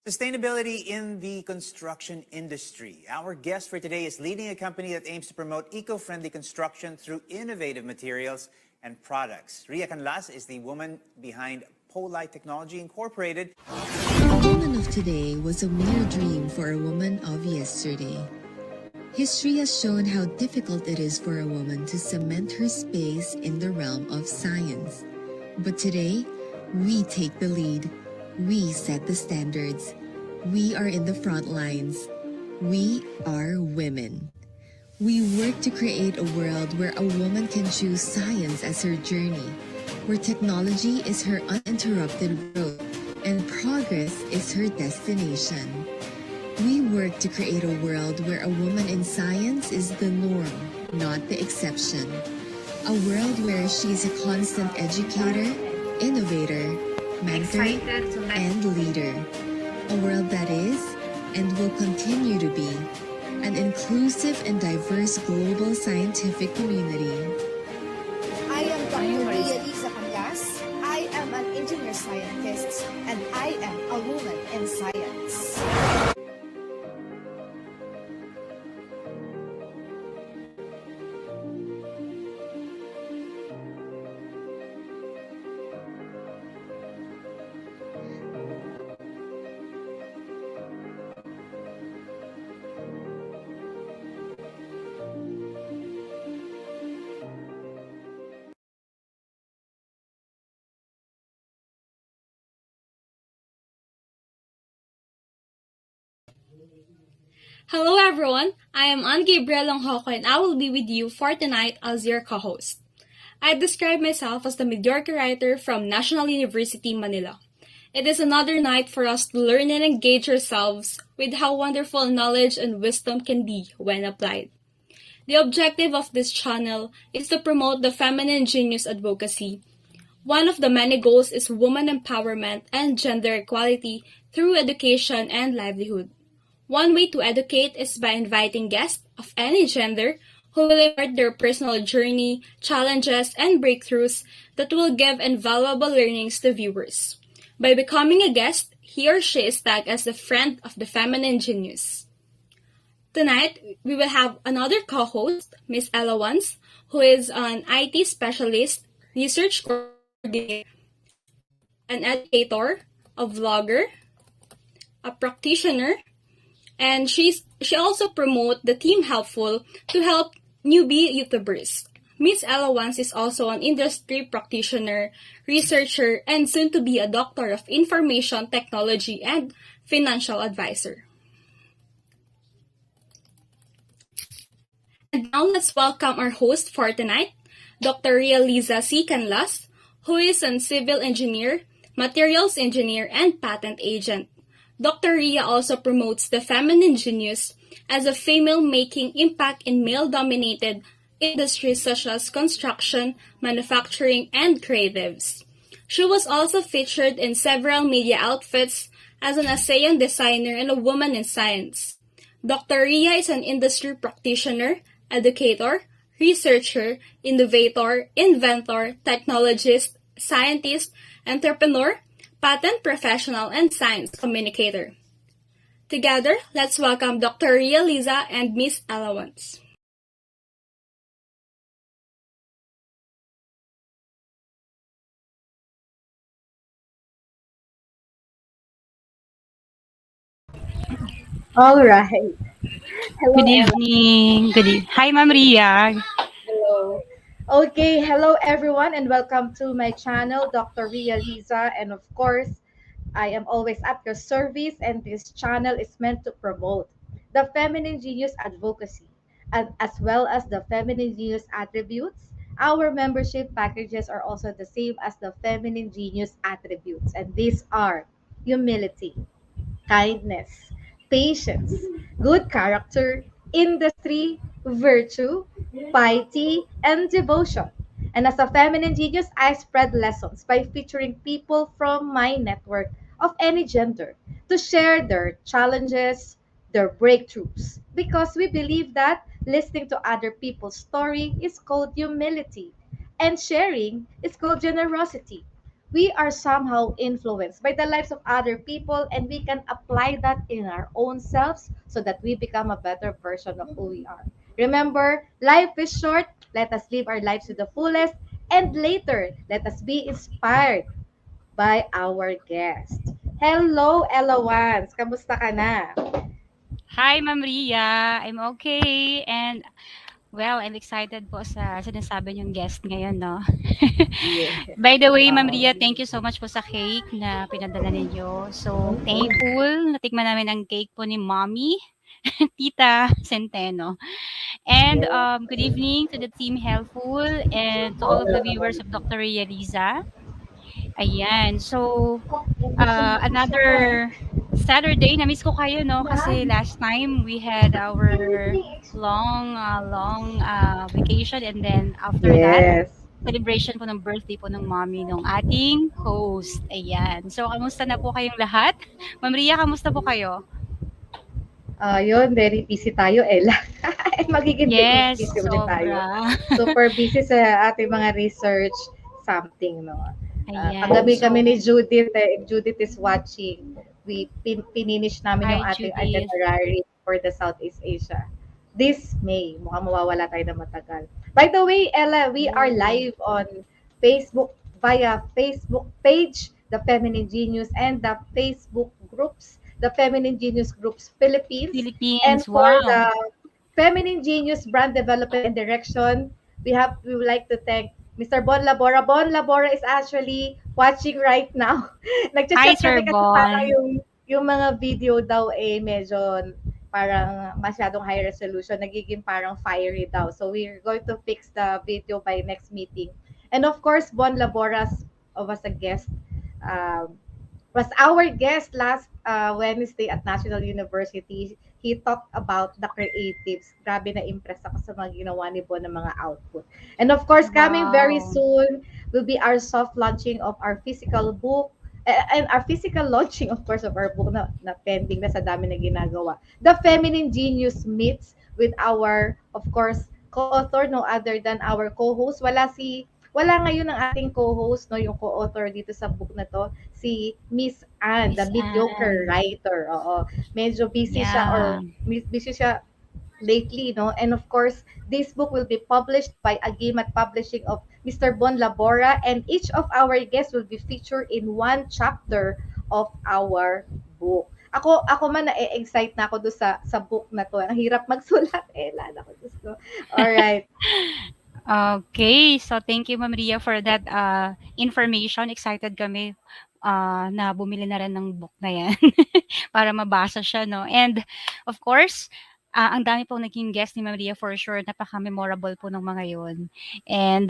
Sustainability in the construction industry. Our guest for today is leading a company that aims to promote eco-friendly construction through innovative materials and products. Ria Liza is the woman behind Polite Technology Incorporated. The woman of today was a mere dream for a woman of yesterday. History has shown how difficult it is for a woman to cement her space in the realm of science. But today, we take the lead. We set the standards. We are in the front lines. We are women. We work to create a world where a woman can choose science as her journey, where technology is her uninterrupted road and progress is her destination. We work to create a world where a woman in science is the norm, not the exception. A world where she is a constant educator, innovator, mentor, and leader. A world that is, and will continue to be, an inclusive and diverse global scientific community. I am Dr. Ria Liza. I am an engineer scientist, and I am a woman in science. Hello everyone, I am Anne Gabriel Longhoko and I will be with you for tonight as your co-host. I describe myself as the mediocre writer from National University, Manila. It is another night for us to learn and engage ourselves with how wonderful knowledge and wisdom can be when applied. The objective of this channel is to promote the feminine genius advocacy. One of the many goals is woman empowerment and gender equality through education and livelihood. One way to educate is by inviting guests of any gender who will impart their personal journey, challenges, and breakthroughs that will give invaluable learnings to viewers. By becoming a guest, he or she is tagged as the friend of the feminine genius. Tonight, we will have another co-host, Miss Ella Wans, who is an IT specialist, research coordinator, an educator, a vlogger, a practitioner, and she also promotes the Team Helpful to help newbie YouTubers. Miss Ella Wans is also an industry practitioner, researcher, and soon to be a doctor of information technology and financial advisor. And now let's welcome our host for tonight, Dr. Ria Liza C. Canlas, who is a civil engineer, materials engineer, and patent agent. Dr. Ria also promotes the feminine genius as a female making impact in male-dominated industries such as construction, manufacturing, and creatives. She was also featured in several media outfits as an ASEAN designer and a woman in science. Dr. Ria is an industry practitioner, educator, researcher, innovator, inventor, technologist, scientist, entrepreneur, patent professional, and science communicator. Together, let's welcome Dr. Ria Liza and Miss Ella Wans. All right. Hello, Good Ella. evening. Hi, Ma'am Ria. Hello. Okay, hello everyone, and welcome to my channel, Dr. Ria Liza. And of course, I am always at your service, and this channel is meant to promote the feminine genius advocacy, and as well as the feminine genius attributes. Our membership packages are also the same as the feminine genius attributes, and these are humility, kindness, patience, good character, industry, virtue, piety, and devotion. And as a feminine genius, I spread lessons by featuring people from my network of any gender to share their challenges, their breakthroughs. Because we believe that listening to other people's story is called humility, and sharing is called generosity. we are somehow influenced by the lives of other people, and we can apply that in our own selves so that we become a better version of who we are. Remember, life is short. Let us live our lives to the fullest. And later, let us be inspired by our guest. Hello, Elawans. Kamusta ka na? Hi, Ma'am Ria. I'm okay. And, well, I'm excited po sa sinasabi niyong guest ngayon, no? Yeah. By the way, Ma'am Oo. Ria, thank you so much po sa cake na pinadala ninyo. So, Mhm. thankful. Natikman namin ang cake po ni Mommy, Tita Centeno. And Yeah. good evening to the team Helpful and to all of the viewers of Dr. Ria Liza. Ayan. So, another Saturday, na-miss ko kayo 'no, kasi last time we had our long vacation and then after that, Yes. celebration po ng birthday po ng mommy nung ating host, ayan. So, kamusta na po kayong lahat? Ma'am Ria, kamusta po kayo? Yun, very busy tayo, Ella. Magiging Yes, busy ulit tayo. sobra. Super busy sa ating mga research something, no? Ayan, Kagabi kami so ni Judith, if Judith is watching, pininish namin yung hi ating Judith. itinerary for the Southeast Asia. This May, mukhang mawawala tayo na matagal. By the way, Ella, we are Oh, live on Facebook via Facebook page, The Feminine Genius, and the Facebook groups, The Feminine Genius Groups Philippines. And Philippines, for wow. the Feminine Genius Brand Development and Direction, we would like to thank Mr. Bon Labora. Bon Labora is actually watching right now. Hi, Nagchat-chat Sir kami kasi parang Bon. yung mga video daw medyo parang masyadong high resolution, nagiging parang fiery daw. So we're going to fix the video by next meeting. And of course, Bon Laboras was a guest. Um, was our guest last Wednesday at National University. He talked about the creatives. Grabe na impress ako sa mga ginawa ni Bon ng mga output. And of course, coming very Wow. soon will be our soft launching of our physical book and our physical launching, of course, of our book na pending na sa dami na ginagawa. The Feminine Genius meets with our, of course, co-author, no other than our co-host. Wala ngayon ang ating co-host, no, yung co-author dito sa book na to, si Miss Anne, the Miss mediocre Anne. writer. Oo. Medyo busy siya Yeah. or busy siya lately, no? And of course, this book will be published by Agimat Publishing of Mr. Bon Labora, and each of our guests will be featured in one chapter of our book. Ako man na-excite na ako do sa book na to. Ang hirap magsulat, lala ko gusto. All right. Okay, so thank you Ma'am Ria for that information. Excited kami na bumili na rin ng book na 'yan para mabasa siya 'no. And of course, ang dami pong naging guest ni Ma'am Ria for sure, napaka-memorable po ng mga 'yon. And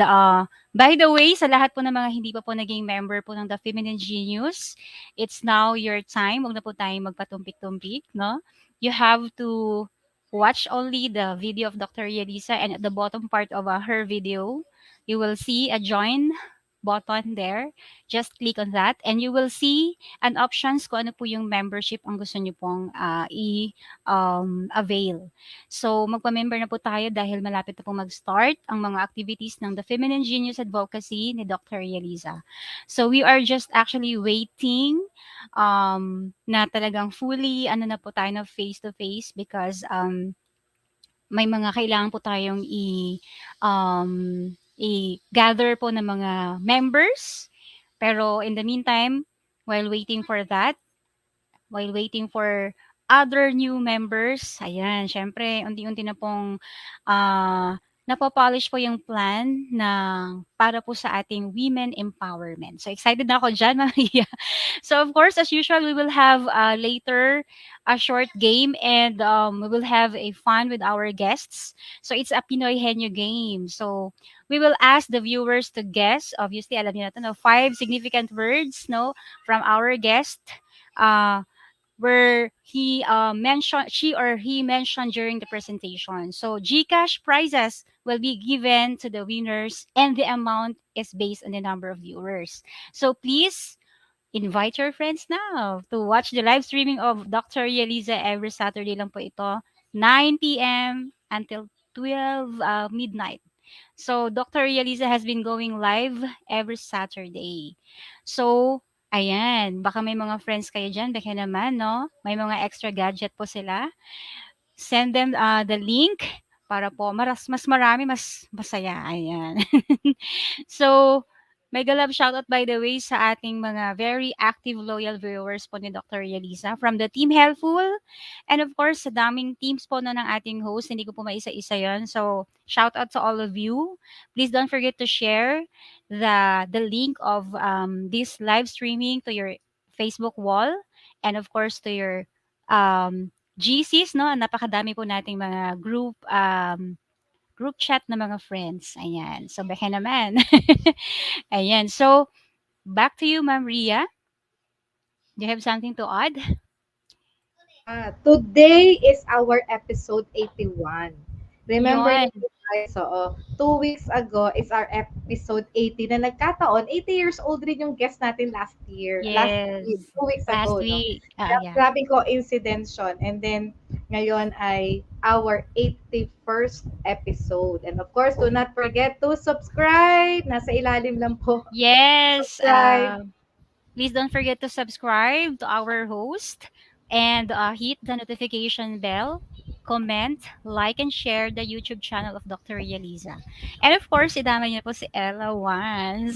by the way, sa lahat po ng mga hindi pa po naging member po ng The Feminine Genius, it's now your time. Huwag na po tayong magpatumpik-tumpik, no? You have to watch only the video of Dr. Yelisa, and at the bottom part of her video, you will see a join button there. Just click on that and you will see an options kung ano po yung membership ang gusto nyo pong avail. So, magpa-member na po tayo dahil malapit na po mag-start ang mga activities ng The Feminine Genius Advocacy ni Dr. Yelisa. So, we are just actually waiting na talagang fully ano na po tayo na face to face because may mga kailangan po tayong i-gather po ng mga members. Pero in the meantime, while waiting for that, while waiting for other new members, ayan, syempre, unti-unti na pong napopolish po yung plan na para po sa ating women empowerment. So, excited na ako dyan, Maria. So, of course, as usual, we will have later a short game and we will have a fun with our guests. So, it's a Pinoy Henyo game. So, we will ask the viewers to guess. Obviously, alam niyo na ito, no? 5 significant words, no, from our guest. Where he mentioned she or he mentioned during the presentation. So GCash prizes will be given to the winners and the amount is based on the number of viewers. So please invite your friends now to watch the live streaming of Dr. Yeliza every Saturday lang po ito, 9 p.m. until 12 midnight. So, Dr. Ria Liza has been going live every Saturday. So, ayan, baka may mga friends kayo dyan, baka naman, no? May mga extra gadget po sila. Send them the link para po mas marami, mas masaya. Ayan. So, mega love shoutout by the way sa ating mga very active, loyal viewers po ni Dr. Yelisa from the Team Helpful. And of course, sa daming teams po na ng ating host. Hindi ko po maisa-isa yon. So, shoutout to all of you. Please don't forget to share the link of this live streaming to your Facebook wall and of course to your GCs, no? Napakadami po nating mga group chat na mga friends. Ayan. So, baka naman. Ayan. So, back to you, Ma'am Ria. Do you have something to add? Today is our episode 81. Remember Yon. niyo po guys, 2 weeks ago is our episode 80 na nagkataon, 80 years old rin yung guest natin last year, last week, Yes. 2 weeks Last ago, no? week. Yeah. Grabing coincidence yun. And then, ngayon ay our 81st episode. And of course, do not forget to subscribe. Nasa ilalim lang po. Yes. Subscribe. Please don't forget to subscribe to our host and hit the notification bell, comment, like, and share the YouTube channel of Dr. Yeliza. And of course, idama niyo po si Ella once.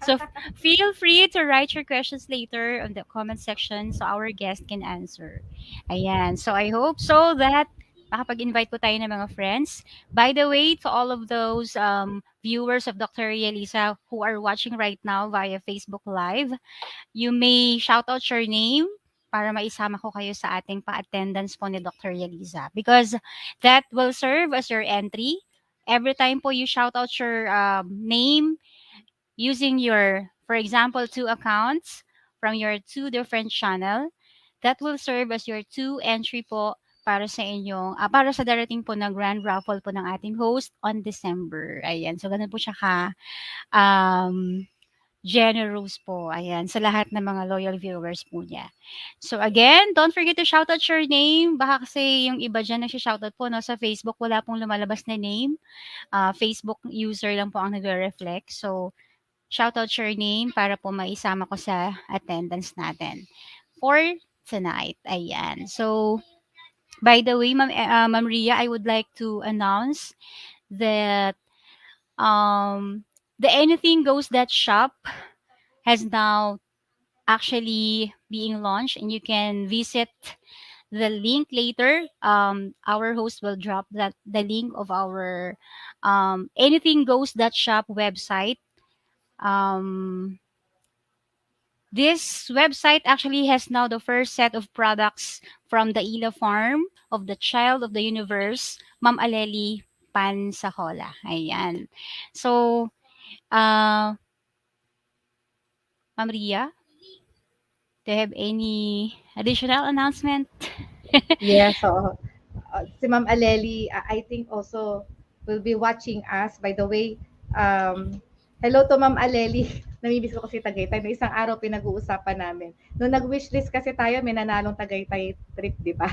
So feel free to write your questions later on the comment section so our guest can answer. Ayan. So I hope so that makapag-invite po tayo ng mga friends. By the way, to all of those viewers of Dr. Yelisa who are watching right now via Facebook Live, you may shout out your name para maisama ko kayo sa ating pa-attendance po ni Dr. Yeliza. Because that will serve as your entry. Every time po you shout out your name using your, for example, 2 accounts from your 2 different channel, that will serve as your 2 entry po para sa inyong, para sa darating po na grand raffle po ng ating host on December. Ayan. So, ganun po siya um, generous po. Ayan, sa lahat ng mga loyal viewers po niya. So again, don't forget to shout out your name. Baka kasi yung iba dyan nagsha-shoutout po, no? Sa Facebook, wala pong lumalabas na name. Facebook user lang po ang nagre-reflect. So, shout out your name para po maisama ko sa attendance natin for tonight. Ayan. So, by the way, Ma'am Ria, I would like to announce that the Anything Goes That shop has now actually being launched and you can visit the link later. Our host will drop that the link of our Anything Goes That shop website. This website actually has now the first set of products from the Ila farm of the child of the universe, Ma'am Aleli Pansacola. Ayan. So, Ma'am Ria, do you have any additional announcement? Yes, so si Ma'am Aleli, I think also will be watching us. By the way, hello to Ma'am Aleli. Namimiss ko kasi Tagaytay. May isang araw pinag-uusapan namin. Nung nag-wishlist kasi tayo, may nanalong Tagaytay trip, di ba?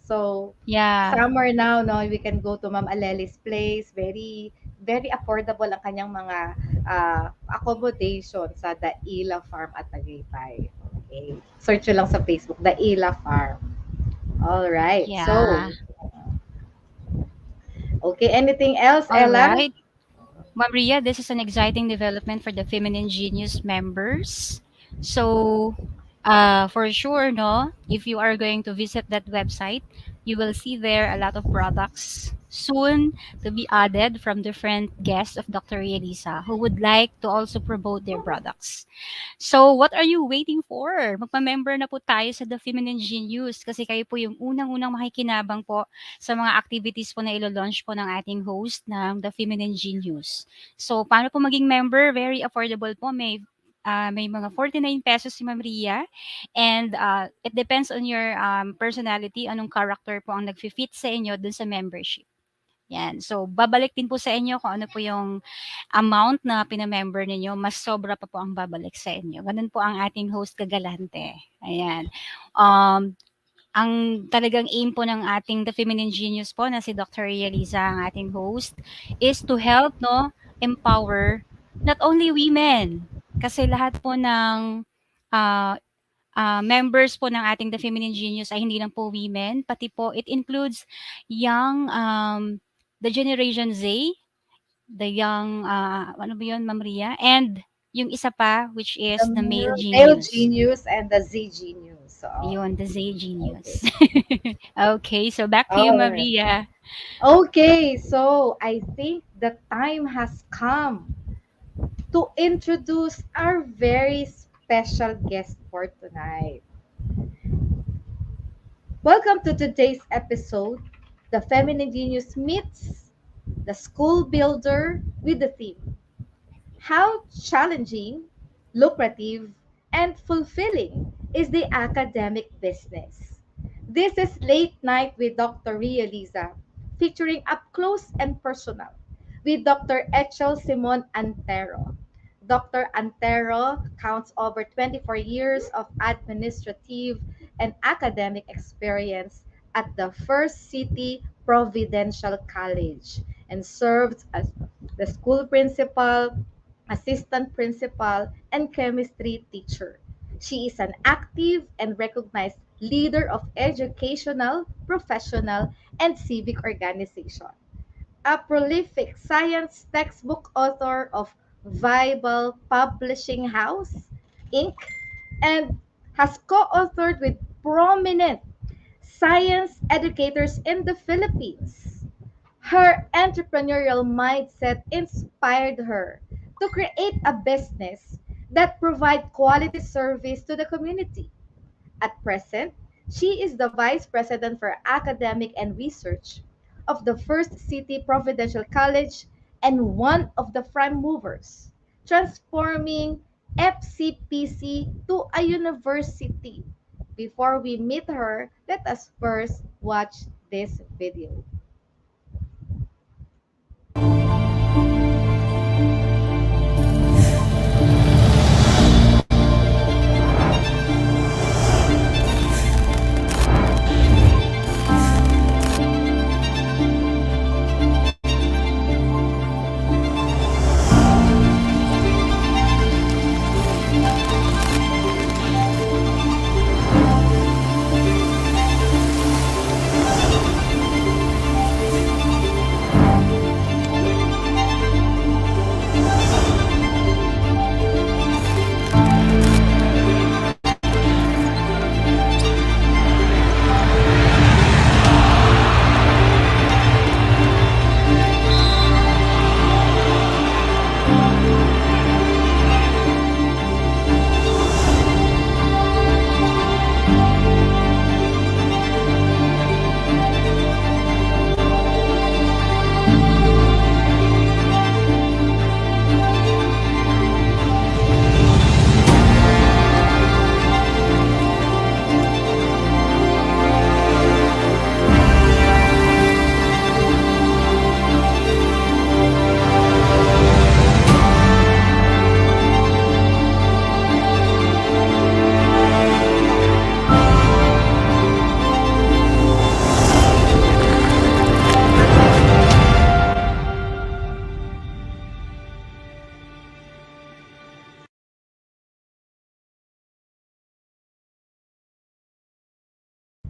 So, Yeah. summer now, no, we can go to Ma'am Aleli's place. Very, very affordable ang kanyang mga accommodation sa Daila Farm at Tagaytay. Okay. Search nyo lang sa Facebook, Daila Farm. All right. So, Yeah. okay. Anything else, All Ella? right. Ma'am Ria, this is an exciting development for the Feminine Genius members. So, for sure, no, if you are going to visit that website, you will see there a lot of products soon to be added from different guests of Dr. Elisa who would like to also promote their products. So, what are you waiting for? Magpa-member na po tayo sa The Feminine Genius kasi kayo po yung unang-unang makikinabang po sa mga activities po na ilo-launch po ng ating host ng The Feminine Genius. So, paano po maging member? Very affordable po. May mga 49 pesos si Ma'am Ria and it depends on your personality, anong character po ang nag-fit sa inyo dun sa membership. Yan. So, babalik din po sa inyo kung ano po yung amount na pinamember ninyo. Mas sobra pa po ang babalik sa inyo. Ganun po ang ating host kagalante. Ayan. ang talagang aim po ng ating The Feminine Genius po na si Dr. Ria Liza, ang ating host, is to help, no, empower not only women, kasi lahat po ng ah, members po ng ating The Feminine Genius ay hindi lang po women, pati po it includes young, the Generation Z, the young, ano ba yun, Ma'am Ria? And yung isa pa, which is The the male male genius. genius and the Z genius. So, Ayun, the Z okay. genius. Okay, so back to you, All Ma'am right. Ria. Okay, so I think the time has come to introduce our very special guest for tonight. Welcome to today's episode. The Feminine Genius meets the school builder with the theme how challenging, lucrative, and fulfilling is the academic business? This is Late Night with Dr. Ria Liza, featuring Up Close and Personal with Dr. Echel Simon Antero. Dr. Antero counts over 24 years of administrative and academic experience at the First City Providential College and served as the school principal, assistant principal, and chemistry teacher. She is an active and recognized leader of educational, professional, and civic organization. A prolific science textbook author of Vibal Publishing House, Inc., and has co-authored with prominent science educators in the Philippines. Her entrepreneurial mindset inspired her to create a business that provide quality service to the community. At present, she is the Vice President for Academic and Research of the First City Providential College and one of the prime movers, transforming FCPC to a university. Before we meet her, let us first watch this video.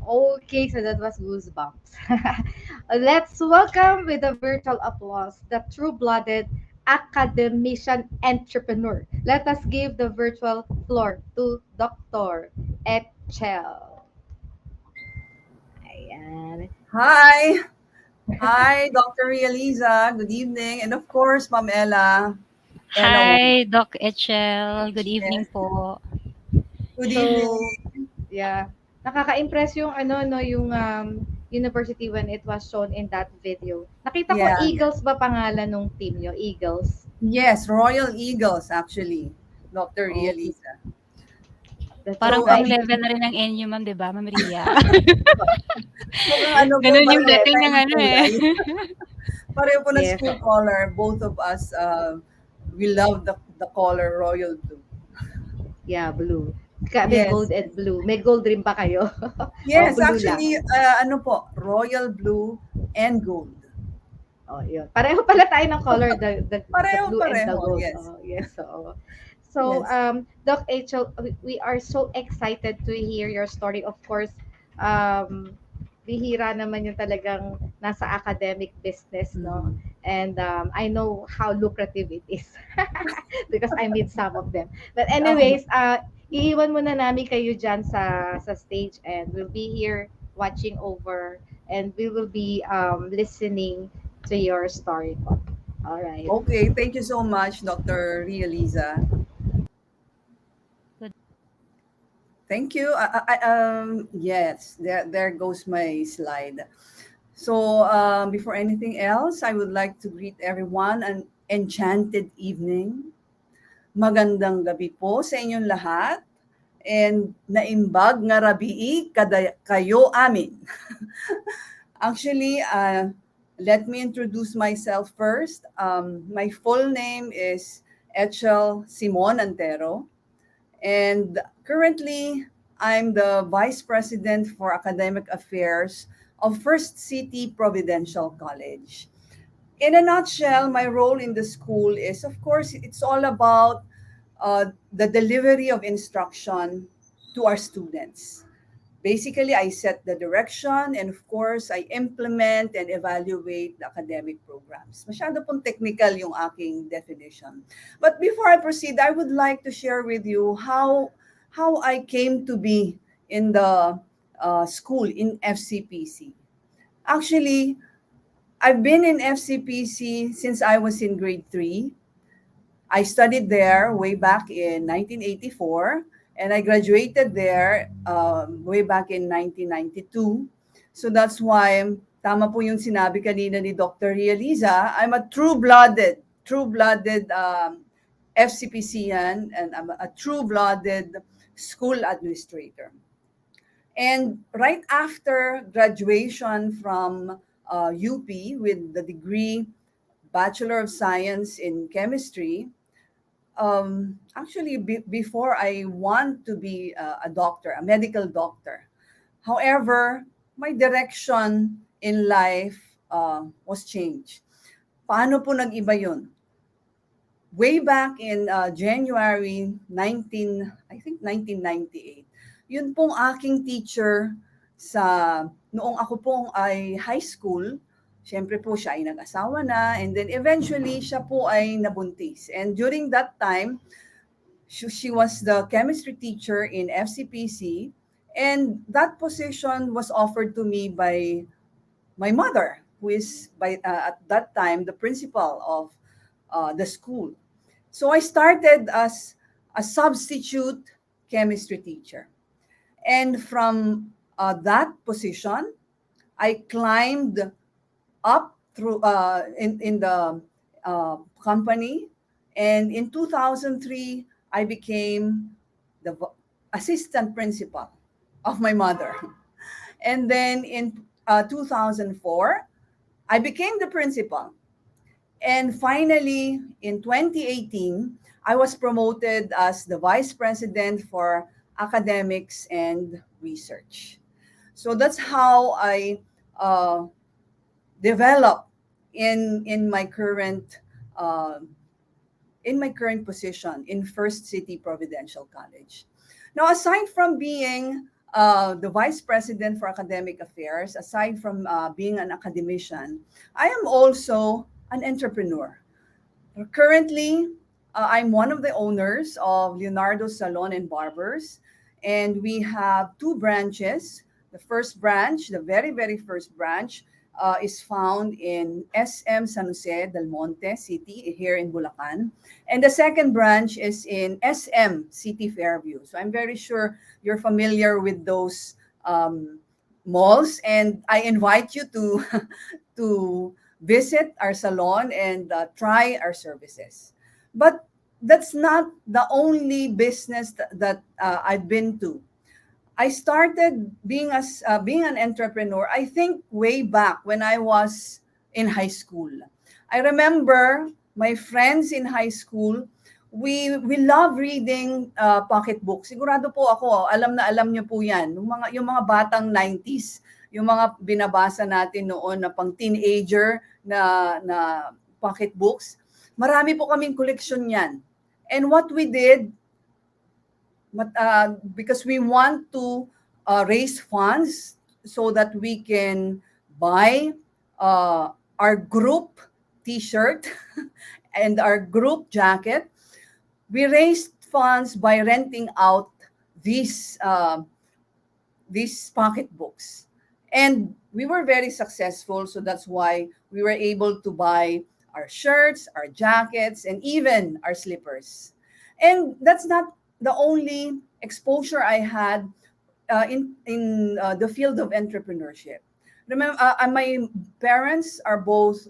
Okay, so that was goosebumps. Let's welcome with a virtual applause the true-blooded academician entrepreneur. Let us give the virtual floor to Dr. Echel. Ayan. Hi. Hi, Dr. Ria Liza. Good evening. And of course, Ma'am Ella. Hello. Hi, Doc Echel. Good evening Yes. po. Good So, evening. yeah. Nakaka-impress yung ano no, yung university when it was shown in that video. Nakita ko Yeah. Eagles ba pangalan nung team nyo? Eagles. Yes, Royal Eagles actually, Dr. Ria Okay. Liza. That's Parang so pang nice. level na rin ng NU, ma'am, 'di ba, Ma'am Ria? Mukhang ano po Ganun yung pareho dating ng tayong ano eh. kulay. Pareho po ng Yes. school color. Both of us, we love the color royal blue. Yeah, blue. May Yes. gold and blue. May gold rin ba kayo? O Yes, blue lang? actually, ano po, royal blue and gold. Oh, yun. Pareho pala tayo ng color, the blue and the Pareho-pareho, gold. yes. Oh, yes. So, Yes. Doc Echel, we are so excited to hear your story. Of course, um, bihira naman yung talagang nasa academic business, no? Mhm. And I know how lucrative it is because I meet some of them. But Oh, anyways, iiwan muna namin kayo dyan sa stage and we'll be here watching over and we will be listening to your story po. All right. okay. Thank you so much, Dr. Ria Liza. Good. Thank you. Yes, there goes my slide. So, before anything else, I would like to greet everyone an enchanted evening. Magandang gabi po sa inyong lahat. And naimbag nga rabii kayo amin. Actually, let me introduce myself first. My full name is Echel Simon Antero. And currently, I'm the Vice President for Academic Affairs of First City Providential College. In a nutshell, my role in the school is, of course, it's all about the delivery of instruction to our students. Basically, I set the direction and of course, I implement and evaluate the academic programs. Masyado pong technical yung aking definition. But before I proceed, I would like to share with you how I came to be in the school in FCPC. Actually, I've been in FCPC since I was in grade 3. I studied there way back in 1984, and I graduated there way back in 1992. So that's why, tama po yung sinabi kanina ni Dr. Ria Liza, I'm a true-blooded FCPCian, and I'm a true-blooded school administrator. And right after graduation from UP with the degree Bachelor of Science in Chemistry, actually before I want to be a doctor, a medical doctor. However, my direction in life was changed. Paano po nag-iba yun? Way back in January 1998, yun pong aking teacher noong ako pong ay high school. Siyempre po siya ay nag-asawa na, and then eventually siya po ay nabuntis. And during that time, she was the chemistry teacher in FCPC, and that position was offered to me by my mother, who is at that time the principal of the school. So I started as a substitute chemistry teacher. And from that position, I climbed up through in the company. And in 2003, I became the assistant principal of my mother. And then in 2004, I became the principal. And finally, in 2018, I was promoted as the vice president for academics and research. So that's how I develop in my current uh, position in First City Providential College. Now, aside from being the vice president for academic affairs, aside from being an academician, I am also an entrepreneur. Currently, I'm one of the owners of Leonardo Salon and Barbers, and we have two branches. The first branch, the very, very first branch, is found in SM San Jose del Monte City here in Bulacan. And the second branch is in SM City Fairview. So I'm very sure you're familiar with those malls, and I invite you to to visit our salon and try our services. But that's not the only business that I've been to. I started being an entrepreneur, I think way back when I was in high school. I remember my friends in high school we love reading pocketbooks. Sigurado po ako, alam na alam niyo po 'yan. Yung mga batang 90s, yung mga binabasa natin noon na pang teenager na pocketbooks. Marami po kaming koleksyon niyan. And what we did, because we want to raise funds so that we can buy our group t-shirt and our group jacket, we raised funds by renting out these pocketbooks. And we were very successful, so that's why we were able to buy our shirts, our jackets, and even our slippers. And that's not the only exposure I had in the field of entrepreneurship. Remember, my parents are both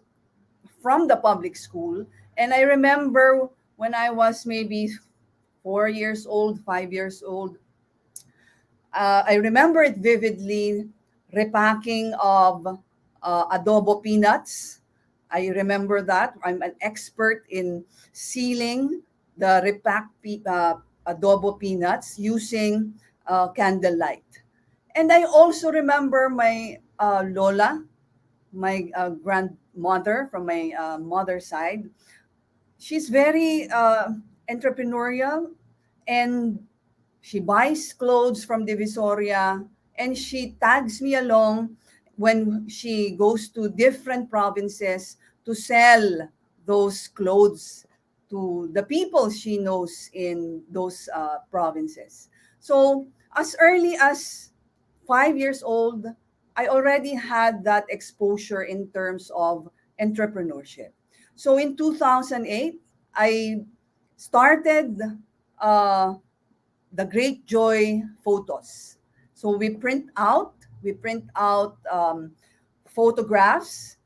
from the public school, and I remember when I was maybe 4 years old, 5 years old, I remember it vividly, repacking of adobo peanuts. I remember that. I'm an expert in sealing the adobo peanuts using candlelight. And I also remember my Lola, my grandmother from my mother's side. She's very entrepreneurial, and she buys clothes from Divisoria, and she tags me along when she goes to different provinces to sell those clothes to the people she knows in those provinces. So as early as 5 years old, I already had that exposure in terms of entrepreneurship. So in 2008, I started uh, the Great Joy photos. So we print out photographs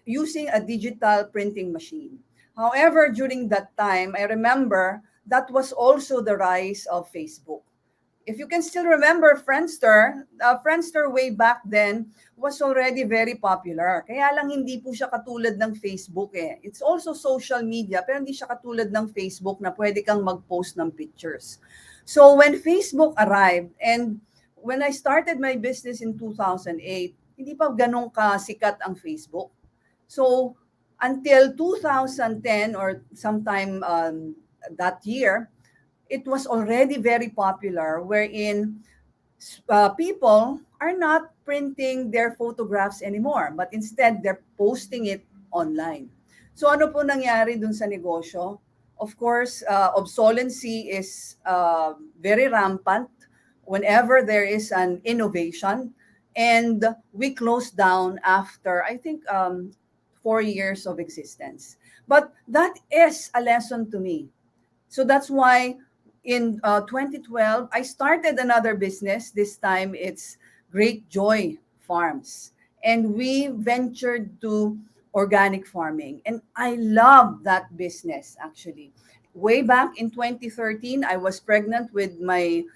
using a digital printing machine. However, during that time, I remember that was also the rise of Facebook. If you can still remember Friendster, Friendster way back then was already very popular. Kaya lang hindi po siya katulad ng Facebook eh. It's also social media, pero hindi siya katulad ng Facebook na pwede kang mag-post ng pictures. So when Facebook arrived, and when I started my business in 2008, hindi pa ganun kasikat ang Facebook. So until 2010 or sometime that year, it was already very popular, wherein people are not printing their photographs anymore, but instead they're posting it online. So ano po nangyari dun sa negosyo? Of course, obsolescence is very rampant whenever there is an innovation, and we closed down after, I think, 4 years of existence. But that is a lesson to me. So that's why in 2012, I started another business. This time it's Great Joy Farms. And we ventured to organic farming. And I love that business, actually. Way back in 2013, I was pregnant with my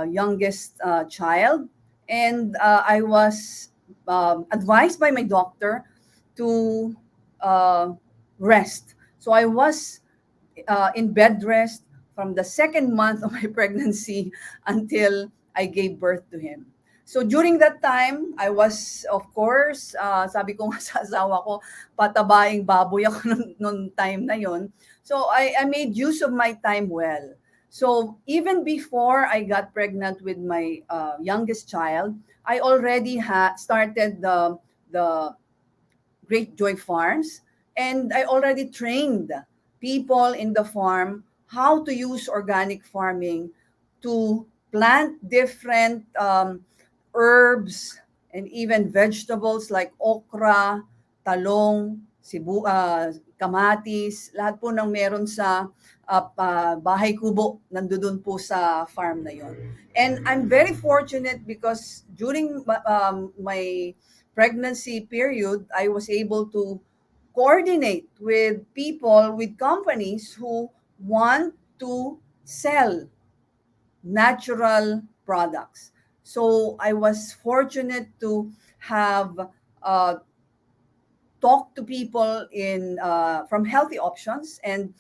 youngest child. And I was advised by my doctor to rest. So I was in bed rest from the second month of my pregnancy until I gave birth to him. So during that time, I was, of course, sabi ko nga sa asawa ko, patabaing baboy ako nung time na yon. So I made use of my time well. So even before I got pregnant with my youngest child, I already started the Great Joy Farms, and I already trained people in the farm how to use organic farming to plant different herbs and even vegetables like okra, talong, kamatis, lahat po ng meron sa bahay kubo, nandoon po sa farm na yon. And I'm very fortunate because during my pregnancy period, I was able to coordinate with people, with companies who want to sell natural products. So I was fortunate to have talked to people from Healthy Options, and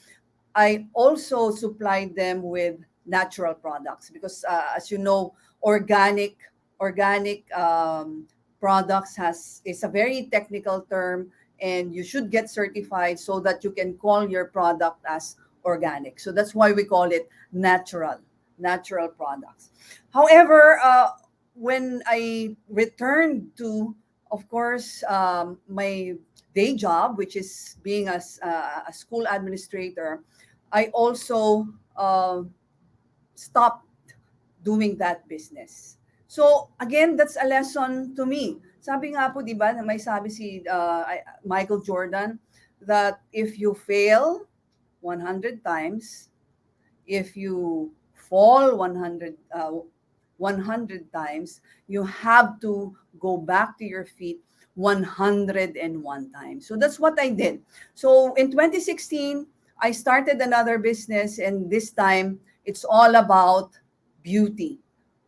I also supplied them with natural products because, as you know, organic products is a very technical term, and you should get certified so that you can call your product as organic. So that's why we call it natural products. However, when I returned to, of course, my day job, which is being a school administrator, I also stopped doing that business. So again, that's a lesson to me. Sabi nga po, di ba, may sabi si Michael Jordan that if you fail 100 times, if you fall 100 times, you have to go back to your feet 101 times. So that's what I did. So in 2016, I started another business, and this time it's all about beauty,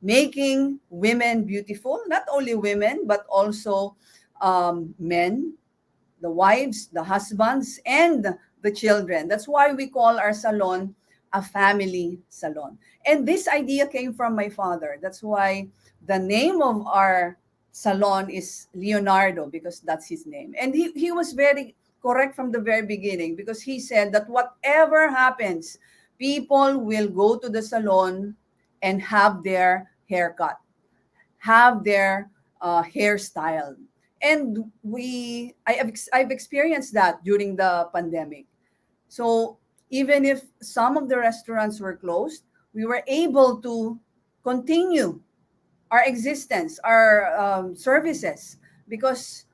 making women beautiful, not only women, but also men, the wives, the husbands, and the children. That's why we call our salon a family salon. And this idea came from my father. That's why the name of our salon is Leonardo, because that's his name. And he was very correct from the very beginning, because he said that whatever happens, people will go to the salon and have their haircut, have their hairstyle. And I've experienced that during the pandemic. So even if some of the restaurants were closed, we were able to continue our existence, our services, because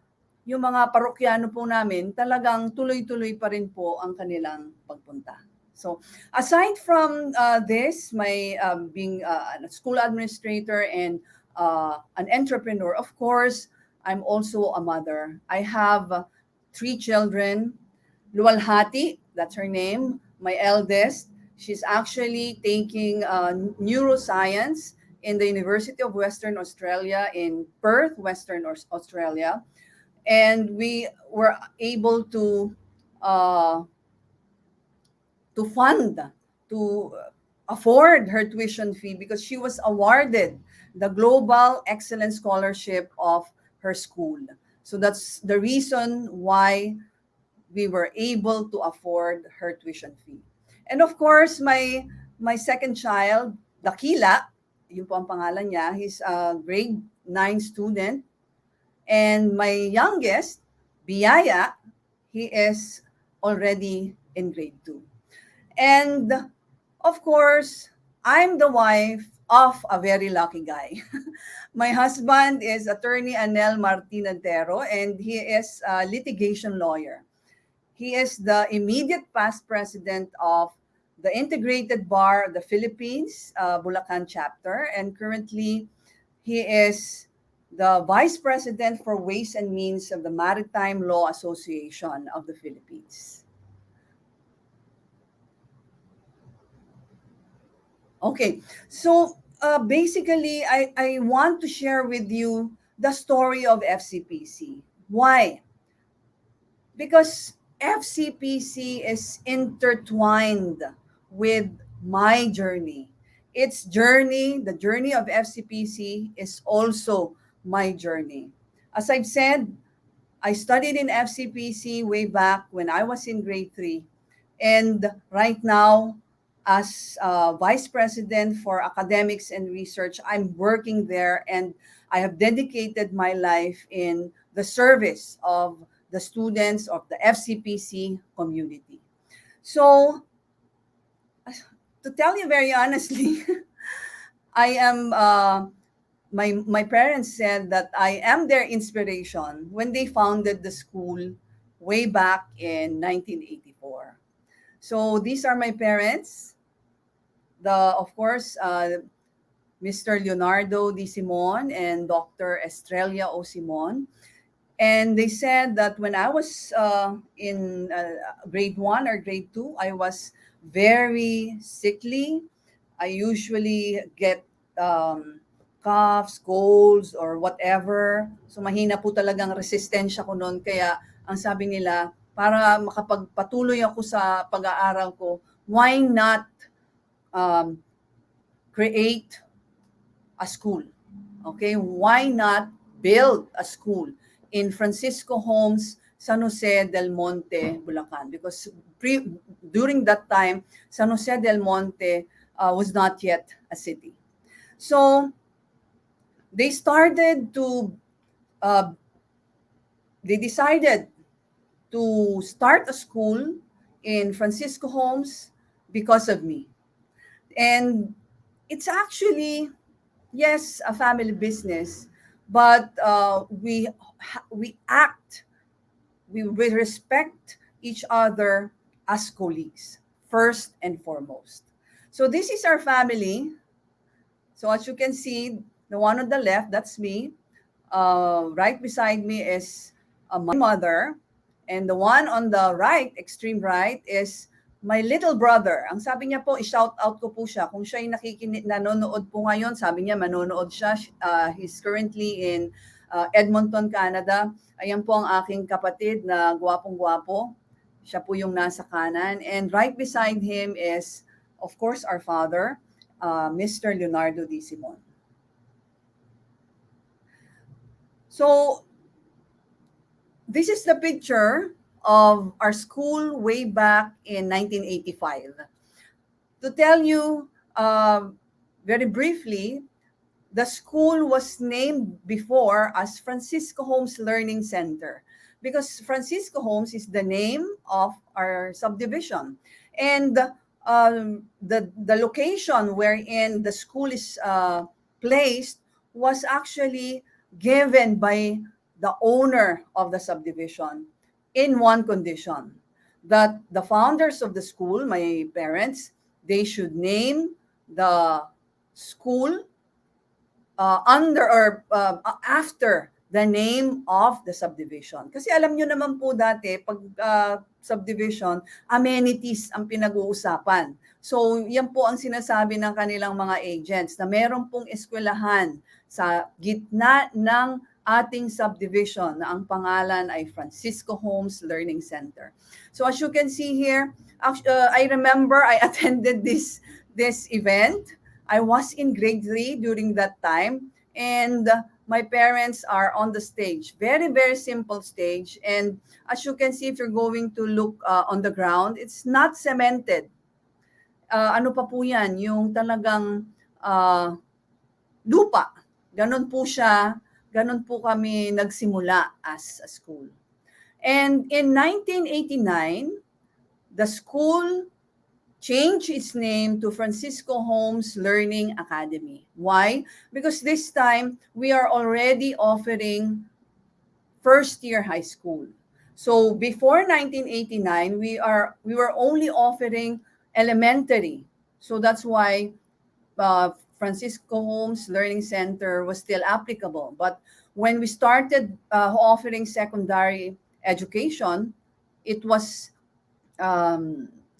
yung mga parokyano po namin, talagang tuloy-tuloy pa rin po ang kanilang pagpunta. So aside from this, my being a school administrator and an entrepreneur, of course, I'm also a mother. I have 3 children. Luwalhati, that's her name, my eldest. She's actually taking neuroscience in the University of Western Australia in Perth, Western Australia. And we were able to fund, to afford her tuition fee, because she was awarded the Global Excellence Scholarship of her school. So that's the reason why we were able to afford her tuition fee. And of course, my second child, Dakila, yun po ang pangalan niya, he's a grade 9 student. And my youngest, Biyaya, he is already in grade 2. And of course, I'm the wife of a very lucky guy. My husband is attorney Anel Martin Antero, and he is a litigation lawyer. He is the immediate past president of the Integrated Bar of the Philippines, Bulacan chapter, and currently he is the vice president for Ways and Means of the Maritime Law Association of the Philippines. Okay, so basically, I want to share with you the story of FCPC. Why? Because FCPC is intertwined with my journey. Its journey, the journey of FCPC, is also my journey. As I've said, I studied in FCPC way back when I was in grade 3. And right now, as Vice President for Academics and Research, I'm working there, and I have dedicated my life in the service of the students of the FCPC community. So, to tell you very honestly, I am, my parents said that I am their inspiration when they founded the school way back in 1984. So these are my parents. Of course, Mr. Leonardo D. Simon and Dr. Estrella O. Simon. And they said that when I was in grade 1 or grade 2, I was very sickly. I usually get coughs, colds, or whatever. So mahina po talagang resistensya ko noon. Kaya ang sabi nila, para makapagpatuloy ako sa pag-aaral ko, why not create a school? Okay, why not build a school in Francisco Homes, San Jose del Monte, Bulacan? Because during that time, San Jose del Monte was not yet a city. So they started to, they decided to start a school in Francisco Homes because of me. And it's actually, yes, a family business, but we act, we respect each other as colleagues, first and foremost. So this is our family. So as you can see, the one on the left, that's me. Right beside me is my mother. And the one on the right, extreme right, is my little brother. Ang sabi niya po, i-shout out ko po siya. Kung siya yung nanonood po ngayon, sabi niya manonood siya. He's currently in Edmonton, Canada. Ayan po ang aking kapatid na gwapong-gwapo. Siya po yung nasa kanan. And right beside him is, of course, our father, Mr. Leonardo D. Simon. So, this is the picture of our school way back in 1985. To tell you very briefly, the school was named before as Francisco Homes Learning Center because Francisco Homes is the name of our subdivision. And the location wherein the school is placed was actually given by the owner of the subdivision in one condition, that the founders of the school, my parents, they should name the school under or after the name of the subdivision. Kasi alam nyo naman po dati, pag subdivision, amenities ang pinag-uusapan. So yan po ang sinasabi ng kanilang mga agents, na meron pong eskwelahan sa gitna ng ating subdivision na ang pangalan ay Francisco Homes Learning Center. So as you can see here, I remember I attended this event. I was in grade 3 during that time, and my parents are on the stage. Very, very simple stage. And as you can see, if you're going to look on the ground, it's not cemented. Ano pa po yan? Yung talagang lupa. Ganon po siya. Ganon po kami nagsimula as a school. And in 1989, the school changed its name to Francisco Homes Learning Academy. Why? Because this time, we are already offering first-year high school. So before 1989, we were only offering elementary. So that's why Francisco Homes Learning Center was still applicable. But when we started offering secondary education, it was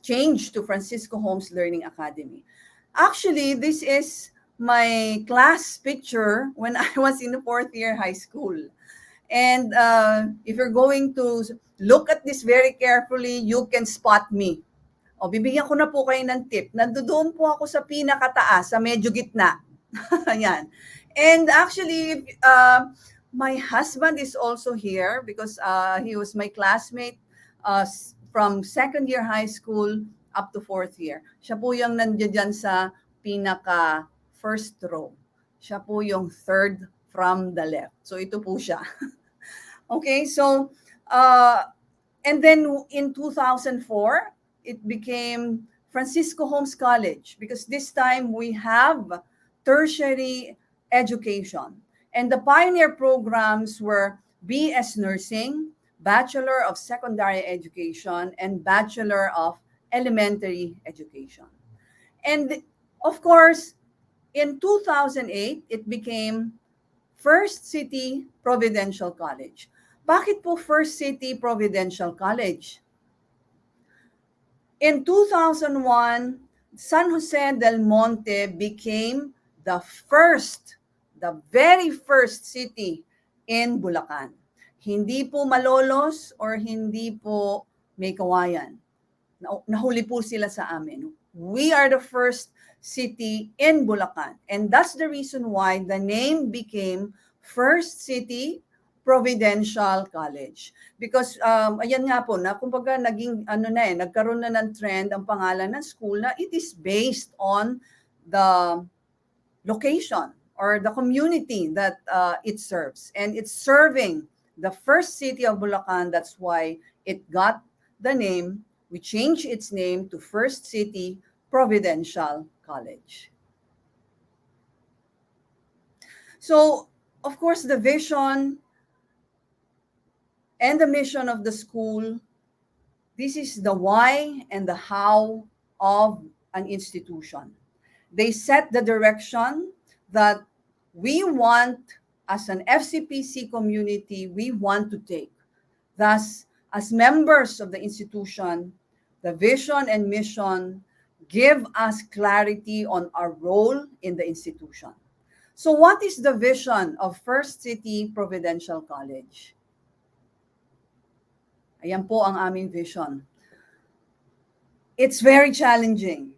changed to Francisco Homes Learning Academy. Actually, this is my class picture when I was in the 4th year high school. And if you're going to look at this very carefully, you can spot me. O, bibigyan ko na po kayo ng tip. Nandoon po ako sa pinakataas, sa medyo gitna. Ayan. And actually, my husband is also here because he was my classmate from 2nd year high school up to 4th year. Siya po yung nandiyan sa pinaka first row. Siya po yung 3rd from the left. So ito po siya. Okay, so and then in 2004, it became Francisco Homes College because this time we have tertiary education. And the pioneer programs were BS Nursing, Bachelor of Secondary Education, and Bachelor of Elementary Education. And of course, in 2008, it became First City Providential College. Bakit po First City Providential College? In 2001, San Jose del Monte became the very first city in Bulacan. Hindi po Malolos or hindi po May Kawayan. nahuli po sila sa amin. We are the first city in Bulacan. And that's the reason why the name became First City Providential College. Because ayan nga po, na kumbaga naging nagkaroon na ng trend ang pangalan ng school na it is based on the location or the community that it serves. And it's serving the first city of Bulacan. That's why it got the name. We changed its name to First City Providential College. So, of course, the vision and the mission of the school, this is the why and the how of an institution. They set the direction that we want, as an FCPC community, we want to take. Thus, as members of the institution, the vision and mission give us clarity on our role in the institution. So what is the vision of First City Providential College? Ayan po ang aming vision. It's very challenging.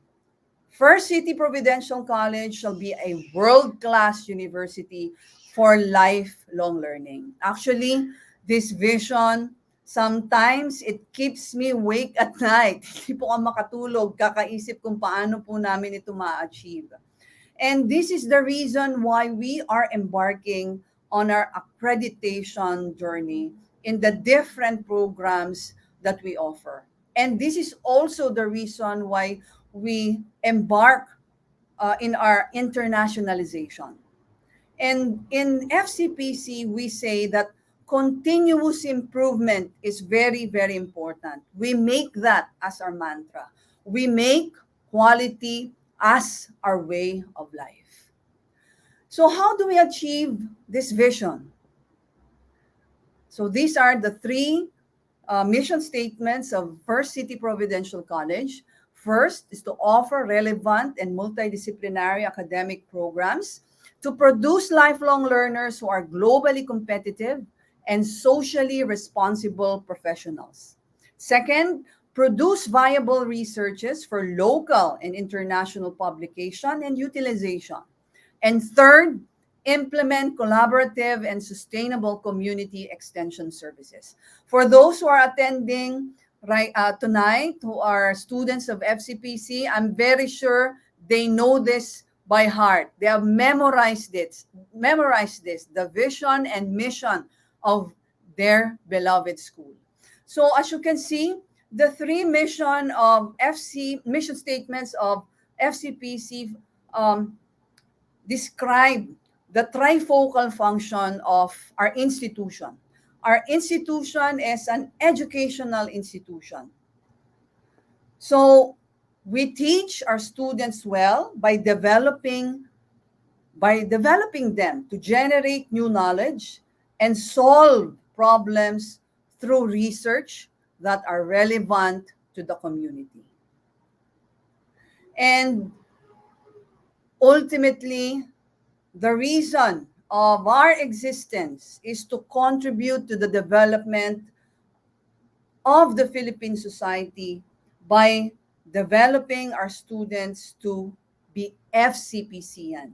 First City Providential College shall be a world-class university for lifelong learning. Actually, this vision, sometimes it keeps me awake at night. Hindi po ako makatulog, kakaisip kung paano po namin ito ma-achieve. And this is the reason why we are embarking on our accreditation journey in the different programs that we offer. And this is also the reason why we embark in our internationalization. And in FCPC, we say that continuous improvement is very, very important. We make that as our mantra. We make quality as our way of life. So how do we achieve this vision? So these are the three mission statements of First City Providential College. First is to offer relevant and multidisciplinary academic programs to produce lifelong learners who are globally competitive and socially responsible professionals. Second, produce viable researches for local and international publication and utilization. And third, implement collaborative and sustainable community extension services. For those who are attending tonight, who are students of FCPC, I'm very sure they know this by heart. They have memorized this, the vision and mission of their beloved school. So as you can see, the three mission statements of FCPC describe the trifocal function of our institution. Our institution is an educational institution. So we teach our students well by developing them to generate new knowledge and solve problems through research that are relevant to the community. And ultimately, the reason of our existence is to contribute to the development of the Philippine society by developing our students to be FCPCan.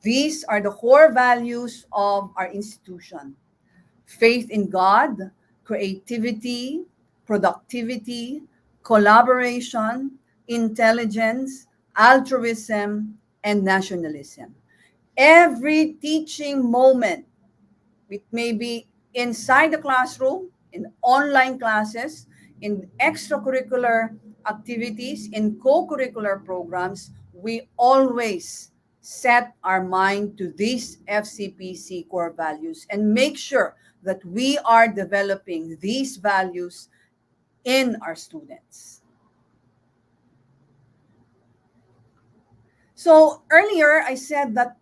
These are the core values of our institution: faith in God, creativity, productivity, collaboration, intelligence, altruism, and nationalism. Every teaching moment, it may be inside the classroom, in online classes, in extracurricular activities, in co-curricular programs, we always set our mind to these FCPC core values and make sure that we are developing these values in our students. So earlier I said that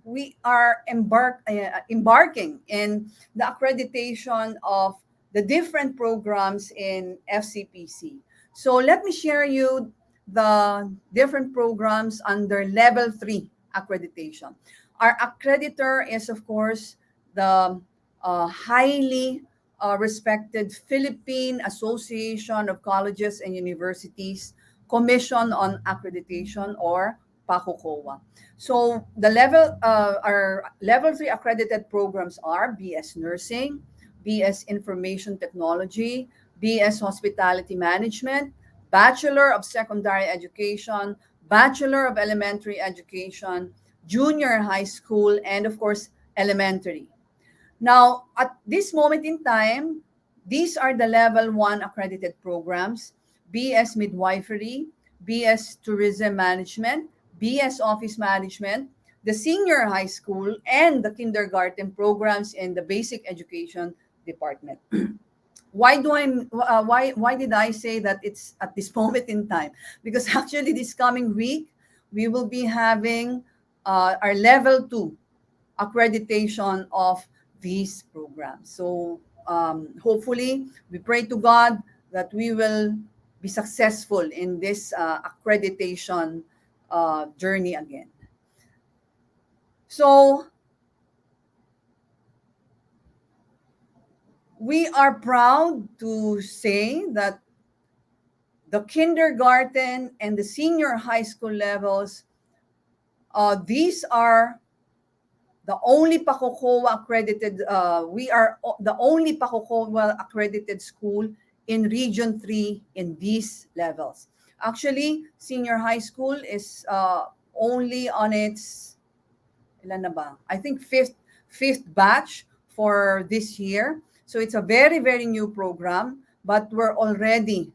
we are embarking in the accreditation of the different programs in FCPC. So let me share you the different programs under level 3 accreditation. Our accreditor is, of course, the highly respected Philippine Association of Colleges and Universities Commission on Accreditation, or PACOCOA. So our level 3 accredited programs are BS Nursing, BS Information Technology, BS Hospitality Management, Bachelor of Secondary Education, Bachelor of Elementary Education, Junior High School, and of course, elementary. Now, at this moment in time, these are the level 1 accredited programs: BS Midwifery, BS Tourism Management, BS Office Management, the senior high school, and the kindergarten programs in the basic education department. Why did I say that it's at this moment in time? Because actually this coming week we will be having our level 2 accreditation of these programs. So hopefully, we pray to God that we will be successful in this accreditation journey again. So we are proud to say that the kindergarten and the senior high school levels, these are the only PACOCOA accredited, we are the only PACOCOA accredited school in Region 3 in these levels. Actually, senior high school is only on its, ilan na ba? I think fifth batch for this year. So it's a very, very new program, but we're already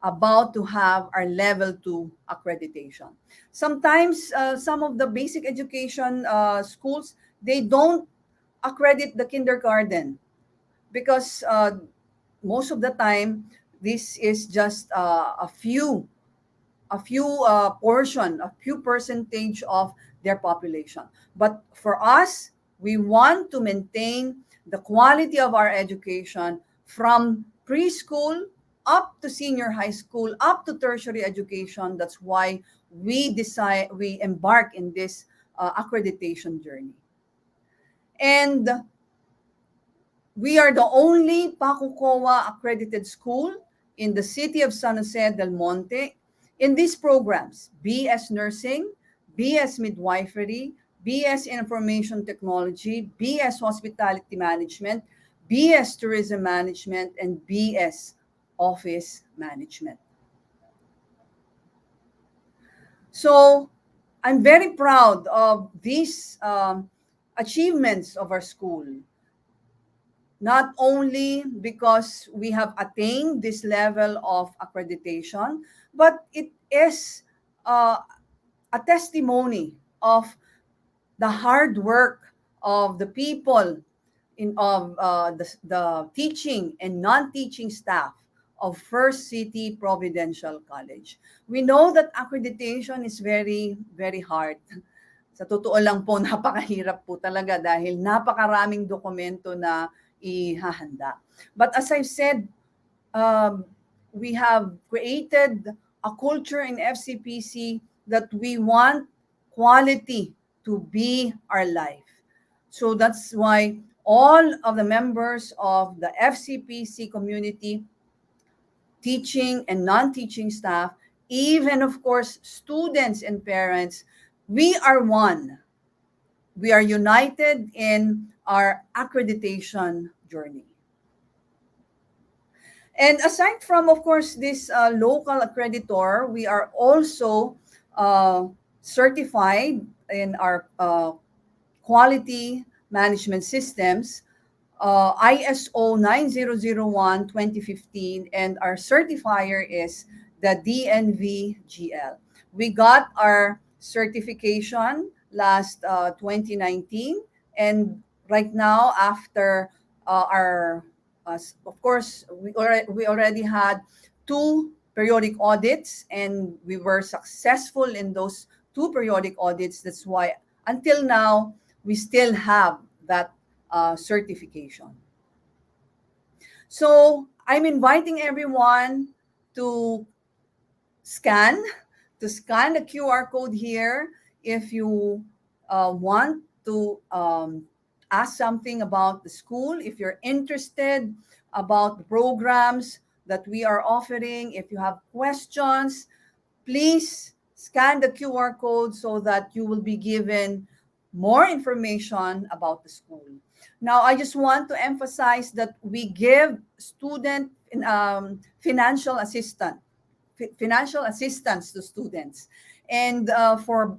about to have our level 2 accreditation. Sometimes some of the basic education schools, they don't accredit the kindergarten because most of the time this is just a few portion, a few percentage of their population. But for us, we want to maintain the quality of our education from preschool up to senior high school, up to tertiary education. That's why we embark in this accreditation journey. And we are the only PACOCOA accredited school in the city of San Jose del Monte in these programs: BS Nursing, BS Midwifery, BS Information Technology, BS Hospitality Management, BS Tourism Management, and BS Office Management. So I'm very proud of these achievements of our school, not only because we have attained this level of accreditation, but it is a testimony of the hard work of the people of the teaching and non-teaching staff of First City Providential College. We know that accreditation is very, very hard. Sa totoo lang po, napakahirap po talaga dahil napakaraming dokumento na ihahanda. But as I've said, we have created a culture in FCPC that we want quality to be our life. So that's why all of the members of the FCPC community, teaching and non-teaching staff, even of course students and parents, we are one. We are united in our accreditation journey. And aside from, of course, this local accreditor, we are also certified in our quality management systems, ISO 9001:2015, and our certifier is the DNV-GL. We got our certification last 2019, and right now, after of course, we already had 2 periodic audits, and we were successful in those 2 periodic audits. That's why until now we still have that certification. So I'm inviting everyone to scan the QR code here if you want to ask something about the school, if you're interested about the programs that we are offering, if you have questions, please scan the QR code so that you will be given more information about the school. Now, I just want to emphasize that we give student financial financial assistance to students. And for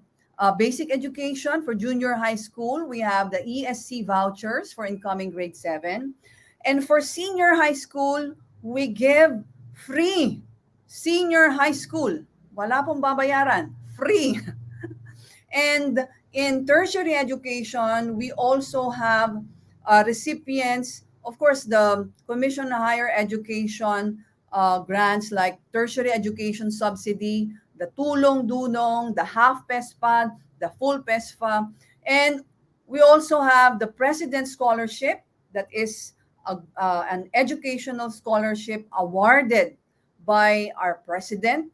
basic education, for junior high school, we have the ESC vouchers for incoming grade 7. And for senior high school, we give free senior high school. Wala pong babayaran. Free. And in tertiary education, we also have recipients, of course, the Commission on Higher Education grants like tertiary education subsidy, the tulong dunong, the half PESPA, the full PESPA, and we also have the President's Scholarship, that is an educational scholarship awarded by our president.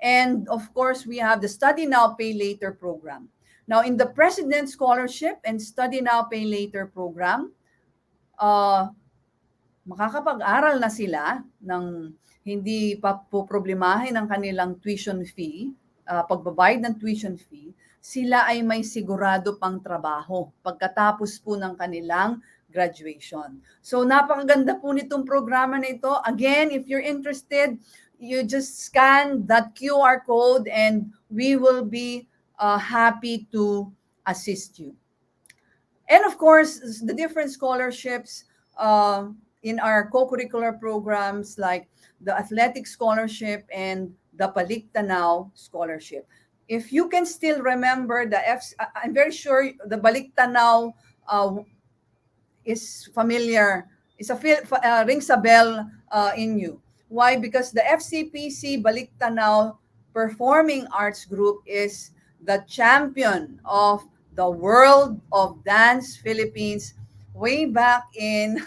And of course, we have the Study Now, Pay Later program. Now, in the President's Scholarship and Study Now, Pay Later program, makakapag-aral na sila ng hindi pa po problemahin ang kanilang tuition fee, pagbabayad ng tuition fee, sila ay may sigurado pang trabaho pagkatapos po ng kanilang graduation. So napakaganda po nitong programa na ito. Again, if you're interested, you just scan that QR code and we will be happy to assist you. And of course, the different scholarships in our co-curricular programs like the Athletic Scholarship and the Balik Tanaw Scholarship. If you can still remember I'm very sure the Balik Tanaw is familiar, rings a bell in you. Why? Because the FCPC Balik Tanaw Performing Arts Group is the champion of the World of Dance Philippines way back in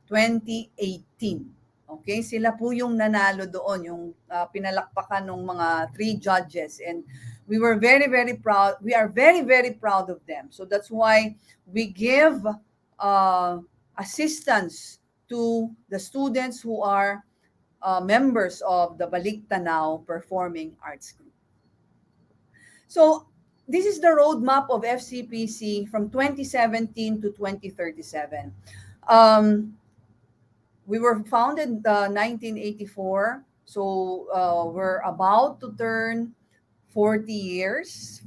2018. Okay, sila po yung nanalo doon, yung pinalakpakan ng mga 3 judges, and we were very, very proud. We are very, very proud of them. So that's why we give assistance to the students who are members of the Balik Tanaw Performing Arts Group. So this is the roadmap of FCPC from 2017 to 2037. We were founded in 1984, so we're about to turn 40 years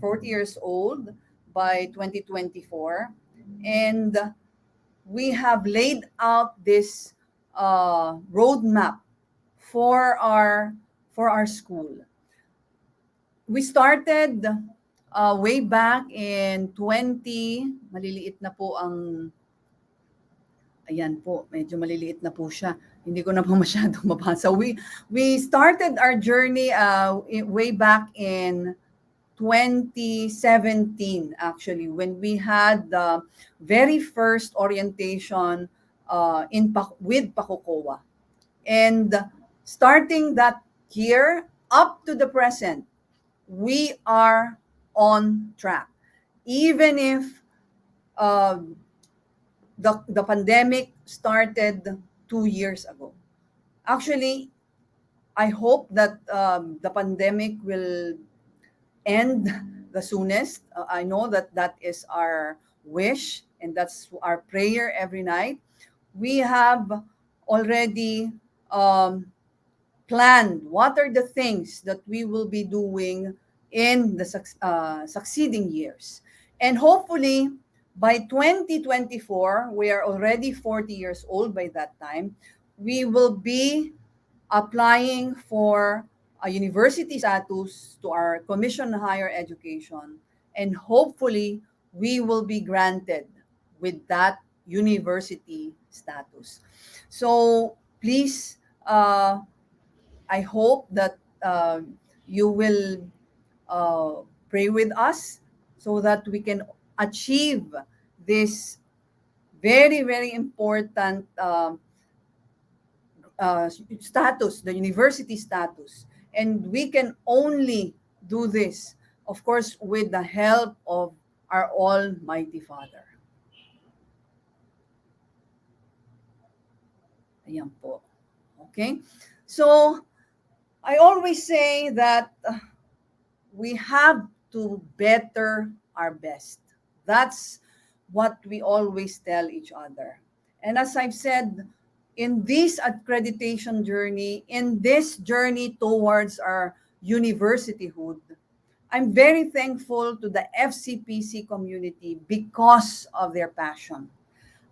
old by 2024. And we have laid out this roadmap for our school. We started way back in maliliit na po ang, ayan po, medyo maliliit na po siya. Hindi ko na po masyadong mabasa. We started our journey way back in 2017, actually, when we had the very first orientation with Pakukowa. And starting that year up to the present, we are on track. Even if the pandemic started 2 years ago. Actually, I hope that the pandemic will end the soonest. I know that that is our wish and that's our prayer every night. We have already planned what are the things that we will be doing in the succeeding years. And hopefully, by 2024, we are already 40 years old by that time, we will be applying for a university status to our Commission on Higher Education, and hopefully we will be granted with that university status. So please, I hope that you will pray with us so that we can achieve this very, very important status, the university status. And we can only do this, of course, with the help of our Almighty Father. Ayan po. Okay? So, I always say that we have to better our best. That's what we always tell each other. And as I've said, in this accreditation journey, in this journey towards our universityhood, I'm very thankful to the FCPC community because of their passion.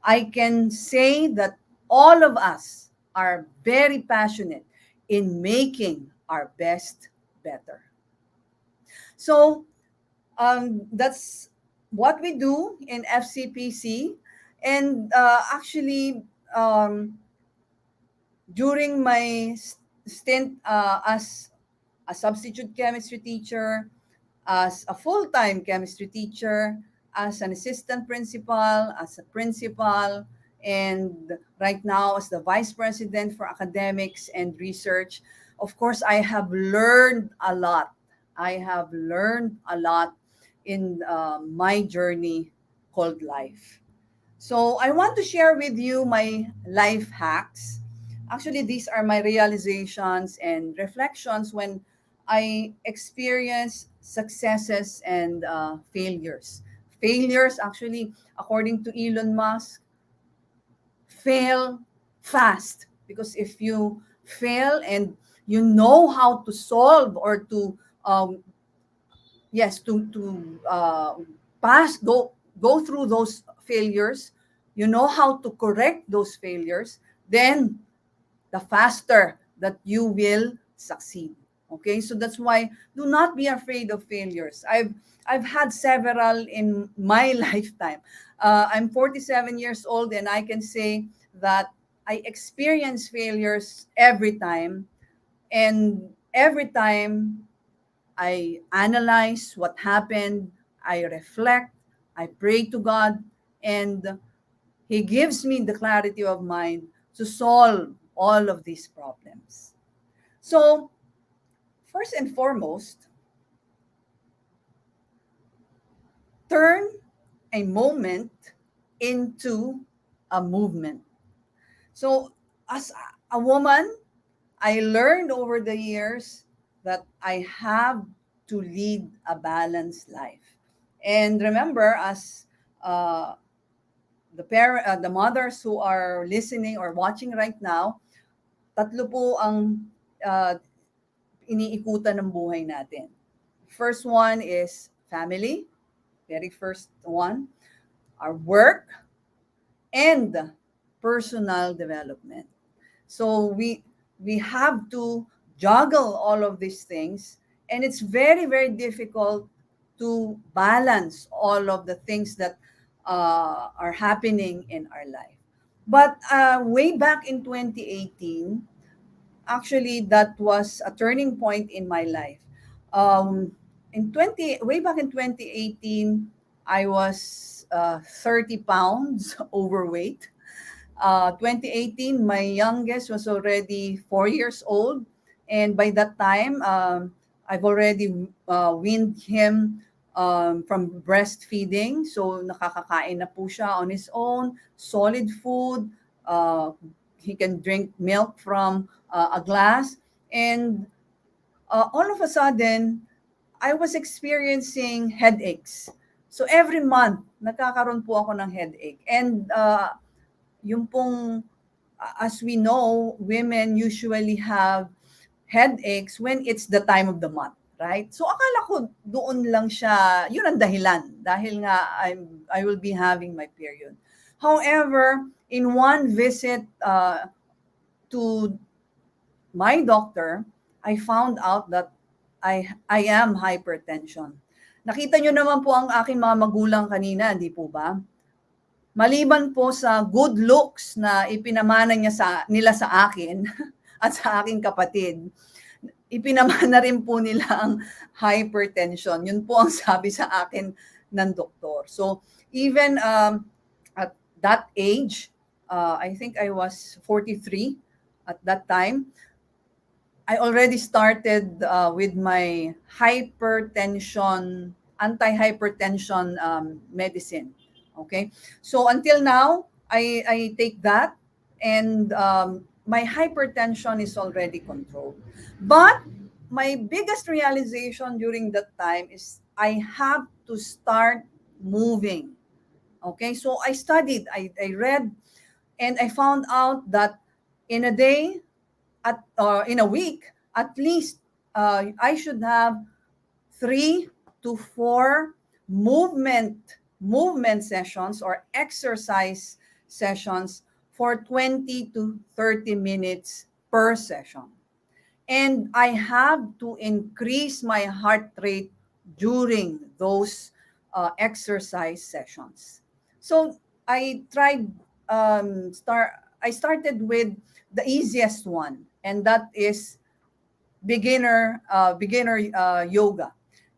I can say that all of us are very passionate in making our best better. So that's what we do in FCPC. And actually, during my stint as a substitute chemistry teacher, as a full-time chemistry teacher, as an assistant principal, as a principal, and right now as the vice president for academics and research. Of course, I have learned a lot. I have learned a lot in my journey called life. So I want to share with you my life hacks. Actually, these are my realizations and reflections when I experience successes and failures. Failures, actually, according to Elon Musk, fail fast. Because if you fail and you know how to solve or to yes pass go through those failures, you know how to correct those failures, then the faster that you will succeed. Okay, so that's why do not be afraid of failures. I've had several in my lifetime. I'm 47 years old, and I can say that I experience failures every time, and every time I analyze what happened, I reflect, I pray to God, and He gives me the clarity of mind to solve all of these problems. So, first and foremost, turn a moment into a movement. So, as a woman, I learned over the years that I have to lead a balanced life. And remember, as the mothers who are listening or watching right now, tatlo po ang iniikutan ng buhay natin. First one is family, very first one, our work, and personal development. So we have to juggle all of these things, and it's very, very difficult to balance all of the things that are happening in our life. But way back in 2018, actually that was a turning point in my life. Way back in 2018, I was 30 pounds overweight. 2018, my youngest was already 4 years old. And by that time, I've already weaned him from breastfeeding. So nakakakain na po siya on his own, solid food. He can drink milk from a glass. And all of a sudden, I was experiencing headaches. So every month, nagkakaroon po ako ng headache. And yung pong, as we know, women usually have headaches when it's the time of the month, right? So akala ko doon lang siya, yun ang dahilan, dahil nga I will be having my period. However, in one visit to my doctor, I found out that I am hypertension. Nakita nyo naman po ang aking mga magulang kanina, hindi po ba? Maliban po sa good looks na ipinamana nila sa akin at sa aking kapatid, ipinamana rin po nila ang hypertension. Yun po ang sabi sa akin ng doktor. So even at that age, I think I was 43 at that time, I already started with my anti-hypertension medicine. Okay, so until now, I take that, and my hypertension is already controlled. But my biggest realization during that time is I have to start moving. Okay, so I studied, I read, and I found out that in a day, in a week, at least I should have 3 to 4 movement sessions or exercise sessions for 20 to 30 minutes per session. And I have to increase my heart rate during those exercise sessions. So I tried I started with the easiest one, and that is beginner yoga.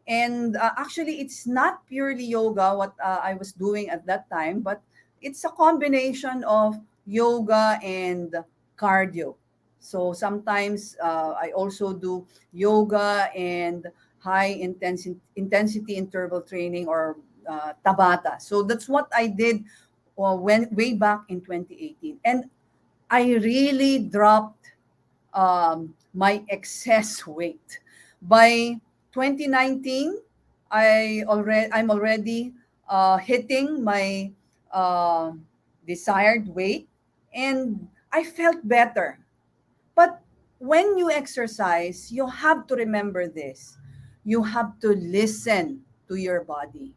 And actually, it's not purely yoga what I was doing at that time, but it's a combination of yoga and cardio. So sometimes I also do yoga and high intensity interval training, or Tabata. So that's what I did when way back in 2018. And I really dropped my excess weight. By 2019, I'm already hitting my uh, desired weight, and I felt better. But when you exercise, you have to remember this. You have to listen to your body.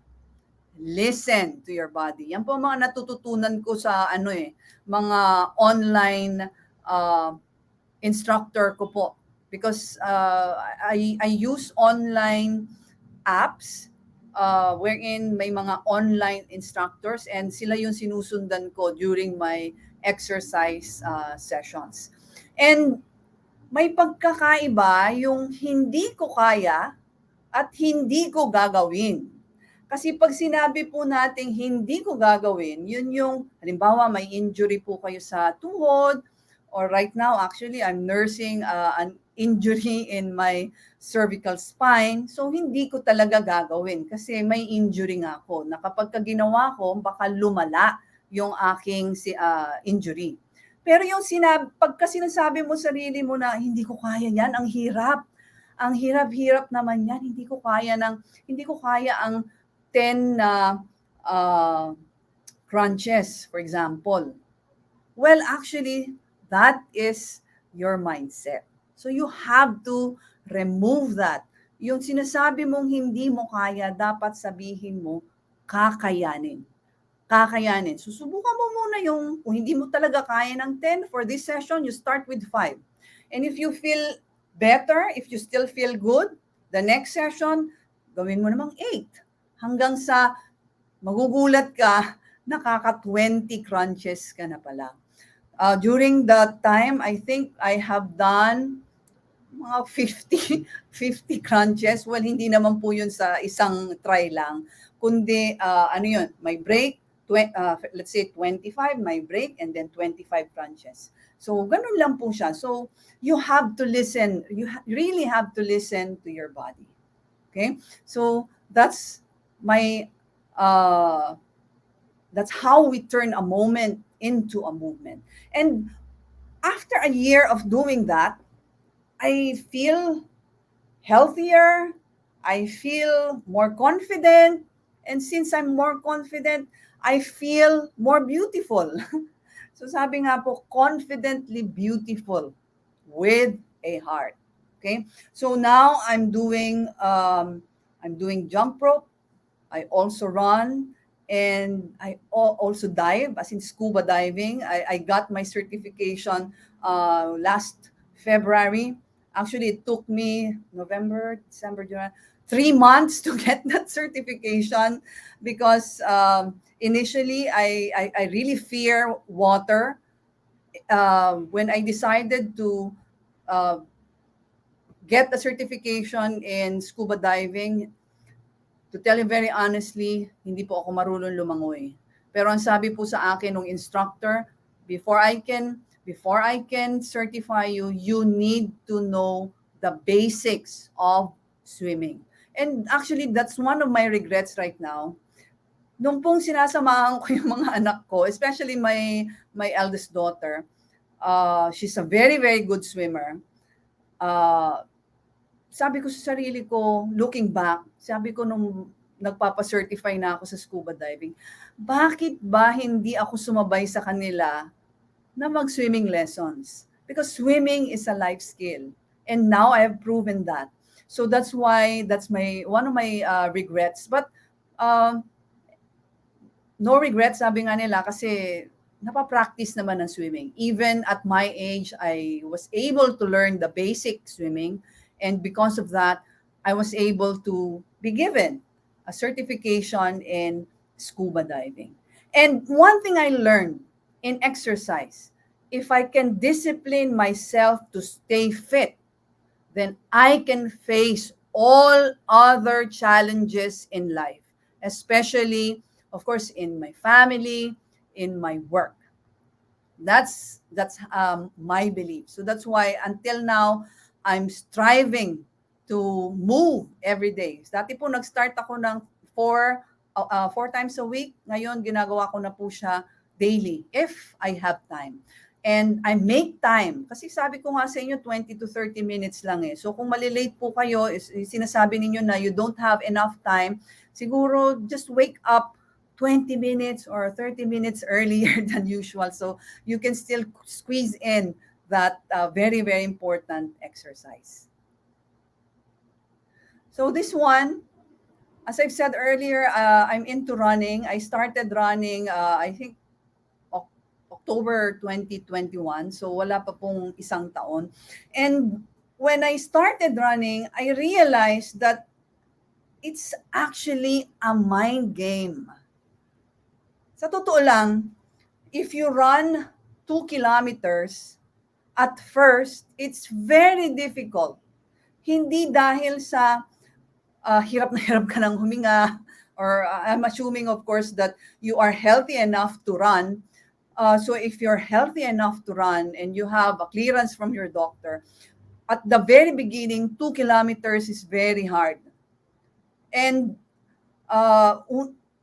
Listen to your body. Yan po ang mga natututunan ko sa mga online uh, instructor ko po, because I use online apps wherein may mga online instructors, and sila yung sinusundan ko during my exercise sessions. And may pagkakaiba yung hindi ko kaya at hindi ko gagawin. Kasi pag sinabi po nating hindi ko gagawin, yun yung, halimbawa may injury po kayo sa tuhod, or right now actually I'm nursing an injury in my cervical spine. So hindi ko talaga gagawin kasi may injury nga ako. Na kapag ginawa ko, baka lumala yung aking injury. Pero yung pagka sinasabi mo sarili mo na hindi ko kaya yan, ang hirap. Ang hirap-hirap naman yan. Hindi ko kaya ang 10 crunches, for example. Well, actually, that is your mindset. So you have to remove that. Yung sinasabi mong hindi mo kaya, dapat sabihin mo, kakayanin. Kakayanin. Susubukan mo muna yung, kung hindi mo talaga kaya ng 10 for this session, you start with 5. And if you feel better, if you still feel good, the next session, gawin mo namang 8. Hanggang sa magugulat ka, nakaka-20 crunches ka na pala. During that time, I think I have done mga 50 crunches. Well, hindi naman po yun sa isang try lang. Kundi, may break, let's say 25, may break, and then 25 crunches. So, ganun lang po siya. So, you have to listen. You really have to listen to your body. Okay? So, that's how we turn a moment into a movement. And after a year of doing that, I feel healthier, I feel more confident, and since I'm more confident, I feel more beautiful. So sabi nga po, confidently beautiful with a heart. Okay? So now I'm doing jump rope. I also run, and I also dive, as in scuba diving. I got my certification last February. Actually, it took me November, December, January, 3 months to get that certification, because initially I really fear water. When I decided to get the certification in scuba diving, to tell you very honestly, hindi po ako marunong lumangoy. Pero ang sabi po sa akin ng instructor, before I can certify you, you need to know the basics of swimming. And actually, that's one of my regrets right now. nung pong sinasamahan ko yung mga anak ko, especially my eldest daughter, she's a very, very good swimmer. Sabi ko sa sarili ko, looking back, sabi ko nung nagpapa-certify na ako sa scuba diving, bakit ba hindi ako sumabay sa kanila na mag-swimming lessons? Because swimming is a life skill. And now I have proven that. So that's why, that's one of my regrets. But no regrets, sabi nga nila, kasi napapractice naman ng swimming. Even at my age, I was able to learn the basic swimming. And because of that, I was able to be given a certification in scuba diving. And one thing I learned in exercise, if I can discipline myself to stay fit, then I can face all other challenges in life, especially, of course, in my family, in my work. That's my belief. So that's why until now, I'm striving to move every day. Dati po nag-start ako ng 4 times a week. Ngayon, ginagawa ko na po siya daily if I have time. And I make time. Kasi sabi ko nga sa inyo, 20 to 30 minutes lang eh. So kung malilate po kayo, sinasabi ninyo na you don't have enough time, siguro just wake up 20 minutes or 30 minutes earlier than usual. So you can still squeeze in that very, very important exercise. So this one, as I've said earlier, I'm into running. I started running, I think, October 2021. So wala pa pong isang taon. And when I started running, I realized that it's actually a mind game. Sa totoo lang, if you run 2 kilometers, at first, it's very difficult. Hindi dahil sa hirap na hirap ka nang huminga, or I'm assuming, of course, that you are healthy enough to run. So if you're healthy enough to run and you have a clearance from your doctor, at the very beginning, 2 kilometers is very hard. And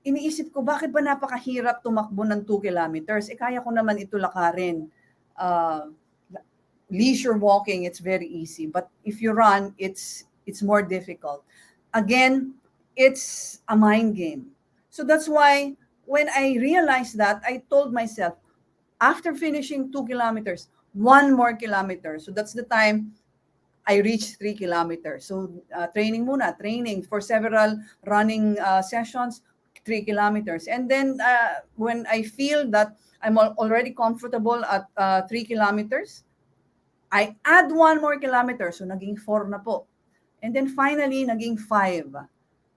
iniisip ko, bakit ba napakahirap tumakbo ng 2 kilometers? Kaya ko naman ito lakarin. Leisure walking, it's very easy. But if you run, it's more difficult. Again, it's a mind game. So that's why when I realized that, I told myself, after finishing 2 kilometers, 1 more kilometer. So that's the time I reached 3 kilometers. So training for several running sessions, 3 kilometers. And then when I feel that I'm already comfortable at 3 kilometers, I add 1 more kilometer. So naging 4 na po. And then finally, naging 5.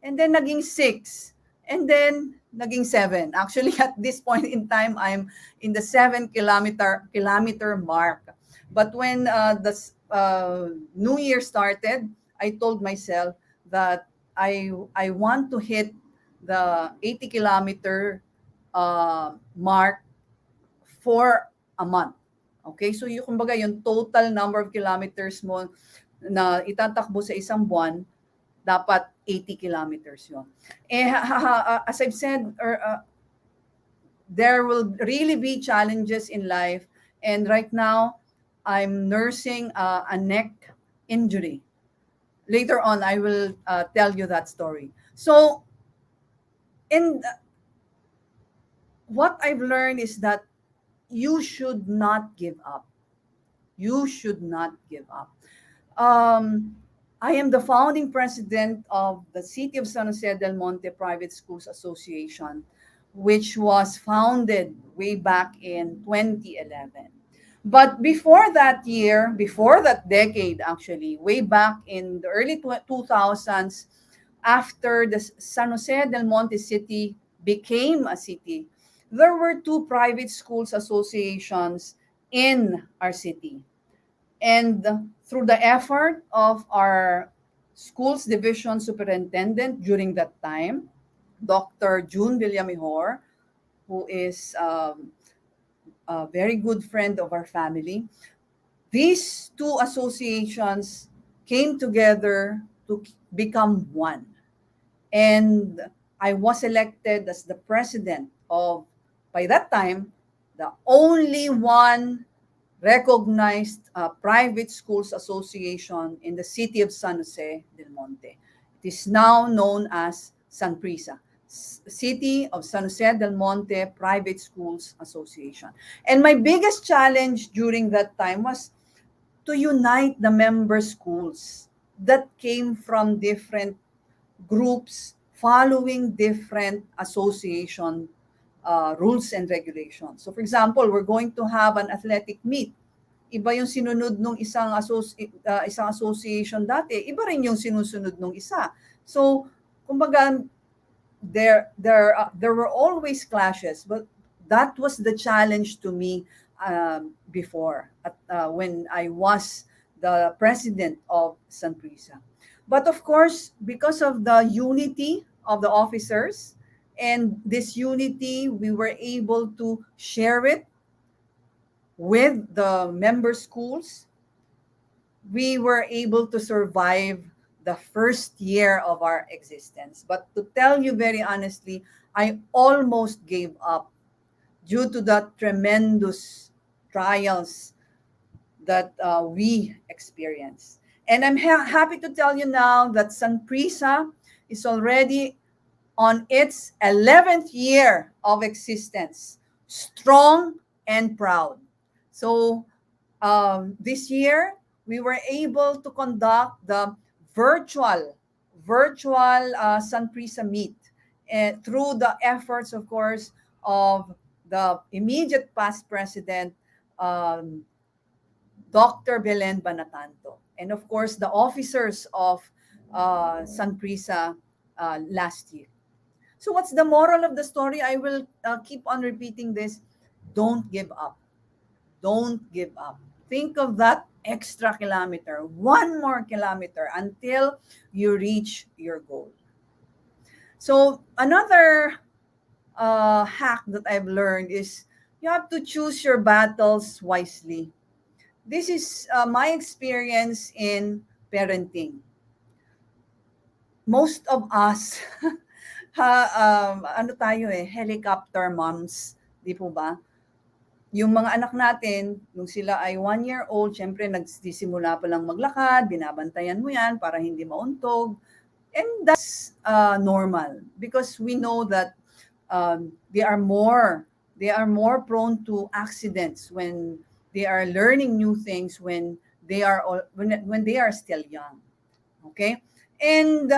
And then naging 6. And then naging 7. Actually, at this point in time, I'm in the 7 kilometer mark. But when the New Year started, I told myself that I want to hit the 80 kilometer mark for a month. Okay, so yung kumbaga yung total number of kilometers mo na itatakbo sa isang buwan, dapat 80 kilometers yun. As I've said, there will really be challenges in life, and right now, I'm nursing a neck injury. Later on, I will tell you that story. So, what I've learned is that you should not give up. You should not give up. I am the founding president of the City of San Jose del Monte Private Schools Association, which was founded way back in 2011. But before that year, before that decade actually, way back in the early 2000s, after the San Jose del Monte city became a city, there were 2 private schools associations in our city. And through the effort of our schools division superintendent during that time, Dr. June Villamihor, who is a very good friend of our family, these 2 associations came together to become one. And I was elected as the president of, by that time, the only one recognized private schools association in the city of San Jose del Monte. It is now known as Sanprisa, City of San Jose del Monte Private Schools Association. And my biggest challenge during that time was to unite the member schools that came from different groups following different association rules and regulations. So for example, we're going to have an athletic meet. Iba yung sinunod nung isang association dati, iba rin yung sinusunod nung isa. So, kumbaga, there were always clashes, but that was the challenge to me before, when I was the president of Sanprisa. But of course, because of the unity of the officers and this unity, we were able to share it with the member schools. We were able to survive the first year of our existence. But to tell you very honestly, I almost gave up due to the tremendous trials that we experienced. And I'm happy to tell you now that Sanprisa is already on its 11th year of existence, strong and proud. So this year, we were able to conduct the virtual Sanprisa meet, and through the efforts, of course, of the immediate past president, Dr. Belen Banatanto, and of course, the officers of Sanprisa last year. So what's the moral of the story? I will keep on repeating this. Don't give up. Don't give up. Think of that extra kilometer, one more kilometer until you reach your goal. So another hack that I've learned is you have to choose your battles wisely. This is my experience in parenting. Most of us, helicopter moms, di po ba? Yung mga anak natin, nung sila ay 1 year old, syempre nagsisimula pa lang maglakad, binabantayan mo yan para hindi mauntog. And that's normal because we know that they are more prone to accidents when they are learning new things when they are still young. Okay? And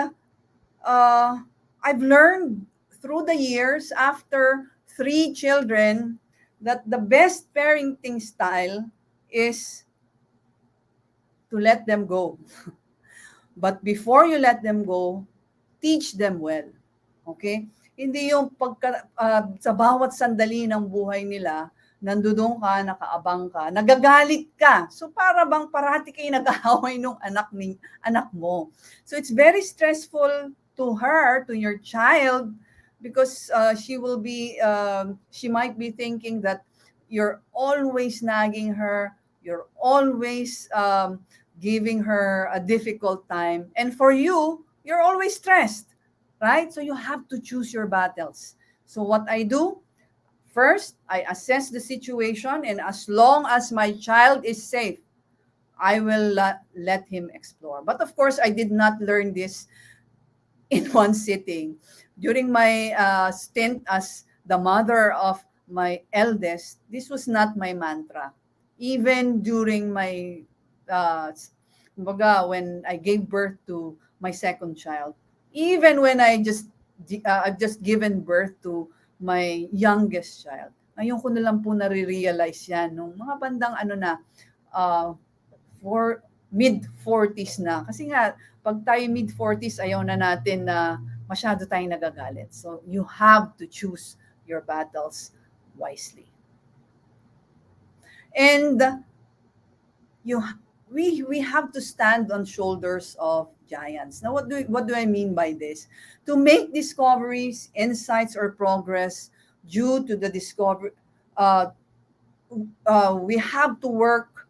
I've learned through the years after 3 children that the best parenting style is to let them go. But before you let them go, teach them well. Okay? Hindi yung sa bawat sandali ng buhay nila, nandoon ka, nakaabang ka, nagagalit ka. So para bang parati kayo nag-aaway nung anak mo. So it's very stressful to her, to your child, because she might be thinking that you're always nagging her, you're always giving her a difficult time. And for you, you're always stressed, right? So you have to choose your battles. So what I do, first, I assess the situation, and as long as my child is safe, I will let him explore. But of course, I did not learn this in one sitting. During my stint as the mother of my eldest, this was not my mantra. Even during my, when I gave birth to my second child, even when I've just given birth to my youngest child, ngayon ko na lang po nare-realize yan nung mga bandang for mid-40s na. Kasi nga, pag tayo mid-40s, ayaw na natin na masyado tayong nagagalit. So you have to choose your battles wisely. And we have to stand on shoulders of giants. Now, what do I mean by this? To make discoveries, insights, or progress due to the discovery, we have to work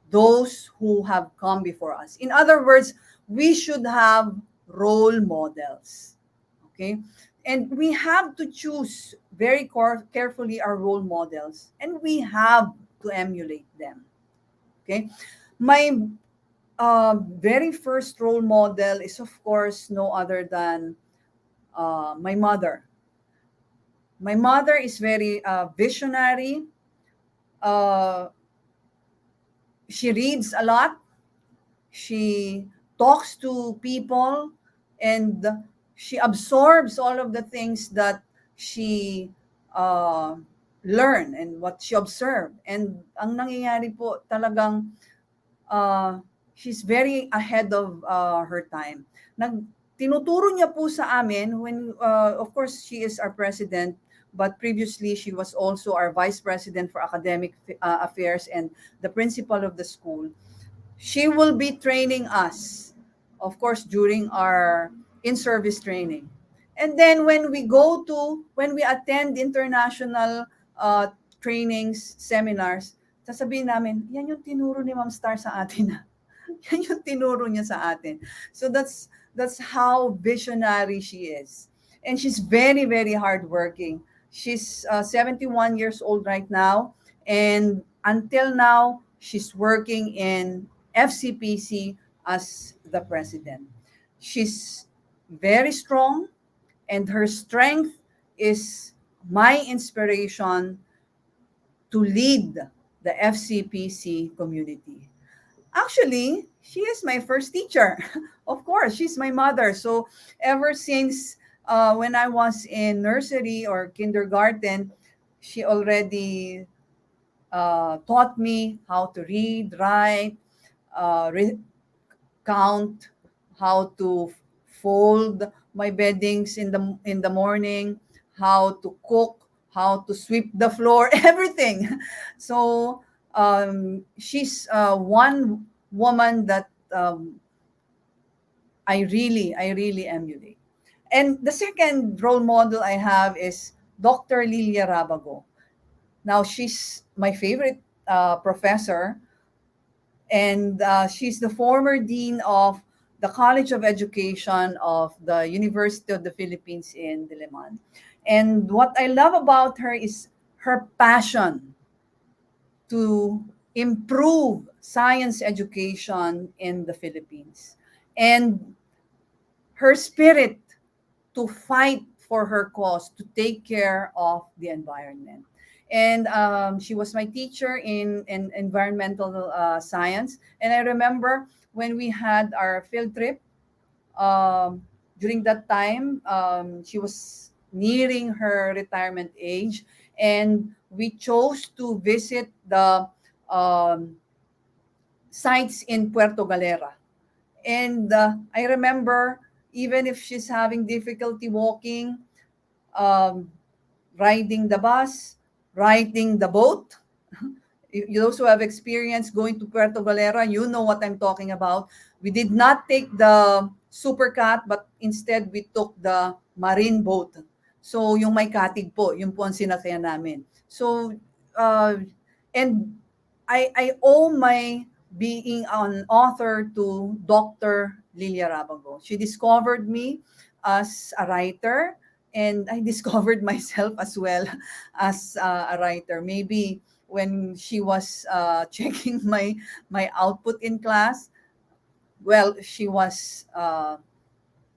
those who have come before us. In other words, we should have role models. Okay? And we have to choose very carefully our role models, and we have to emulate them. Okay, my very first role model is, of course, no other than my mother. My mother is very visionary. Uh, she reads a lot. She talks to people, and she absorbs all of the things that she uh, learn and what she observed. And ang nangyayari po talagang uh, she's very ahead of her time. Tinuturo niya po sa amin when, of course, she is our president, but previously she was also our vice president for academic affairs and the principal of the school. She will be training us, of course, during our in-service training. And then when we attend international trainings, seminars, sasabihin namin, yan yung tinuro ni Ma'am Star sa atin. Yan yung tinuro niya sa atin. So that's how visionary she is. And she's very, very hardworking. She's 71 years old right now. And until now, she's working in FCPC as the president. She's very strong, and her strength is my inspiration to lead the FCPC community. Actually, she is my first teacher. Of course, she's my mother. So ever since when I was in nursery or kindergarten, she already taught me how to read, write, count, how to fold my beddings in the morning, how to cook, how to sweep the floor, everything. So she's one woman that I really emulate. And the second role model I have is Dr. Lilia Rabago. Now, she's my favorite professor, and she's the former dean of the College of Education of the University of the Philippines in Diliman. And what I love about her is her passion to improve science education in the Philippines, and her spirit to fight for her cause, to take care of the environment. And she was my teacher in environmental science. And I remember when we had our field trip, during that time, she was nearing her retirement age, and we chose to visit the sites in Puerto Galera. And I remember, even if she's having difficulty walking, riding the bus, riding the boat. You also have experience going to Puerto Galera, you know what I'm talking about. We did not take the supercat, but instead we took the marine boat. So yung may katig po, yung po ang sinakyan namin. So, and I owe my being an author to Dr. Lilia Rabago. She discovered me as a writer, and I discovered myself as well as a writer. Maybe when she was checking my output in class, well, she was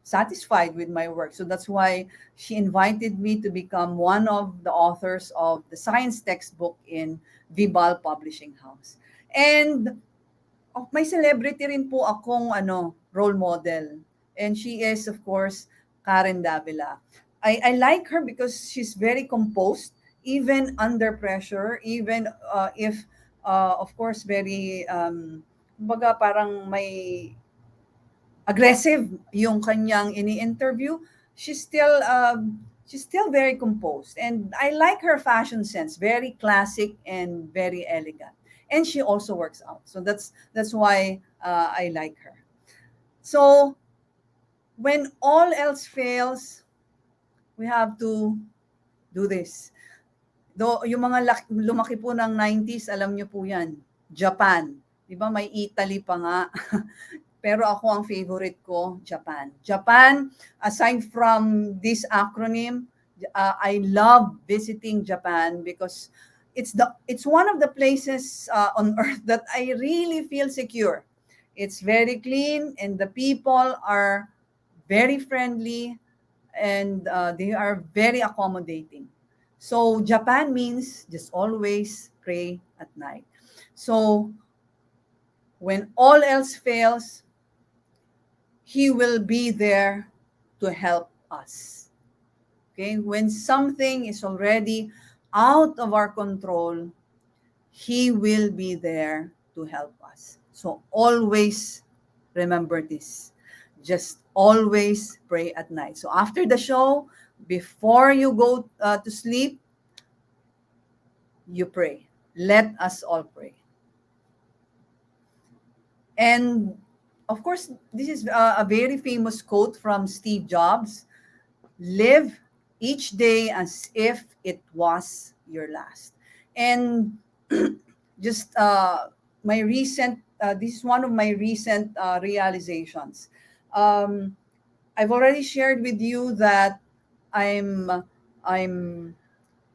satisfied with my work. So that's why she invited me to become one of the authors of the science textbook in Vibal Publishing House. And may celebrity rin po akong role model. And she is, of course, Karen Davila. I like her because she's very composed, even under pressure, even if, of course, very, baga parang may aggressive yung kanyang ini-interview, she's still very composed. And I like her fashion sense, very classic and very elegant. And she also works out. So that's why I like her. So when all else fails, we have to do this. Though yung mga lumaki po ng 90s, alam niyo po yan, Japan. Di ba may Italy pa nga. Pero ako ang favorite ko, Japan. Japan, aside from this acronym, I love visiting Japan because it's one of the places on earth that I really feel secure. It's very clean and the people are very friendly and they are very accommodating. So Japan means just always pray at night. So when all else fails, he will be there to help us. Okay? When something is already out of our control, he will be there to help us. So always remember this. Just always pray at night. So after the show, before you go to sleep, you pray. Let us all pray. And of course, this is a very famous quote from Steve Jobs. Live each day as if it was your last. And just my recent, this is one of my recent realizations. I've already shared with you that I'm, I'm,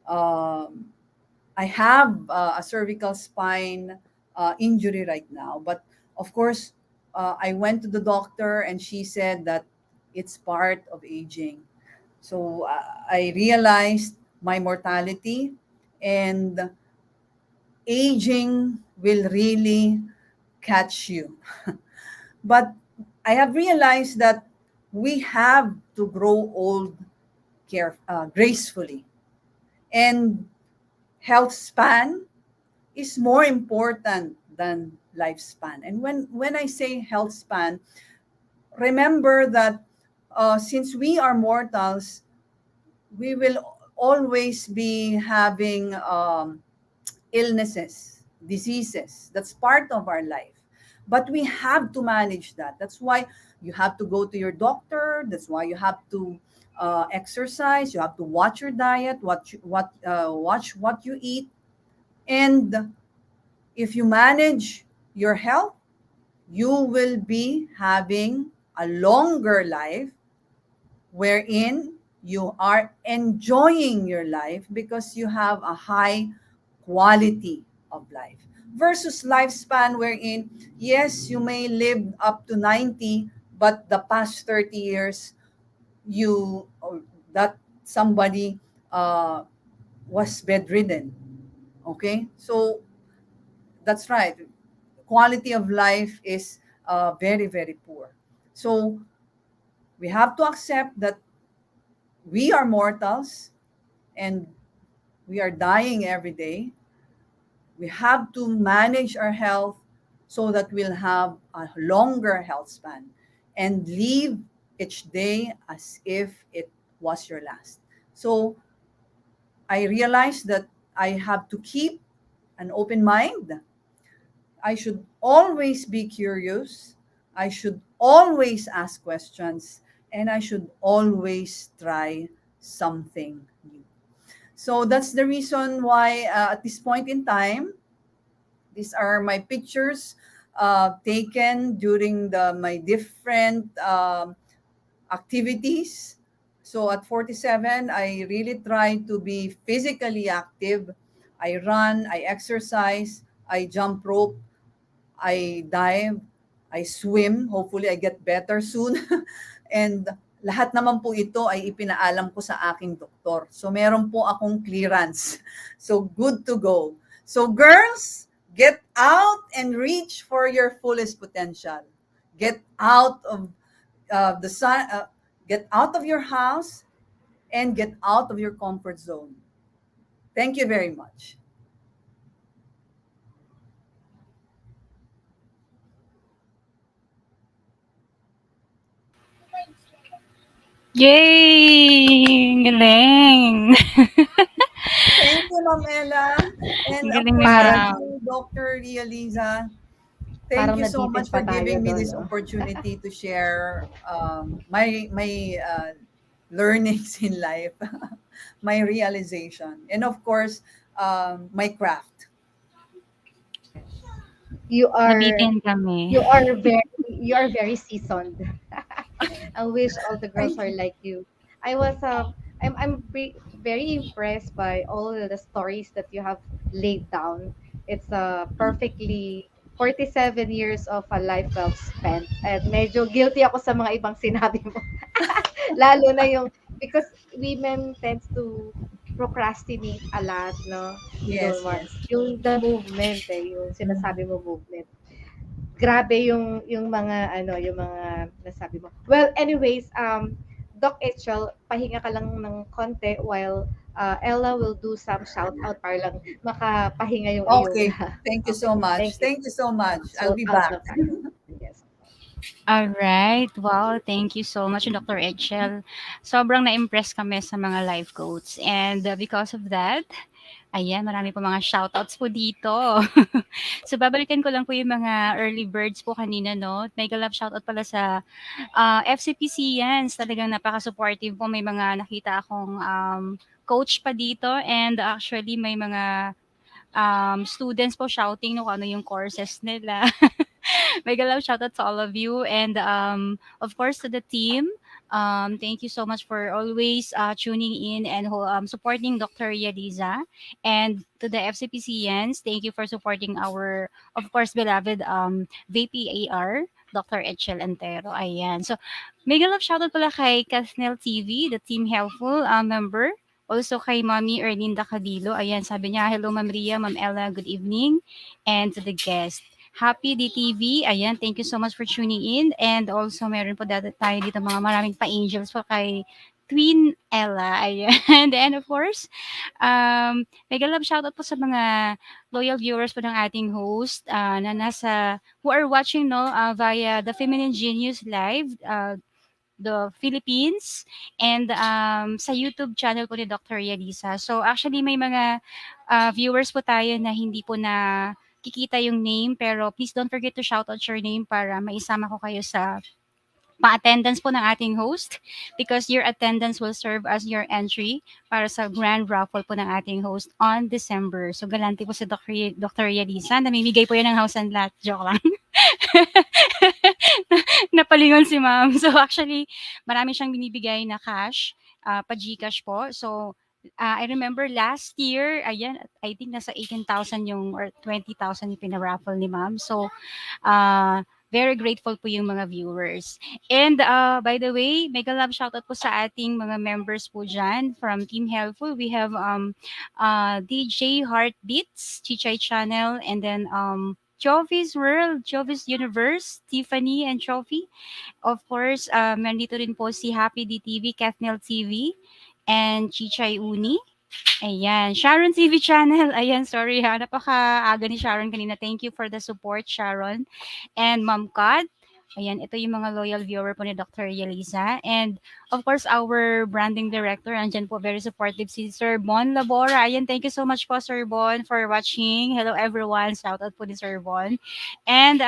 um, I have a cervical spine injury right now, but of course, I went to the doctor and she said that it's part of aging. So I realized my mortality and aging will really catch you. But I have realized that we have to grow old gracefully. And health span is more important than lifespan. And when I say health span, remember that since we are mortals, we will always be having illnesses, diseases. That's part of our life. But we have to manage that. That's why you have to go to your doctor. That's why you have to exercise. You have to watch your diet, watch what you eat. And if you manage your health, you will be having a longer life wherein you are enjoying your life because you have a high quality of life versus lifespan wherein yes you may live up to 90 but the past 30 years you that somebody was bedridden. Okay, so that's right, quality of life is very very poor. So we have to accept that we are mortals and we are dying every day. We have to manage our health so that we'll have a longer health span and live each day as if it was your last. So I realized that I have to keep an open mind. I should always be curious. I should always ask questions. And I should always try something new. So that's the reason why at this point in time, these are my pictures taken during my different activities. So at 47, I really try to be physically active. I run, I exercise, I jump rope, I dive, I swim. Hopefully, I get better soon. And lahat naman po ito ay ipinaalam ko sa aking doktor. So meron po akong clearance. So good to go. So girls, get out and reach for your fullest potential. Get out of the sun, get out of your house and get out of your comfort zone. Thank you very much. Yay! Galing! Thank you, Ma'am Ella. And of Galing mo course, na. thank Parang, you, Dr. Ria Liza. Thank parang you so nabitin much pa for tayo giving me doon, this no? opportunity to share my learnings in life, my realization, and of course, my craft. You are Nabitin kami. you are very seasoned. I wish all the girls are like you. I was very impressed by all of the stories that you have laid down. It's a perfectly 47 years of a life well spent. And medyo guilty ako sa mga ibang sinabi mo. Lalo na yung because women tends to procrastinate a lot, no? We don't Yes, want yes. yung the movement yung sinasabi mo movement. Grabe yung mga ano, yung mga nasabi mo. Well, anyways, Doc Echel, pahinga ka lang ng konti while Ella will do some shout out para lang makapahinga yung iyong Okay. Thank you so okay, thank much. you. Thank you so much. I'll So be I'll back. come back. Yes. All right. Wow, thank you so much, Dr. Echel. Sobrang na-impress kami sa mga life quotes. And because of that, ayan, marami po mga shoutouts po dito. So, babalikan ko lang po yung mga early birds po kanina, no? Mega love shoutout pala sa FCPC yan. Talagang napaka-supportive po. May mga nakita akong coach pa dito. And actually, may mga students po shouting no, kung ano yung courses nila. Mega love shout out to all of you and of course to the team. Thank you so much for always tuning in and supporting Dr. Ria Liza. And to the FCPCians, thank you for supporting our, of course, beloved VPAR, Dr. Echel Antero. Ayan. So, mega love shoutout pala kay Kathnel TV, the Team Helpful member. Also kay Mommy Erlinda Cadillo. Ayan, sabi niya, hello Ma'am Ria, Ma'am Ella, good evening. And to the guest. Happy DTV. Ayan, thank you so much for tuning in. And also, meron po tayo dito mga maraming pa-angels po kay Twin Ella. Ayan. And of course, mega love shoutout po sa mga loyal viewers po ng ating host na nasa, who are watching no, via the Feminine Genius Live, the Philippines, and sa YouTube channel po ni Dr. Yalisa. So actually may mga viewers po tayo na hindi po na kikita yung name pero please don't forget to shout out your name para maisama ko kayo sa pa-attendance po ng ating host because your attendance will serve as your entry para sa grand raffle po ng ating host on December. So galante po si Dr. Yalisa. Namimigay po yan ng house and lot. Joke lang. Napalingon si ma'am. So actually, marami siyang binibigay na cash, pa-GCash po. So I remember last year, ayan, I think nasa 18,000 yung or 20,000 yung pinaraffle ni ma'am. So very grateful po yung mga viewers. And by the way, mega love shoutout po sa ating mga members po dyan from Team Helpful. We have DJ Heartbeats, Chichay Channel, and then Jovi's World, Jovi's Universe, Tiffany and Trophy. Of course, nandito rin po si Happy DTV, Kathnel TV, and Chichay Uni. Ayan, Sharon TV channel. Ayan, sorry ha, napaka-aga ni Sharon kanina. Thank you for the support, Sharon. And Ma'am Cod. Ayan, ito yung mga loyal viewer po ni Dr. Yelisa. And of course, our branding director, andyan po, very supportive si Sir Bon Labora. Ayan, thank you so much po, Sir Bon, for watching. Hello everyone. Shout out po ni Sir Bon. And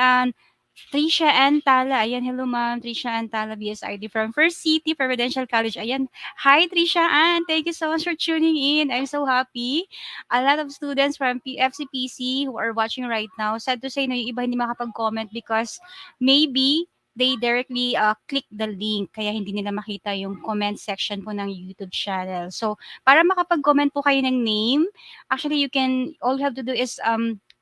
Trisha Antala. Ayan, hello ma'am. Trisha Antala, BSID from First City Providential College. Ayan, hi Trisha Ann. Thank you so much for tuning in. I'm so happy. A lot of students from FCPC who are watching right now. Sad to say na yung iba hindi makapag-comment because maybe they directly click the link kaya hindi nila makita yung comment section po ng YouTube channel. So, para makapag-comment po kayo ng name, actually all you have to do is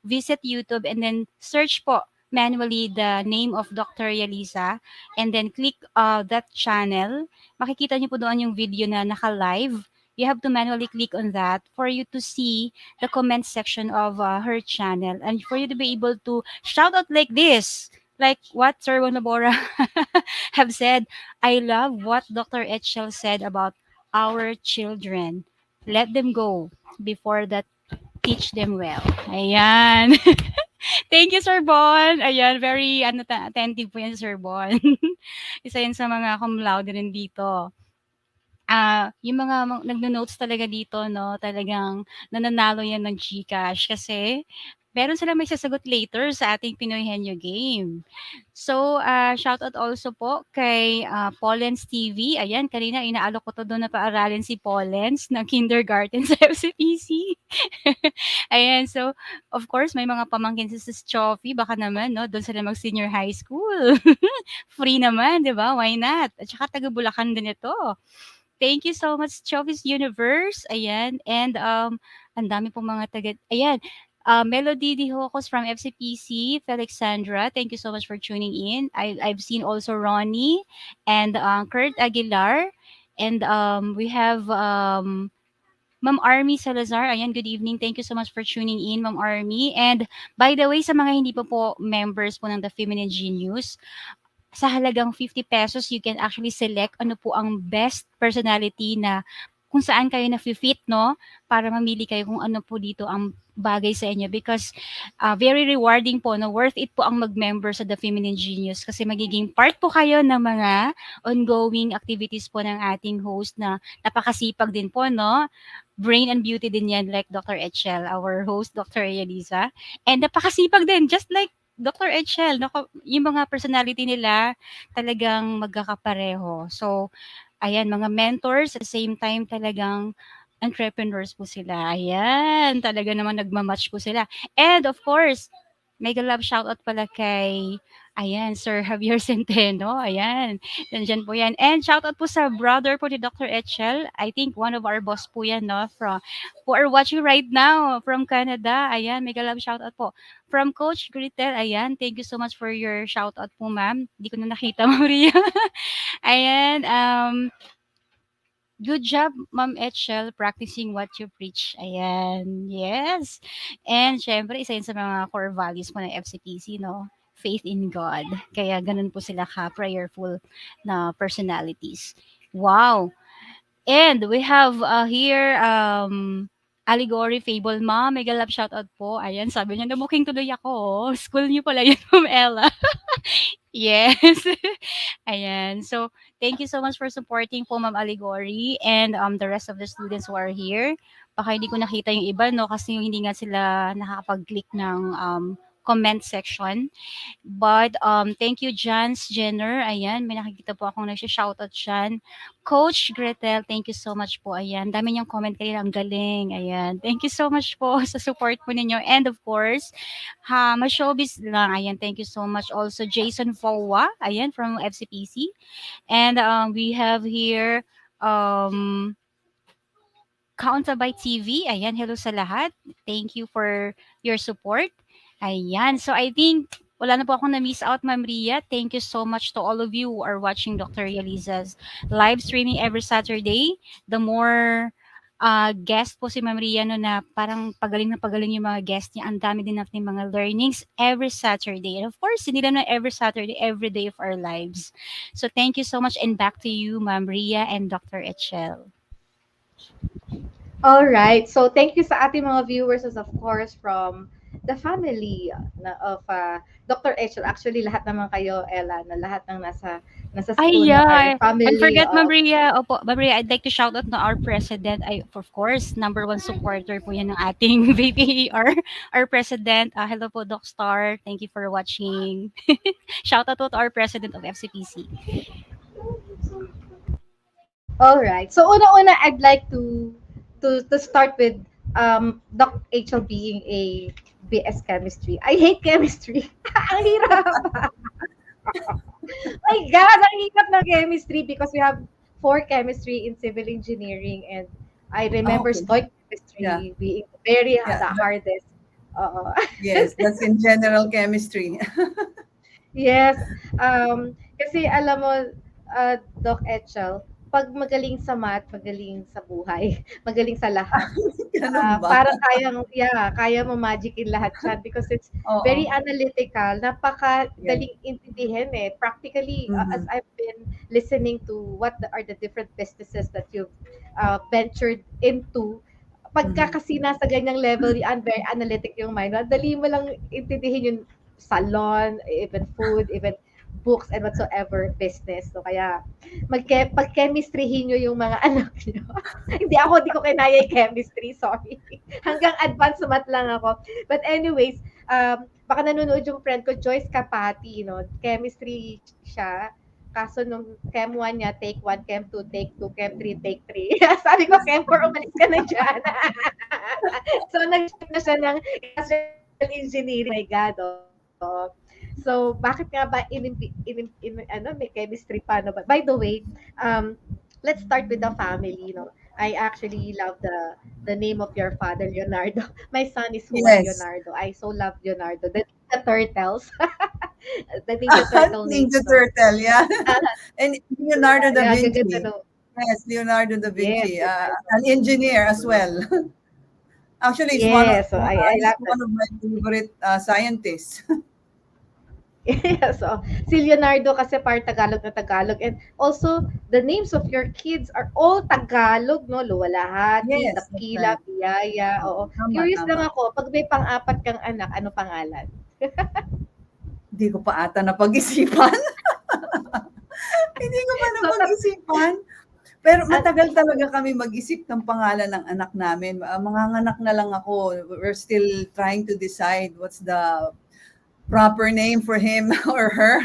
visit YouTube and then search po manually the name of Dr. Yalisa and then click that channel. Makikita niyo po doon yung video na naka-live. You have to manually click on that for you to see the comment section of her channel and for you to be able to shout out like this. Like what Sir Bonabora have said, I love what Dr. Echel said about our children. Let them go before that teach them well. Ayan. Thank you, Sir Bon. Ayan, very attentive po yan, Sir Bon. Isa yun sa mga cum laude rin dito. Yung mga nagno-notes talaga dito, no, talagang nananalo yan ng GCash kasi meron silang may sasagot later sa ating Pinoy Henyo Game. So, shoutout also po kay Pollens TV. Ayan, kanina inaalok ko to doon na paaralin si Pollens ng kindergarten sa FCPC. Ayan, so, of course, may mga pamangkin si Sis Chofi. Baka naman, no, doon sila mag-senior high school. Free naman, di ba? Why not? At saka taga Bulacan din ito. Thank you so much, Chovi's Universe. Ayan. And ang dami pong mga taga... Ayan. Melody Dihocos from FCPC, Felixandra, thank you so much for tuning in. I've seen also Ronnie and Kurt Aguilar. And we have Ma'am Army Salazar. Ayan, good evening. Thank you so much for tuning in, Ma'am Army. And by the way, sa mga hindi pa po members po ng The Feminine Genius, sa halagang 50 pesos, you can actually select ano po ang best personality na kung saan kayo na-fit, no? Para mamili kayo kung ano po dito ang bagay sa inyo because very rewarding po, no? Worth it po ang mag-member sa The Feminine Genius kasi magiging part po kayo ng mga ongoing activities po ng ating host na napakasipag din po, no? Brain and beauty din yan like Dr. Echel, our host, Dr. Ria Liza. And napakasipag din, just like Dr. Echel, yung mga personality nila talagang magkakapareho. So, ayan, mga mentors, at the same time talagang entrepreneurs po sila. Ayan, talaga naman nagmamatch po sila. And of course, mega love shoutout pala kay, ayan, Sir Javier Centeno. Ayan, nandyan po yan. And shoutout po sa brother po ni Dr. Echel. I think one of our boss po yan, no? Who are watching right now from Canada. Ayan, mega love shoutout po. From Coach Gritel, ayan, thank you so much for your shoutout po, ma'am. Hindi ko na nakita, Maria. Ayan, good job, Ma'am Echel, practicing what you preach. Ayan, yes. And syempre, isa yun sa mga core values po ng FCPC, no? Faith in God. Kaya ganun po sila ka-prayerful na personalities. Wow. And we have here, Allegory Fable Ma'am, mega love shoutout po. Ayan, sabi niya, nabuking tuloy ako. School niyo pala yun, Ma'am Ella. Yes. Ayan. So, thank you so much for supporting po, Ma'am Allegory, and the rest of the students who are here. Baka hindi ko nakita yung iba, no? Kasi yung hindi nga sila nakakapag-click ng comment section. But thank you, Jans Jenner. Ayan, may nakikita po akong nagsha-shoutout dyan. Coach Gretel, thank you so much po. Ayan, dami niyang comment kayo. Ang galing. Ayan, thank you so much po sa support po ninyo. And of course, ma-showbiz lang. Ayan, thank you so much. Also, Jason Fowa, ayan, from FCPC. And we have here, Counta by TV. Ayan, hello sa lahat. Thank you for your support. Ayan, so I think wala na po akong na-miss out, Ma'am Ria. Thank you so much to all of you who are watching Dr. Ria Liza's live streaming every Saturday. The more guest po si Ma'am Ria, no, na parang pagaling na pagaling yung mga guest niya. Ang dami din natin mga learnings every Saturday. And of course, hindi lang na every Saturday, every day of our lives. So thank you so much and back to you, Ma'am Ria and Dr. Echel. All right. So thank you sa ating mga viewers as of course from the family of Dr. Echel. Actually, lahat naman kayo, Ella, na lahat ng nasa school na are family. And forget, Ma'am Ria, opo, Ma'am Ria, I'd like to shout out na our president. Of course, number one supporter po yan ng ating VPER, our president. Hello po, Doc Star. Thank you for watching. Shout out to our president of FCPC. All right. So una-una, I'd like to start with Doc Echel being a BS chemistry. I hate chemistry. Ang hirap. My God, ang hirap ng chemistry because we have 4 chemistry in civil engineering and I remember stoic chemistry being very the hardest. Yes, that's in general chemistry. Yes. Kasi alam mo, Doc Echel, pag magaling sa math, magaling sa buhay, magaling sa lahat. Para kaya mo magicin lahat yan because it's very analytical, napakadaling intindihin eh. Practically, as I've been listening to what are the different businesses that you've ventured into, pagka kasi nasa ganyang level yan, very analytic yung mind, dali mo lang intindihin yung salon, even food, even books and whatsoever business. So kaya pag-chemistryhin nyo yung mga anak nyo. Hindi ko kinaya yung chemistry, sorry. Hanggang advanced math lang ako. But anyways, baka nanonood yung friend ko, Joyce Kapati, chemistry siya. Kaso nung Chem 1 niya, take 1, Chem 2, take 2, Chem 3, take 3. Sabi ko, Chem 4, umalis ka na dyan. So, nag-shift na siya ng industrial engineering. My God, oh. So, bakit nga ba may chemistry pa? No? But by the way, let's start with the family. I actually love the name of your father, Leonardo. My son is Juan Yes. Leonardo. I so love Leonardo. The turtles. The Ninja Turtle names. Ninja Turtle, yeah. And Leonardo da Yeah, Vinci. gaganda, no? Yes, Leonardo da Vinci, Yes, yes, an engineer as well. Actually, it's yes. So I he's love that. one of my favorite scientists. Yeah, so si Leonardo kasi part Tagalog na Tagalog, and also the names of your kids are all Tagalog, no? Luwalhati, Yes, that's Dakila, right. Biyaya. Oo. Tama, Curious lang tama. ako, pag may pang-apat kang anak, ano pangalan? Hindi ko pa ata napag-isipan. Hindi ko pa napag-isipan. Pero matagal talaga kami mag-isip ng pangalan ng anak namin. Manganganak na lang ako. We're still trying to decide what's the proper name for him or her.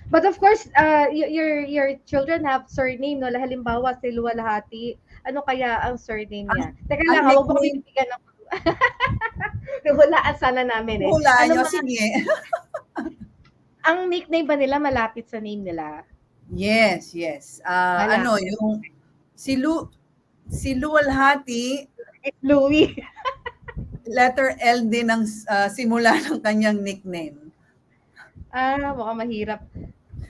But of course, your children have surname, no? Halimbawa, si Luwalhati, ano kaya ang surname niya? Teka Ang lang, huwag mo nickname, bibigyan ng hulaan sana namin eh. hula Ano nyo, mga, sige. ang nickname ba nila malapit sa name nila? Yes, yes. Ano, Malapit. yung si Luwalhati, It's Louie. letter L din ang simula ng kanyang nickname. Mukhang mahirap.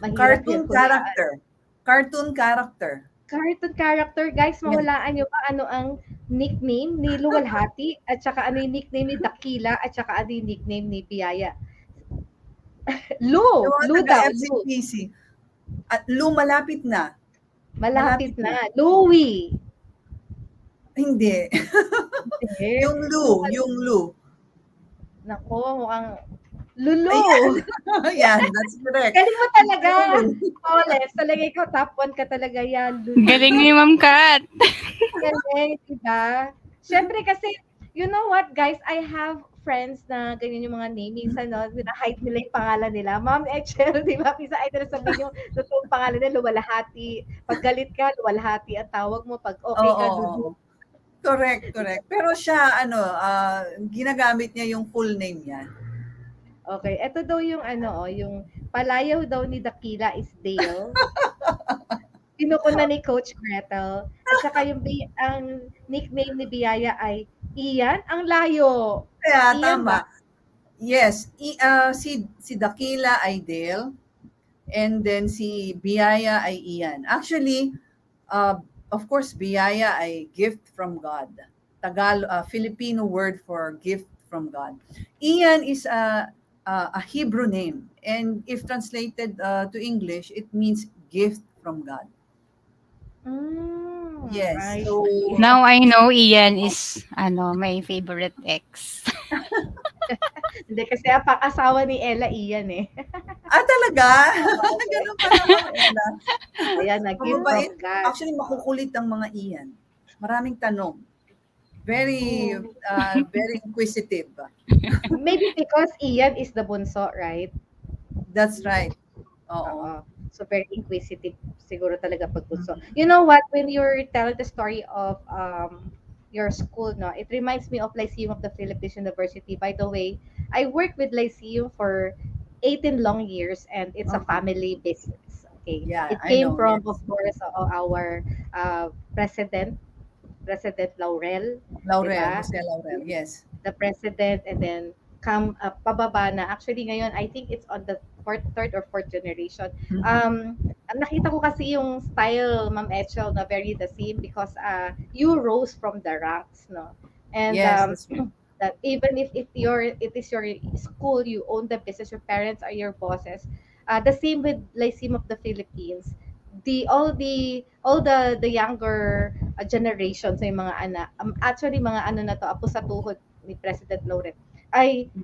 Mahirap Cartoon yun. character. Cartoon character. Cartoon character. Guys, mahulaan nyo ba ano ang nickname ni Luwalhati at saka ano yung nickname ni Dakila at saka ano yung nickname ni Biyaya? Yung mga Lu daw. Lu. taga-FCPC. At Lu, malapit na. Malapit na. Louie. Hindi. Eh, Yung Lu. Nako, mukhang Lulu. Yan, that's correct. Galing mo talaga. Oles, talaga ikaw top 1 ka talaga yan. Lulu. Galing ni Ma'am Kat. Galing, diba? Siyempre kasi, you know what guys, I have friends na ganyan yung mga naming, hide nila yung pangalan nila. Ma'am Echel, di ba? Pisa ay sabihin yung totoong pangalan nila, Luwalhati. Pag galit ka, Luwalhati ang tawag mo. Pag okay ka, Lulu. Correct. Pero siya, ginagamit niya yung full name niya. Okay, ito daw yung yung palayaw daw ni Dakila is Dale. Pinukuna ni Coach Gretel. At saka ang nickname ni Biyaya ay Ian. Ang layo. Kaya, Ian tama. ba? Yes, si Dakila ay Dale, and then si Biyaya ay Ian. Actually, of course, Biyaya ay gift from God. Filipino word for gift from God. Ian is a Hebrew name, and if translated to English, it means gift from God. Yes. Right. So, Now I know Ian is my favorite ex. Hindi, kasi ang asawa ni Ella, Ian eh. talaga? Ganun pala mga Ella. Ayan, nag-gift Mababait. from God. Actually, makukulit ang mga Ian. Maraming tanong. Very inquisitive. Maybe because Ian is the bunso, right? That's right. Oo. Oo. So very inquisitive siguro talaga pag bunso. You know what? When you're telling the story of your school, no, it reminds me of Lyceum of the Philippines University. By the way, I worked with Lyceum for 18 long years, and it's a family business. Okay. Yeah, It I came know, from, yes. of course, our President Laurel. Diba? Jose Laurel, yes. The president, and then come pababa na. Actually ngayon, I think it's on the third or fourth generation. Nakita ko kasi yung style, Ma'am Echel, na very the same because you rose from the ranks, no? And Yes, that's right. that even if it is your school, you own the business, your parents are your bosses. The same with Lyceum of the Philippines. All the younger generations, yung mga anak, actually mga na to, apo sa tuhod ni President Laurel,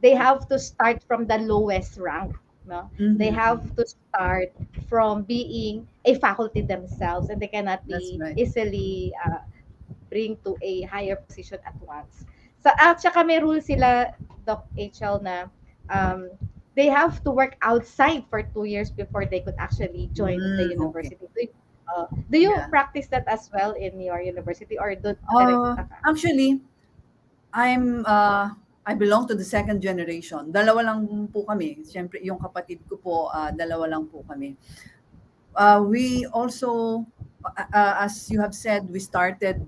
they have to start from the lowest rank. No, they have Mm-hmm. to start from being a faculty themselves, and they cannot That's be right. easily bring to a higher position at once. So at saka may rule sila, Doc HL, na um, they have to work outside for 2 years before they could actually join the Okay. university. Do you Yeah. practice that as well in your university, or do direkta ka? Actually, I'm I belong to the second generation. Dalawa lang po kami. Siyempre, yung kapatid ko po, dalawa lang po kami. We also, as you have said, we started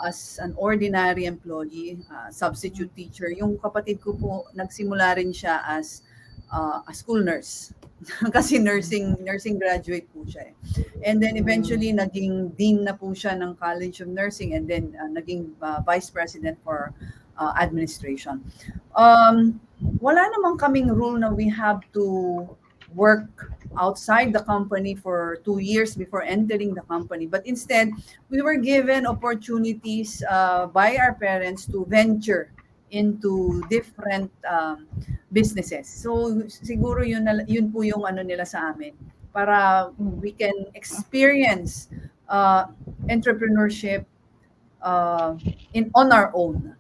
as an ordinary employee, substitute teacher. Yung kapatid ko po, nagsimula rin siya as a school nurse. Kasi nursing graduate po siya eh. And then eventually naging dean na po siya ng College of Nursing, and then naging vice president for administration. Wala namang kaming rule na we have to work outside the company for 2 years before entering the company. But instead, we were given opportunities by our parents to venture into different businesses. So siguro yun po yung ano nila sa amin, para we can experience entrepreneurship on our own.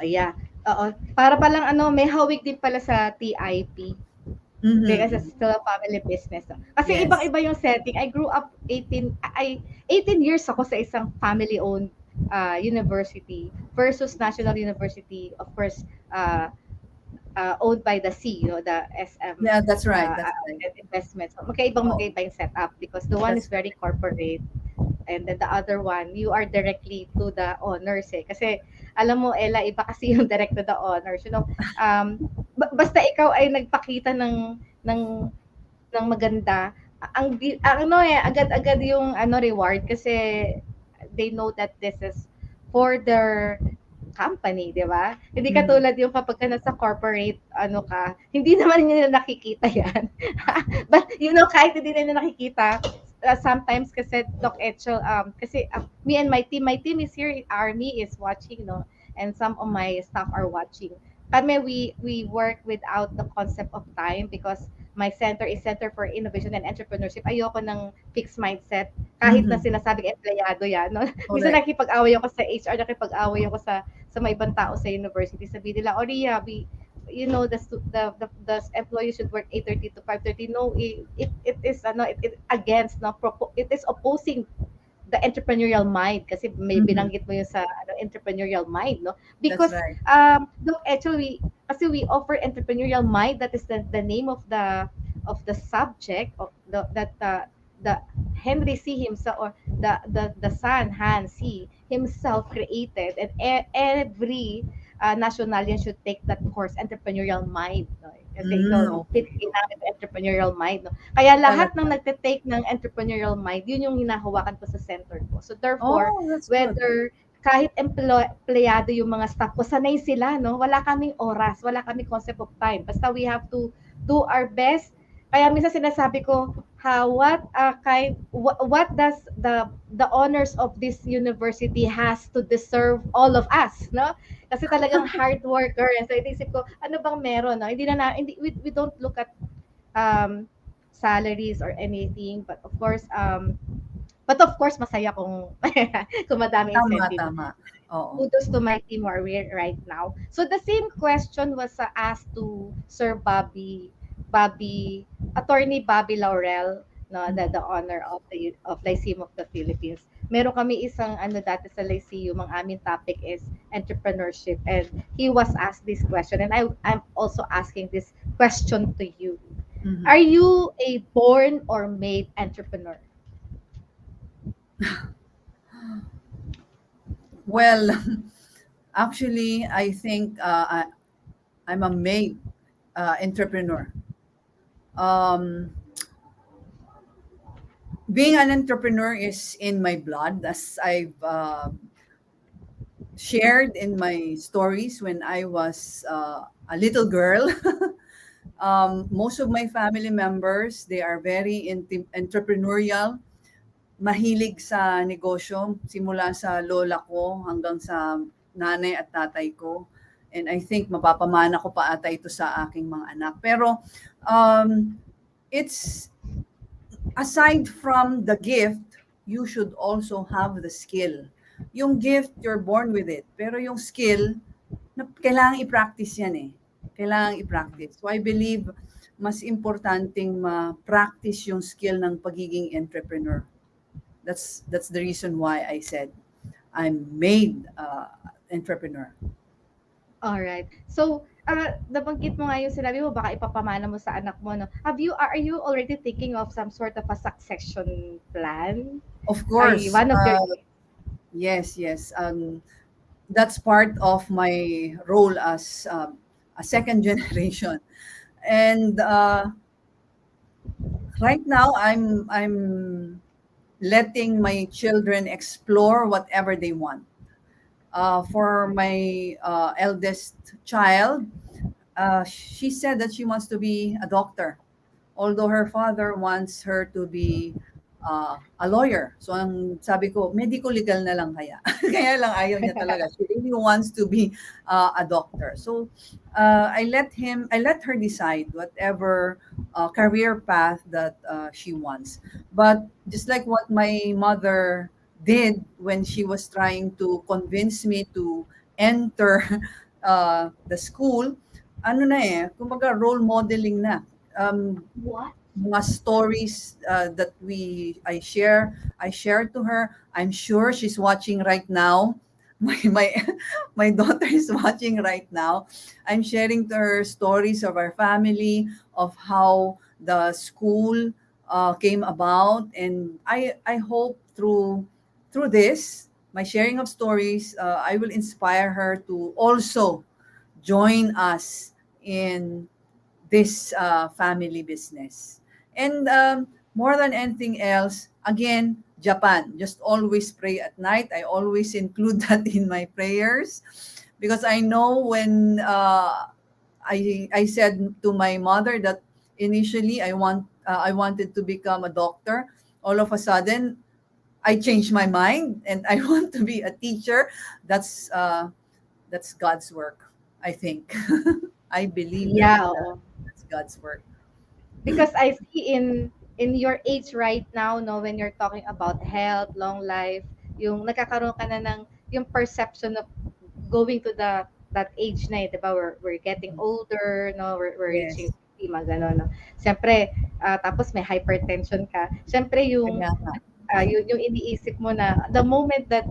Yeah. Oo. Para palang may hawig din pala sa TIP. Because it's Mm-hmm. still a family business. No? Kasi Yes. ibang-iba yung setting. I grew up 18 years ako sa isang family-owned university versus National University, of course, owned by the C, the SM Yeah, that's right. That's right. investments. So, Oh, magkaiba yung setup because the one is that's very corporate, and then the other one, you are directly to the honors eh. Kasi, alam mo, Ella, iba kasi yung direct to the honors. Basta ikaw ay nagpakita ng, ng maganda, agad-agad yung reward kasi they know that this is for their company, di ba? Hindi mm, katulad yung kapag ka nasa corporate, hindi naman nila nakikita yan. But, kahit hindi nila nakikita, sometimes kasi, Doc Echel, kasi me and my team is here, Army is watching, no? And some of my staff are watching. Kami, we work without the concept of time because my center is Center for Innovation and Entrepreneurship. Ayoko ng fixed mindset. Kahit na mhm, sinasabing empleyado yan. No? Minsan correct. nakipag-away ako sa HR, nakipag-away ako sa mga ibang tao sa university. Sabi nila, oh Ria, the employee should work 8:30 to 5:30. No, it is it against, no, it is opposing the entrepreneurial mind kasi may Mhm, binanggit mo yung sa entrepreneurial mind, no, that's because right. look, actually kasi we offer entrepreneurial mind, that is the name of the subject of the Henry C himself, or the son Hans C himself created, and every nationalian should take that course, entrepreneurial mind, no? Kasi Okay. namin yung entrepreneurial mind, no? Kaya lahat ng Talaga. nagte-take ng entrepreneurial mind, yun yung hinahawakan ko sa center ko. So therefore, Oh, that's good. whether kahit empleyado yung mga staff ko, sanay sila, no? Wala kaming oras, wala kaming concept of time. Basta we have to do our best. Kaya minsan sinasabi ko, what does the honors of this university has to deserve all of us, no? Kasi talagang hard worker. So inisip ko, ano bang meron, no? We don't look at um, salaries or anything, but of course masaya kung kung madami Tama, incentive. tama. Oo. Kudos to my team where we're right now. So the same question was asked to Sir Attorney Bobby Laurel, no, the honor of Lyceum of the Philippines. Meron kami isang dati sa Lyceum, ang aming topic is entrepreneurship, and he was asked this question, and I'm also asking this question to you. Mhm. Are you a born or made entrepreneur? Well, actually, I think I'm a made entrepreneur. Um, Being an entrepreneur is in my blood, as I've shared in my stories when I was a little girl. Most of my family members, they are very entrepreneurial, mahilig sa negosyo, simula sa lola ko hanggang sa nanay at tatay ko. And I think mapapamana ko pa ata ito sa aking mga anak. Pero it's aside from the gift, you should also have the skill. Yung gift, you're born with it. Pero yung skill, kailangan i-practice yan eh. Kailangan i-practice. So I believe mas importanteng ma-practice yung skill ng pagiging entrepreneur. That's the reason why I said I'm made entrepreneur. Alright. So, nabanggit mo nga yung sinabi mo, baka ipapamana mo sa anak mo, no? Are you already thinking of some sort of a succession plan? Of course. One of your... Yes. That's part of my role as a second generation. And right now, I'm letting my children explore whatever they want. For my eldest child, she said that she wants to be a doctor, although her father wants her to be a lawyer. So ang sabi ko, medical legal na lang kaya. Kaya lang ayaw niya talaga. She really wants to be a doctor. So I let her decide whatever career path that she wants. But just like what my mother did when she was trying to convince me to enter the school, kumbaga role modeling na. What? Mga stories that I share to her. I'm sure she's watching right now. My daughter is watching right now. I'm sharing to her stories of our family, of how the school came about, and I hope through this, my sharing of stories, I will inspire her to also join us in this family business. And more than anything else, again, Japan. Just always pray at night. I always include that in my prayers, because I know when I said to my mother that initially I wanted to become a doctor. All of a sudden, I changed my mind and I want to be a teacher. That's God's work, I think. I believe that's God's work. Because I see in your age right now, no, when you're talking about health, long life, yung nakakaroon ka na ng yung perception of going to that age na, di ba? We're getting older, no, we're Yes. reaching 50, mga gano'n, no. Siyempre, tapos may hypertension ka. Siyempre yung yung iniisip mo na the moment that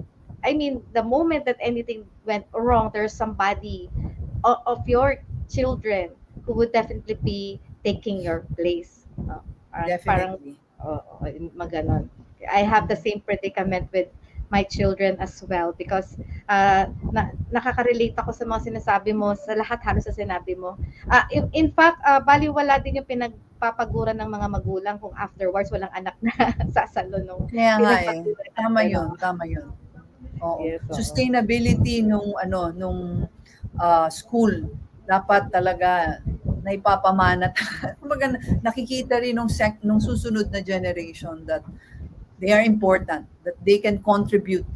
anything went wrong, there's somebody of your children who would definitely be taking your place. Definitely. Parang maganon. I have the same predicament with my children as well, because nakaka-relate ako sa mga sinasabi mo, sa lahat halos sa sinabi mo. In fact, baliwala din yung pinagpapaguran ng mga magulang kung afterwards walang anak na sasalo nung Kaya nga Tama yun. Oo. Yes, Sustainability nung school dapat talaga naipapamana. Kumbaga nakikita rin nung susunod na generation that they are important, that they can contribute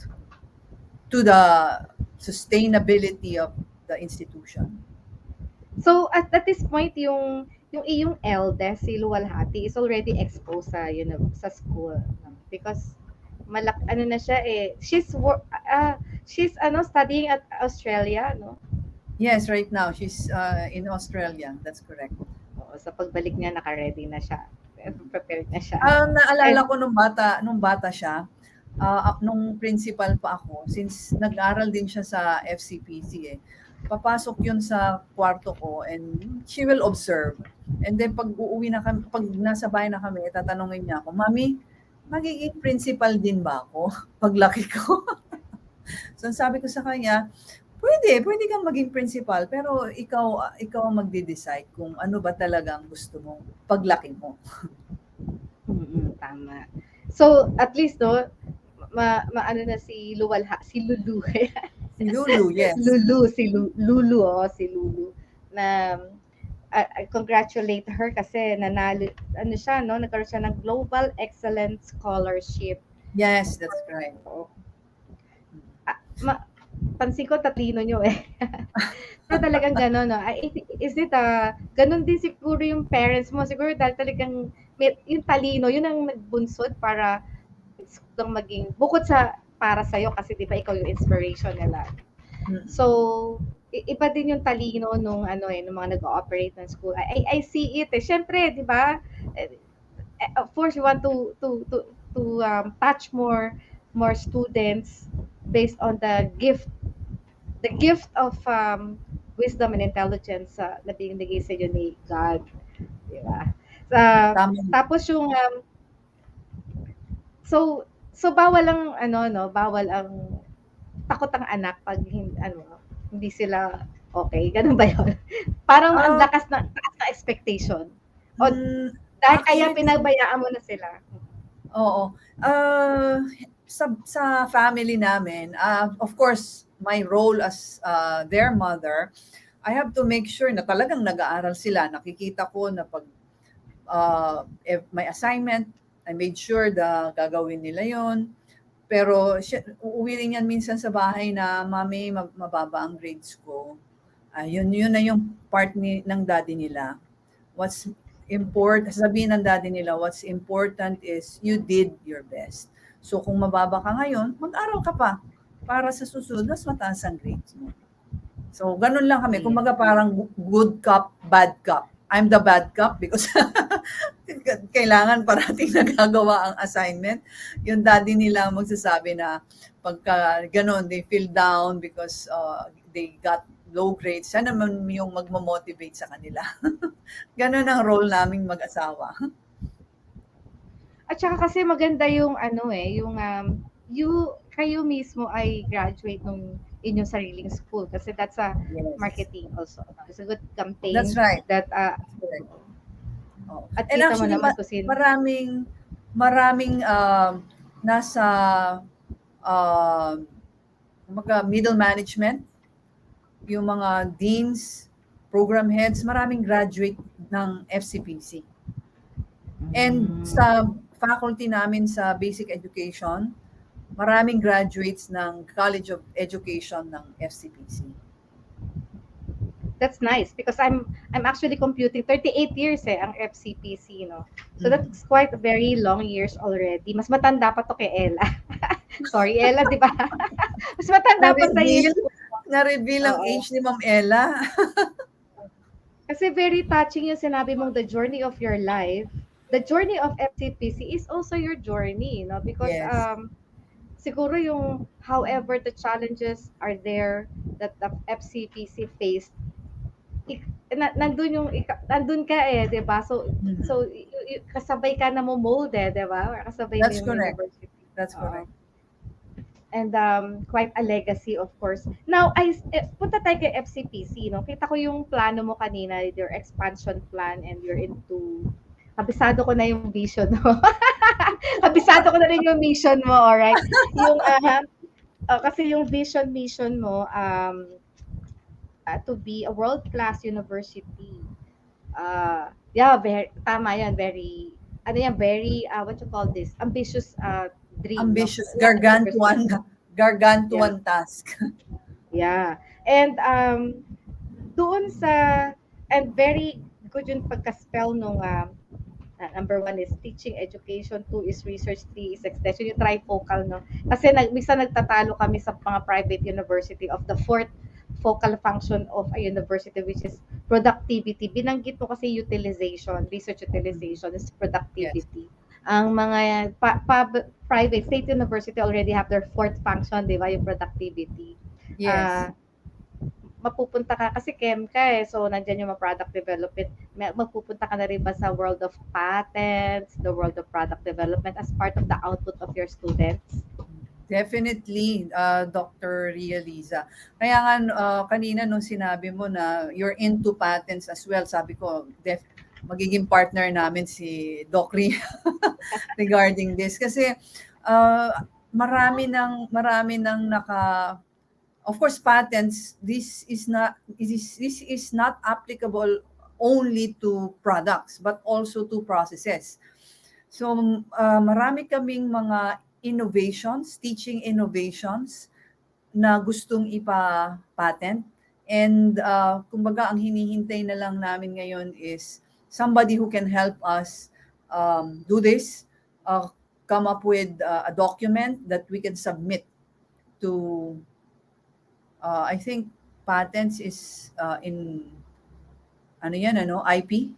to the sustainability of the institution. So at this point, yung iyong eldest, si Luwalhati, is already exposed sa sa school, because na siya she's studying at Australia, no? Yes, right now she's in Australia. That's correct. Oo, sa pagbalik niya naka-ready na siya. Prepared na siya. Naalala ko nung bata siya, nung principal pa ako, since nag-aral din siya sa FCPC papasok yun sa kwarto ko and she will observe. And then pag nasa bahay na kami, tatanungin niya ako, "Mami, magiging principal din ba ako paglaki ko?" So sabi ko sa kanya, Pwede kang maging principal, pero ikaw ang magde-decide kung ano ba talagang gusto mo paglaki mo. Tama. So, at least, no, maano na si Luwalha, si Lulu. Si Lulu, yes. Si Lulu. Na, I congratulate her kasi nanalo, siya, no, nagkaroon siya ng Global Excellence Scholarship. Yes, that's right. pansin ko tatlino nyo eh. So talagang gano'n, no? Is it, gano'n din siguro yung parents mo? Siguro dahil talagang yung talino, yun ang nagbunsod para lang maging, bukod sa para sa'yo, kasi di ba ikaw yung inspiration nila. So, iba din yung talino nung nung mga nag-ooperate ng school. I see it eh. Syempre, di ba? Of course, you want to touch more students based on the gift of wisdom and intelligence na binigay sa iyo ni God, di ba? Tama. Tapos yung so bawal ang bawal ang takot ang anak pag hindi sila okay. Ganun ba 'yon? Parang ang taas na expectation. O dahil kaya Actually, pinabayaan mo na sila. Oo. Sa family namin, of course, my role as their mother, I have to make sure na talagang nag-aaral sila. Nakikita ko na pag if may assignment, I made sure na gagawin nila yon. Pero uuwi rin yan minsan sa bahay na, Mami, mababa ang grades ko. Yun na yung part ng daddy nila. What's important, sabihin ng daddy nila, what's important is you did your best. So kung mababa ka ngayon, mag-aral ka pa para sa susunod, mas mataas ang grades mo. So ganun lang kami. Kumbaga parang good cop, bad cop. I'm the bad cop because kailangan parating nagagawa ang assignment. Yung daddy nila magsasabi na pagka ganun, they feel down because they got low grades. Siya naman yung magmo-motivate sa kanila. Ganun ang role naming mag-asawa. At saka kasi maganda yung kayo mismo ay graduate nung inyong sariling school kasi that's a marketing also. It's a good campaign. That's right. That At kita mo actually, naman kung sino. maraming nasa middle management, yung mga deans, program heads, maraming graduate ng FCPC. And sa faculty namin sa basic education, maraming graduates ng College of Education ng FCPC. That's nice because I'm actually computing 38 years ang FCPC, no. So that's quite very long years already. Mas matanda pa to kay Ella. Sorry Ella, di ba? Mas matanda pa sa iyo. Na-reveal ang age ni Ma'am Ella. Kasi very touching yung sinabi mong the journey of your life. The journey of FCPC is also your journey, no? Because siguro yung however the challenges are there that the FCPC faced, nandun ka eh, 'di ba? So kasabay ka na mo mold eh, 'di ba? Or kasabay mo yung university. That's correct. And quite a legacy, of course. Now, punta tayo kay FCPC, no? Kita ko yung plano mo kanina, your expansion plan, and you're into, kabisado ko na yung vision mo. Kabisado ko na rin yung mission mo, alright? Yung, kasi yung mission mo, to be a world-class university. Tama yan, very, what you call this? Ambitious dream. Ambitious, no? gargantuan task. Yeah. And doon and very good yung pagka-spell nung number 1 is teaching, education, 2 is research, 3 is extension, yung trifocal, no? Kasi minsan nagtatalo kami sa mga private university of the 4th focal function of a university, which is productivity. Binanggit mo kasi utilization, research utilization is productivity. Yes. Ang mga private state university already have their 4th function, di ba, yung productivity. Yes. Mapupunta ka kasi chem ka eh, so nandiyan yung product development. Mapupunta ka na rin ba sa world of patents, the world of product development as part of the output of your students? Definitely, Dr. Ria Liza. Kaya nga kanina nung sinabi mo na you're into patents as well, sabi ko, magiging partner namin si Doc Ria regarding this. Kasi marami nang of course, patents, this is not applicable only to products, but also to processes. So marami kaming mga innovations, teaching innovations na gustong ipa-patent. And kumbaga, ang hinihintay na lang namin ngayon is somebody who can help us do this, come up with a document that we can submit to, I think, patents is in, ano yan, IP?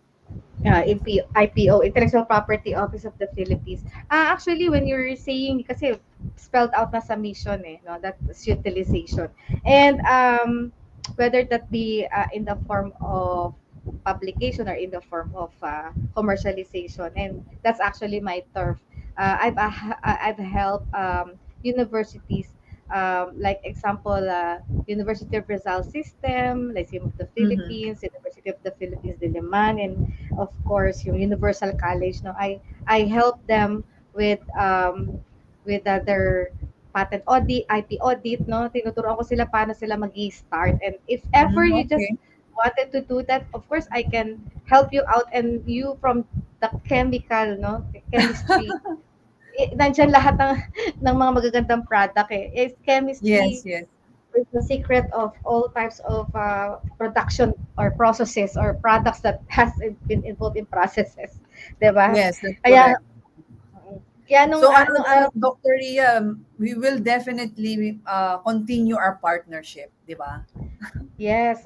IPO, Intellectual Property Office of the Philippines. Actually, when you're saying, kasi spelled out na sa mission no, that's utilization. And whether that be in the form of publication or in the form of commercialization, and that's actually my turf. I've helped universities, like example, University of Rizal System, Lyceum of the Mhm. Philippines, University of the Philippines Diliman, and of course yung Universal College. No, I help them with their patent audit, IP audit. No, tinuturuan ko sila paano sila mag-start, and if ever you just Okay. wanted to do that, of course I can help you out, and you from the chemical, no, chemistry, nandiyan lahat ng mga magagandang product is chemistry Yes, yes. is the secret of all types of production or processes or products that has been involved in processes, 'di ba? Yes, that's Kaya correct. kaya nung So ano, nung ano, Dr. Ria, we will definitely continue our partnership, di ba? yes,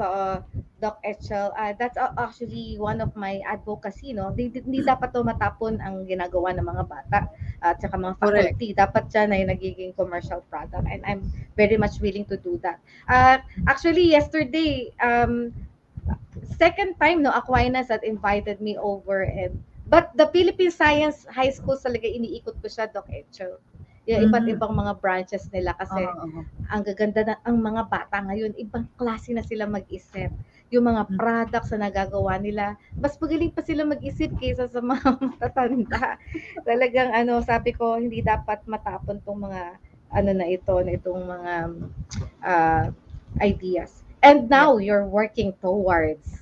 Doc Echel, that's actually one of my advocacy, no? Hindi dapat to matapon ang ginagawa ng mga bata at saka mga Correct. faculty. Dapat siya ay nagiging commercial product, and I'm very much willing to do that. Actually, yesterday, second time, no, Aquinas that invited me over, and but the Philippine Science High School talaga iniikot ko siya, Doc Echel. Yung iba't Mhm. ibang mga branches nila kasi Uh-huh. ang gaganda na ang mga bata ngayon, ibang klase na sila mag-isip. Yung mga Mhm. products na nagagawa nila, mas magaling pa sila mag-isip kaysa sa mga matatanda. Talagang sabi ko, hindi dapat matapon tong mga na ito, na itong mga uh, ideas. And Yeah, now you're working towards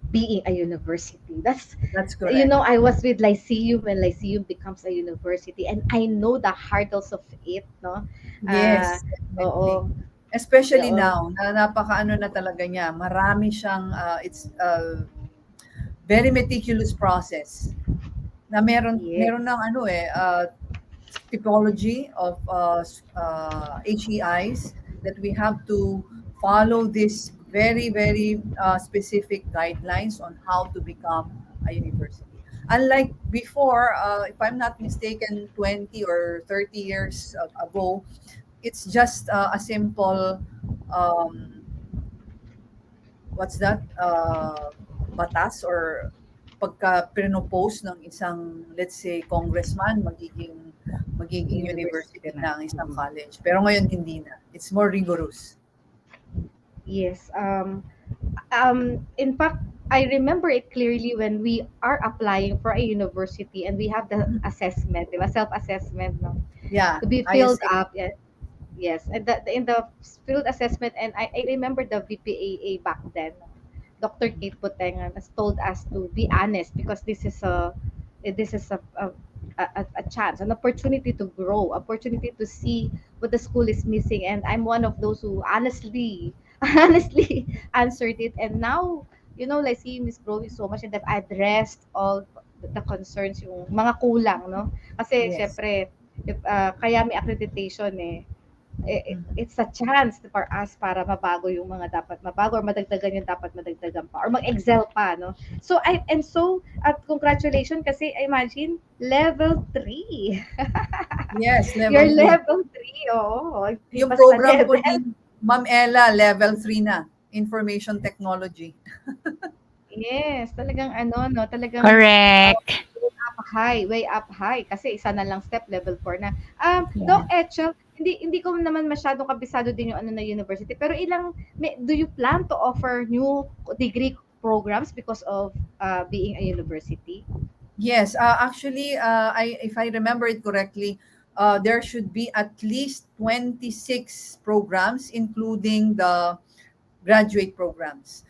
being a university. that's correct. I was with Lyceum when Lyceum becomes a university, and I know the hurdles of it, no? Uh, Yes, definitely. oo, Especially oo. now, na napakaano na talaga niya. Marami siyang, it's a very meticulous process. Na meron Yes. ng typology of HEIs that we have to follow this very, very specific guidelines on how to become a university. Unlike before, if I'm not mistaken, 20 or 30 years ago, it's just a simple, um, what's that, batas or pagka pinopose ng isang, let's say, congressman, magiging University university na. na ang isang college. Pero ngayon hindi na. It's more rigorous. Yes. In fact, I remember it clearly when we are applying for a university and we have the assessment, di ba? Self-assessment, no? Yeah, To be filled ISA. up. Yeah. Yes. And in the field assessment, and I remember the VPAA back then, Dr. Kate Putengan has told us to be honest, because this is a chance, an opportunity to grow, opportunity to see what the school is missing. And I'm one of those who honestly, honestly answered it. And now, Lyceum is growing so much, and I've addressed all the concerns, yung mga kulang, no? Kasi, Yes. syempre, kaya may accreditation it's a chance for us para mabago yung mga dapat mabago, or madagdagan yung dapat madagdagan pa, or mag-excel pa, no? So at congratulations, kasi imagine level 3. Yes, You're level 3. level 3, oo. Hindi Yung basta program ko level. ni Ma'am Ella, level 3 na. Information Technology. Yes, talagang no, talagang Correct. way up high. Kasi isa na lang step, level 4 na. Yeah. Doc Echel, hindi ko naman masyadong kabisado din yung na university, pero do you plan to offer new degree programs because of being a university? Yes, actually, if I remember it correctly, there should be at least 26 programs, including the graduate programs.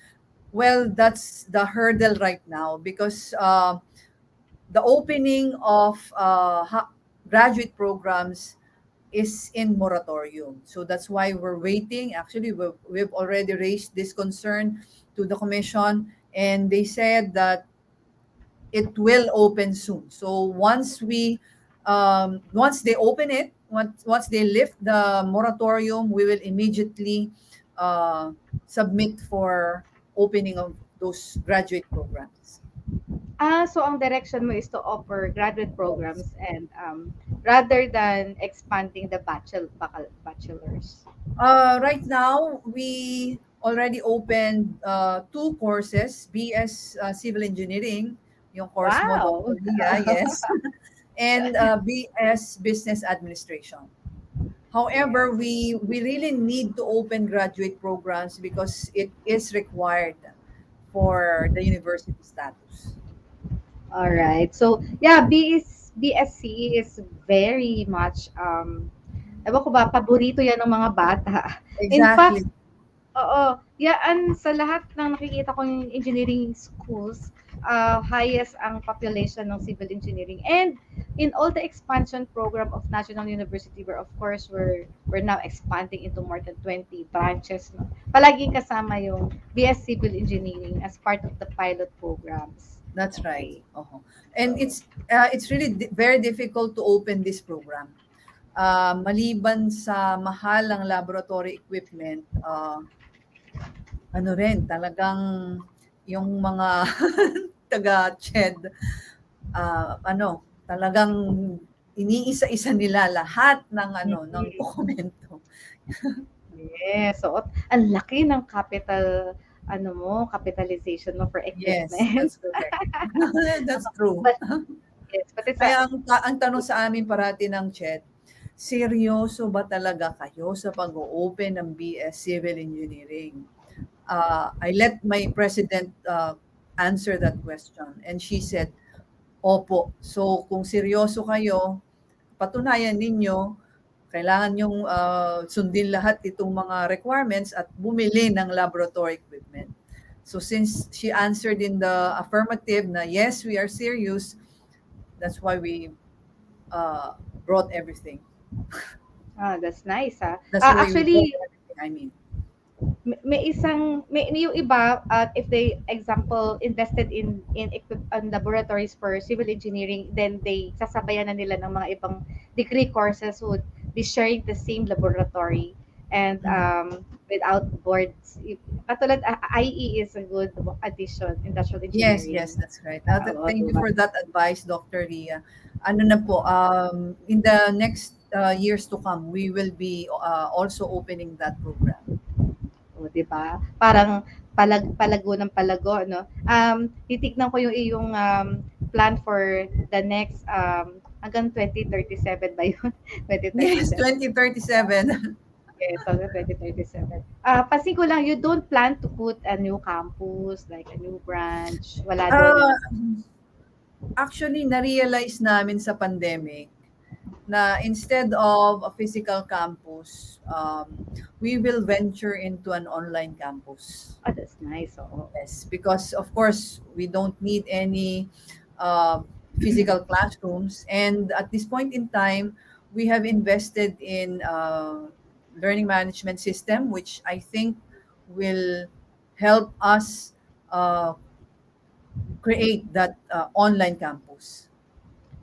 Well, that's the hurdle right now because the opening of graduate programs is in moratorium. So that's why we're waiting. Actually, we've already raised this concern to the commission, and they said that it will open soon. So once they open it, once they lift the moratorium, we will immediately uh, submit for opening of those graduate programs. So ang direction mo is to offer graduate programs and rather than expanding the bachelors. Right now, we already opened two courses, BS Civil Engineering, yung course mo, Wow. Dr. Lia, yes, and BS Business Administration. However, Yes. we really need to open graduate programs because it is required for the university status. All right. So, yeah, BSC is very much ewan ko ba, paborito yan ng mga bata. In fact, Exactly. oo. Yaan sa lahat ng nakikita kong engineering schools, highest ang population ng civil engineering. And in all the expansion program of National University, where of course we're now expanding into more than 20 branches, no? Palaging kasama yung BS Civil Engineering as part of the pilot programs. That's right. Okay. And it's really very difficult to open this program. Maliban sa mahal ang laboratory equipment, ano rin, talagang yung mga taga-CHED, talagang iniisa-isa nila lahat ng ng dokumento. Yes. So, ang laki ng capitalization mo for Yes, equipment. that's correct. That's true. But yes, but it's Kaya ang tanong sa amin parati ng CHED, seryoso ba talaga kayo sa pag-open ng BS Civil Engineering? I let my president answer that question, and she said, opo. So kung seryoso kayo, patunayan ninyo, kailangan nyong sundin lahat itong mga requirements at bumili ng laboratory equipment. So since she answered in the affirmative na yes, we are serious, that's why we brought everything. that's nice, ha. That's why we Actually, brought everything, I mean. may yung iba, if they example invested in laboratories for civil engineering, then they sasabayan na nila ng mga ibang degree courses would be sharing the same laboratory and without boards. Katulad IE is a good addition, industrial Yes, engineering. that's right. Thank you Diba? for that advice, Dr. Ria. Ano na po, in the next years to come, we will be also opening that program. O, 'di ba? Parang palago ng palago, no? Titignan ko yung iyong plan for the next hanggang 2037 ba yun? Yes, 2037. 2037. Yes, hanggang 2037. Pansin ko lang, you don't plan to put a new campus, like a new branch. Wala doon. Uh, Actually, na-realize namin sa pandemic na instead of a physical campus, we will venture into an online campus. Oh, that's nice. Oo. Yes, because of course, we don't need any physical classrooms. And at this point in time, we have invested in learning management system, which I think will help us create that online campus.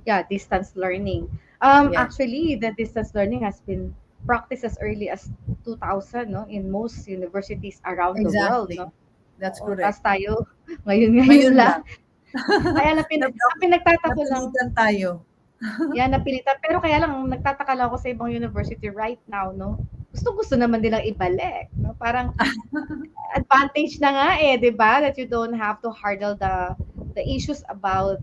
Yeah, distance learning. Yes. Actually, the distance learning has been practiced as early as 2000, no, in most universities around the world, Exactly. no. That's Oo, correct. tas tayo ngayon Ngayon lang. lang. Kaya ang pinagtataka lang, Napilitan tayo. yan napilitan. Pero kaya lang nagtataka lang ako sa ibang university right now, no. Gusto naman nilang ibalik, no. Parang advantage na nga 'di ba? That you don't have to hurdle the issues about,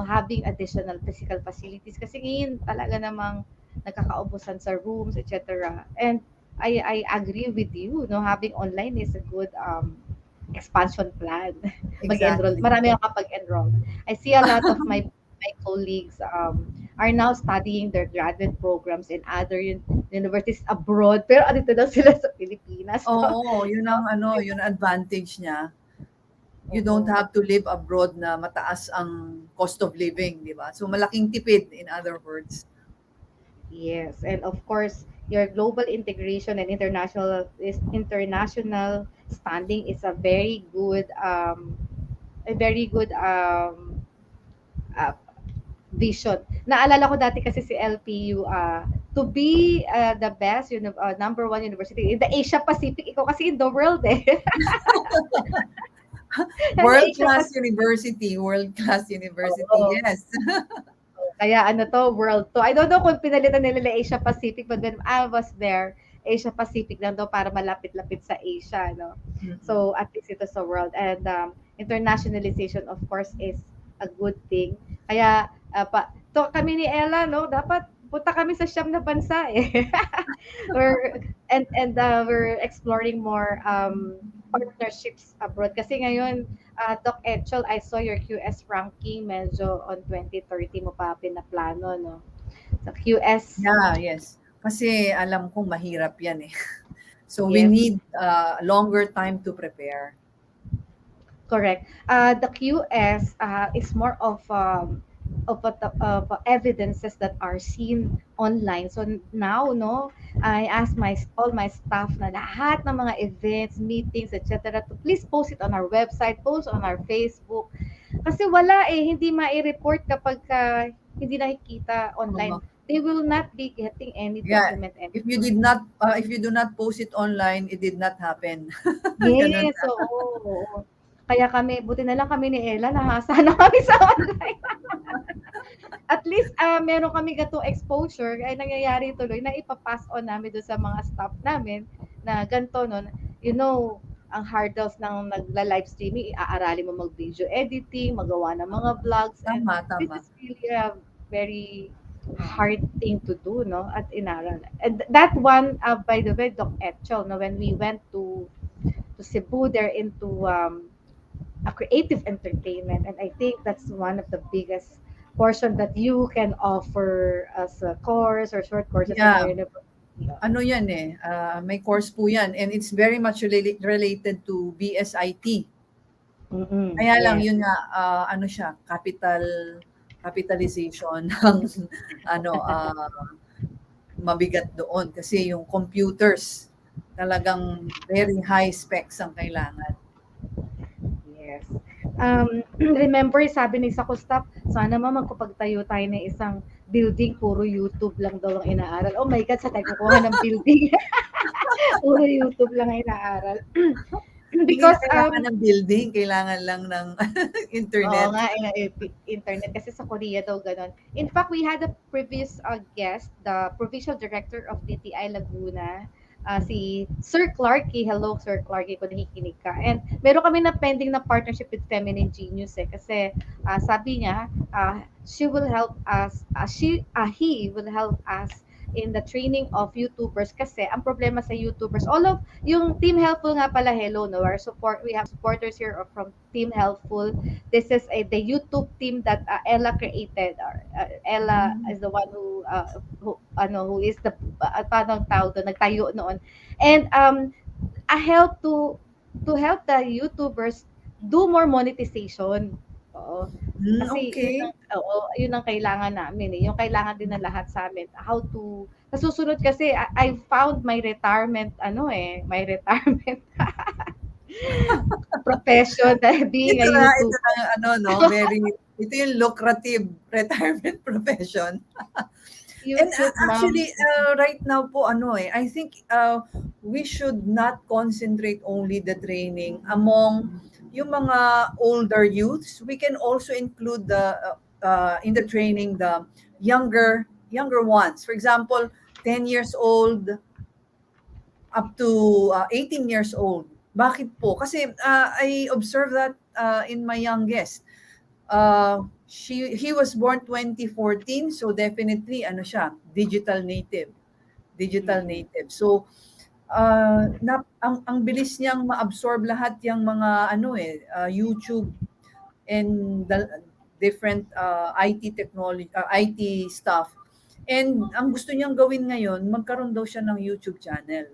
having additional physical facilities kasi ngayon talaga namang nagkakaubusan sa rooms, etc. And I agree with you, no, having online is a good expansion plan. Mag-enroll, Exactly. marami ang kapag-enroll. I see a lot of my colleagues are now studying their graduate programs in other universities abroad, pero andito daw sila sa Pilipinas. Oo, yun ang yun ang advantage niya. You don't have to live abroad na mataas ang cost of living, di ba? So malaking tipid, in other words. Yes, and of course, your global integration and international standing is a very good uh, vision. Naalala ko dati kasi si LPU, to be the best, number one university in the Asia Pacific. Ikaw kasi in the world eh. And Asia World-class Pacific. university, world-class university, Oo. yes. Kaya ano to, world to. I don't know kung pinalitan nila Asia Pacific, but when I was there, Asia Pacific lang daw para malapit-lapit sa Asia, no? Mm-mm. So, at least ito sa world. And internationalization, of course, is a good thing. Kaya, kami ni Ella, no? Dapat punta kami sa siyam na bansa eh. We're exploring more partnerships abroad. Kasi ngayon, Doc Echel, I saw your QS ranking medyo on 2030 mo pa pinaplano, no? Sa QS, Yeah, yes. Kasi alam kong mahirap yan eh. So we yes, need longer time to prepare. correct. The QS is more of evidences that are seen online. So now, no, I ask all my staff na lahat ng mga events, meetings, etc. to please post it on our website, post on our Facebook. Kasi wala eh, hindi mai-report kapag hindi nakikita online. Uh, They will not be getting any yeah, document if you anymore. did not, if you do not post it online, it did not happen. Ganun. Yes, oo, oo. Kaya kami, buti na lang kami ni Ella, nahasa na kami sa online. At least, meron kami gatong exposure, ay nangyayari tuloy na ipapass on namin doon sa mga staff namin na ganito, no, ang hurdles ng nagla-live streaming, aaralin mo mag-video editing, magawa ng mga vlogs, and Tama, this tama. is really a very hard thing to do, no, at inaral. And that one, by the way, Doc Etchel, no, when we went to Cebu, they're into a creative entertainment, and I think that's one of the biggest portion that you can offer as a course or short courses in our Yeah, university. ano yan eh, may course po yan and it's very much related to BSIT. Mm-mm, Kaya lang yes. yun nga, ano siya, capitalization ng ano, mabigat doon kasi yung computers talagang very high specs ang kailangan. Yes. Remember, sabi ni isa ko staff, sana magkapagtayo tayo ng isang building, puro YouTube lang daw ang inaaral. Oh my God, sa tayo kukuha ng building. Puro YouTube lang ang inaaral. Hindi na Because, kailangan ng building, kailangan lang ng oo internet. nga, internet. Kasi sa Korea daw ganun. In fact, we had a previous guest, the provincial director of DTI Laguna, si Sir Clarky. Hello, Sir Clarky, kung nakikinig ka. And meron kami na pending na partnership with Feminine Genius eh. Kasi sabi niya, she will help us, he will help us in the training of YouTubers kasi ang problema sa YouTubers, all of yung Team Helpful nga pala, hello, no, we have supporters here from Team Helpful. This is the YouTube team that Ella created. Ella is the one who is the paano ang tawag doon, nagtayo noon. And I help to help the YouTubers do more monetization. Oo. Kasi Okay. yun ang kailangan namin eh. Yung kailangan din ng lahat sa amin. How to sa susunod kasi I found my retirement my retirement profession being Ito a na, ito YouTuber. na ano, no, very, ito yung lucrative retirement profession. And YouTube mom. actually, right now po, ano eh, I think we should not concentrate only the training among yung mga older youths. We can also include in the training the younger ones. For example, 10 years old up to 18 years old. Bakit po? Kasi I observed that in my youngest. He was born 2014, so definitely ano siya, digital native. Digital native. So ang bilis niyang ma-absorb lahat yung mga YouTube and the different IT technology, IT stuff. And ang gusto niyang gawin ngayon, magkaroon daw siya ng YouTube channel.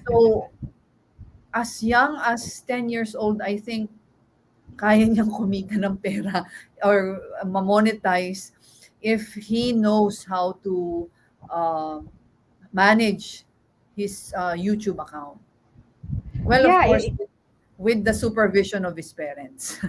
So, as young as 10 years old, I think kaya niyang kumita ng pera or ma-monetize if he knows how to uh, manage his YouTube account. Well, of Yeah, course, with the supervision of his parents.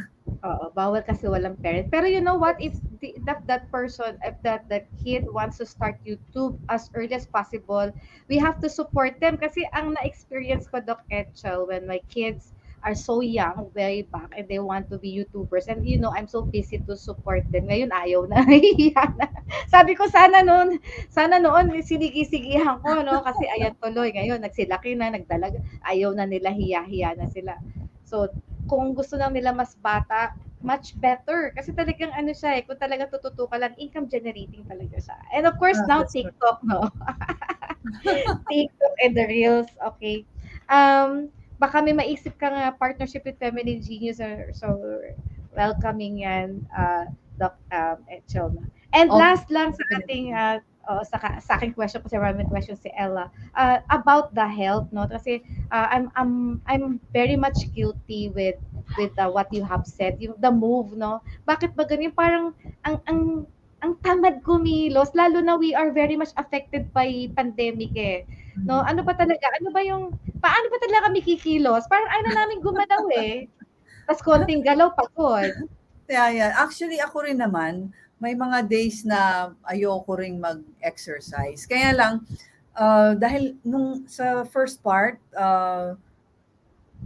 oo, bawal kasi walang parent. Pero you know what? If that person, if that kid wants to start YouTube as early as possible, we have to support them. Kasi ang na-experience ko, Doc Echel, when my kids are so young, way back, and they want to be YouTubers. And you know, I'm so busy to support them. Ngayon, ayaw na. Nahihiya na. Sabi ko, sana noon, sinigi-sigihan ko, no? Kasi ayan tuloy. Ngayon, nagsilaki na, nagdalaga. Ayaw na nila, hiya-hiya na sila. So, kung gusto lang nila mas bata, much better. Kasi talagang ano siya kung talaga tututukan lang, income generating talaga siya. And of course, now That's correct. TikTok, no? TikTok and the Reels, okay. Baka may maisip ka nga partnership with Feminine Genius, so welcoming yan, Doc Echel. And Oh, last lang sa ating, definitely. sa aking question, kasi marami question si Ella, about the health, no? Kasi I'm very much guilty with what you have said, yung the move, no? Bakit ba ganyan? Parang ang tamad kumilos, lalo na we are very much affected by pandemic eh. No, ano ba talaga? Ano ba yung paano ba talaga kami kikilos? Parang ayaw na namin gumalaw eh. Tas konting galaw pagod. Yeah, yeah. Actually, ako rin naman, may mga days na ayoko ring mag-exercise. Kaya lang, dahil nung sa first part,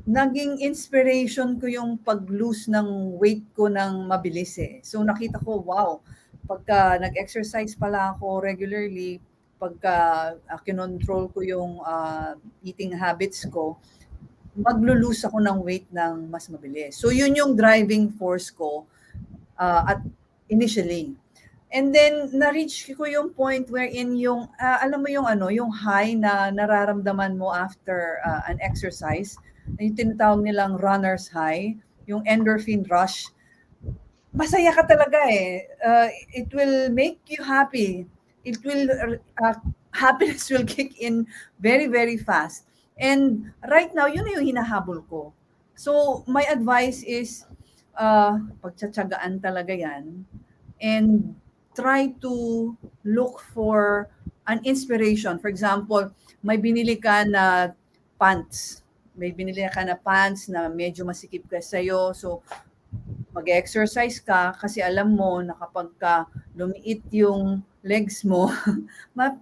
naging inspiration ko yung pag-lose ng weight ko ng mabilis eh. So nakita ko, wow, pagka nag-exercise pala ako regularly, pagka kinontrol ko yung eating habits ko, maglo-lose ako ng weight ng mas mabilis. So yun yung driving force ko at initially. And then na-reach ko yung point wherein yung alam mo yung yung high na nararamdaman mo after an exercise, yung tinatawag nilang runner's high, yung endorphin rush. Masaya ka talaga eh. It will make you happy. It will happiness will kick in very very fast. And right now, yun na yung hinahabol ko. So, my advice is, pagtsatsagaan talaga yan. And try to look for an inspiration. For example, may binili ka na pants. May binili ka na pants na medyo masikip ka sa'yo. So, mag-exercise ka kasi alam mo na kapag ka lumiit yung legs mo,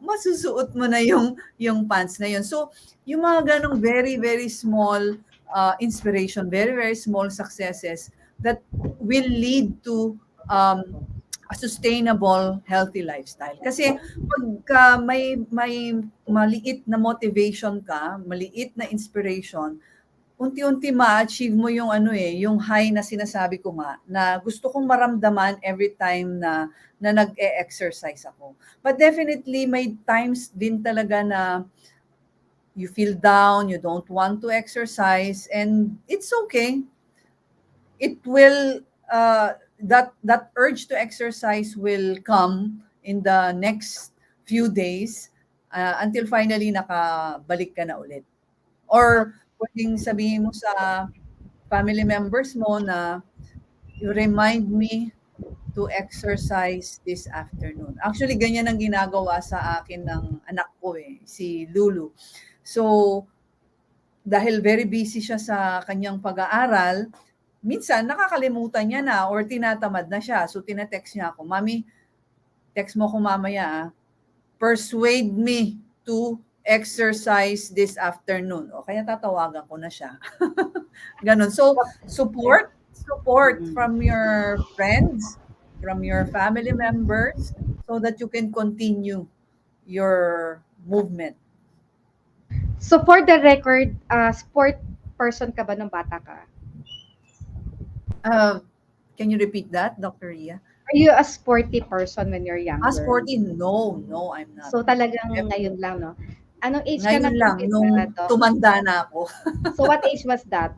masusuot mo na yung pants na yun. So, yung mga ganong very, very small inspiration, very, very small successes that will lead to a sustainable, healthy lifestyle. Kasi pagka may maliit na motivation ka, maliit na inspiration, unti-unti ma-achieve mo yung yung high na sinasabi ko nga, na gusto kong maramdaman every time na nag-e-exercise ako. But definitely, may times din talaga na you feel down, you don't want to exercise, and it's okay. It will, that urge to exercise will come in the next few days until finally nakabalik ka na ulit. Or pwedeng sabihin mo sa family members mo na you remind me to exercise this afternoon. Actually, ganyan ang ginagawa sa akin ng anak ko si Lulu. So, dahil very busy siya sa kanyang pag-aaral, minsan nakakalimutan niya na or tinatamad na siya. So, tinatext niya ako, Mami, text mo ko mamaya persuade me to exercise this afternoon. O kaya tatawagan ko na siya. Ganon. So, support from your friends, from your family members, so that you can continue your movement. So for the record, sport person ka ba nung bata ka? Can you repeat that, Dr. Ria? Are you a sporty person when you're younger? Sporty? No, I'm not. So talagang ngayon lang, no? Anong age ka Ngayon lang, nag-umpisa, nung Doc? tumanda na ako. So what age was that?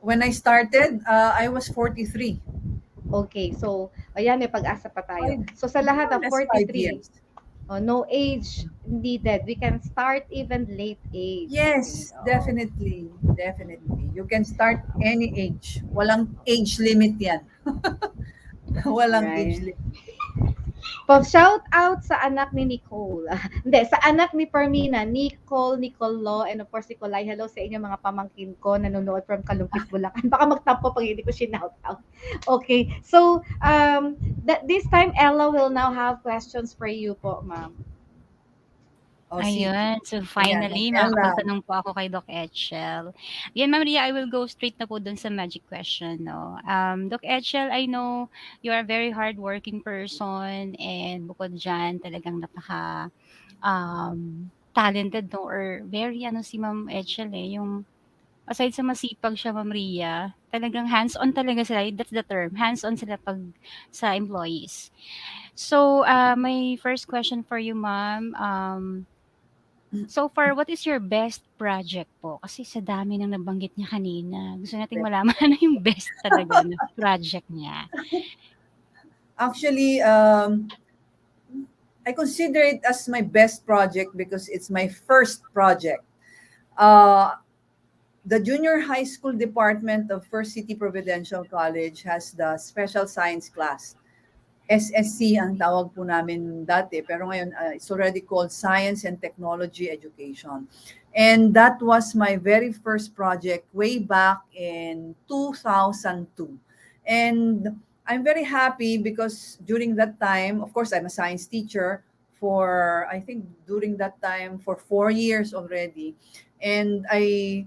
When I started, I was 43. Okay, so ayan, may pag-asa pa tayo. So sa lahat ng That's 5 43, years. no age needed. We can start even late age. Yes, definitely. You can start any age. Walang age limit yan. Walang Right. age limit. Pa-shout out sa anak ni Nicole. Hindi, sa anak ni Parmina, Nicole, and of course, Nicolay. Hello sa inyo mga pamangkin ko nanonood from Kalumpit, Bulacan. Baka magtampo pag hindi ko shout out. Okay. So, this time, Ella will now have questions for you po, ma'am. O sige. Ayun. So, Ayan, finally, Ella. makakapagtanong po ako kay Doc Echel. Yan, Ma'am Ria, I will go straight na po dun sa magic question, no? Doc Echel, I know you are a very hardworking person and bukod dyan, talagang talented, no? Or very, si Ma'am Echel, yung aside sa masipag siya, Ma'am Ria, talagang hands-on talaga sila. That's the term. Hands-on sila pag sa employees. So, my first question for you, Ma'am, so far, what is your best project po? Kasi sa dami ng nabanggit niya kanina, gusto nating malaman ano yung best talaga na project niya. Actually, I consider it as my best project because it's my first project. The junior high school department of First City Providential College has the special science class. SSC ang tawag po namin dati, pero ngayon it's already called Science and Technology Education. And that was my very first project way back in 2002. And I'm very happy because during that time, of course, I'm a science teacher for, I think during that time, for 4 years already. And I,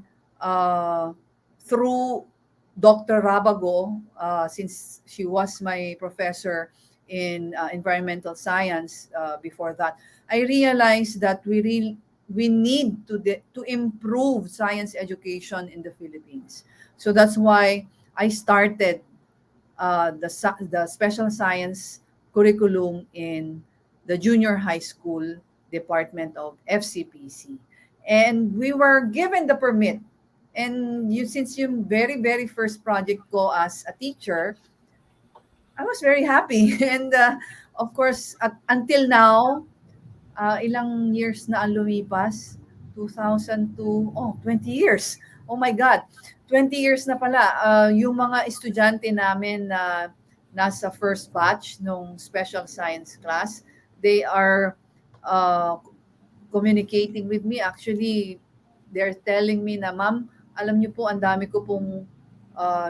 through Dr. Rabago, since she was my professor in environmental science before that, I realized that we need to improve science education in the Philippines. So that's why I started the special science curriculum in the junior high school department of FCPC. And we were given the permit. And since yung very, very first project ko as a teacher, I was very happy. And of course, until now, ilang years na ang lumipas? 2002, 20 years. Oh my God, 20 years na pala. Yung mga estudyante namin na nasa first batch nung special science class, they are communicating with me. Actually, they're telling me na, ma'am, alam niyo po, ang dami ko pong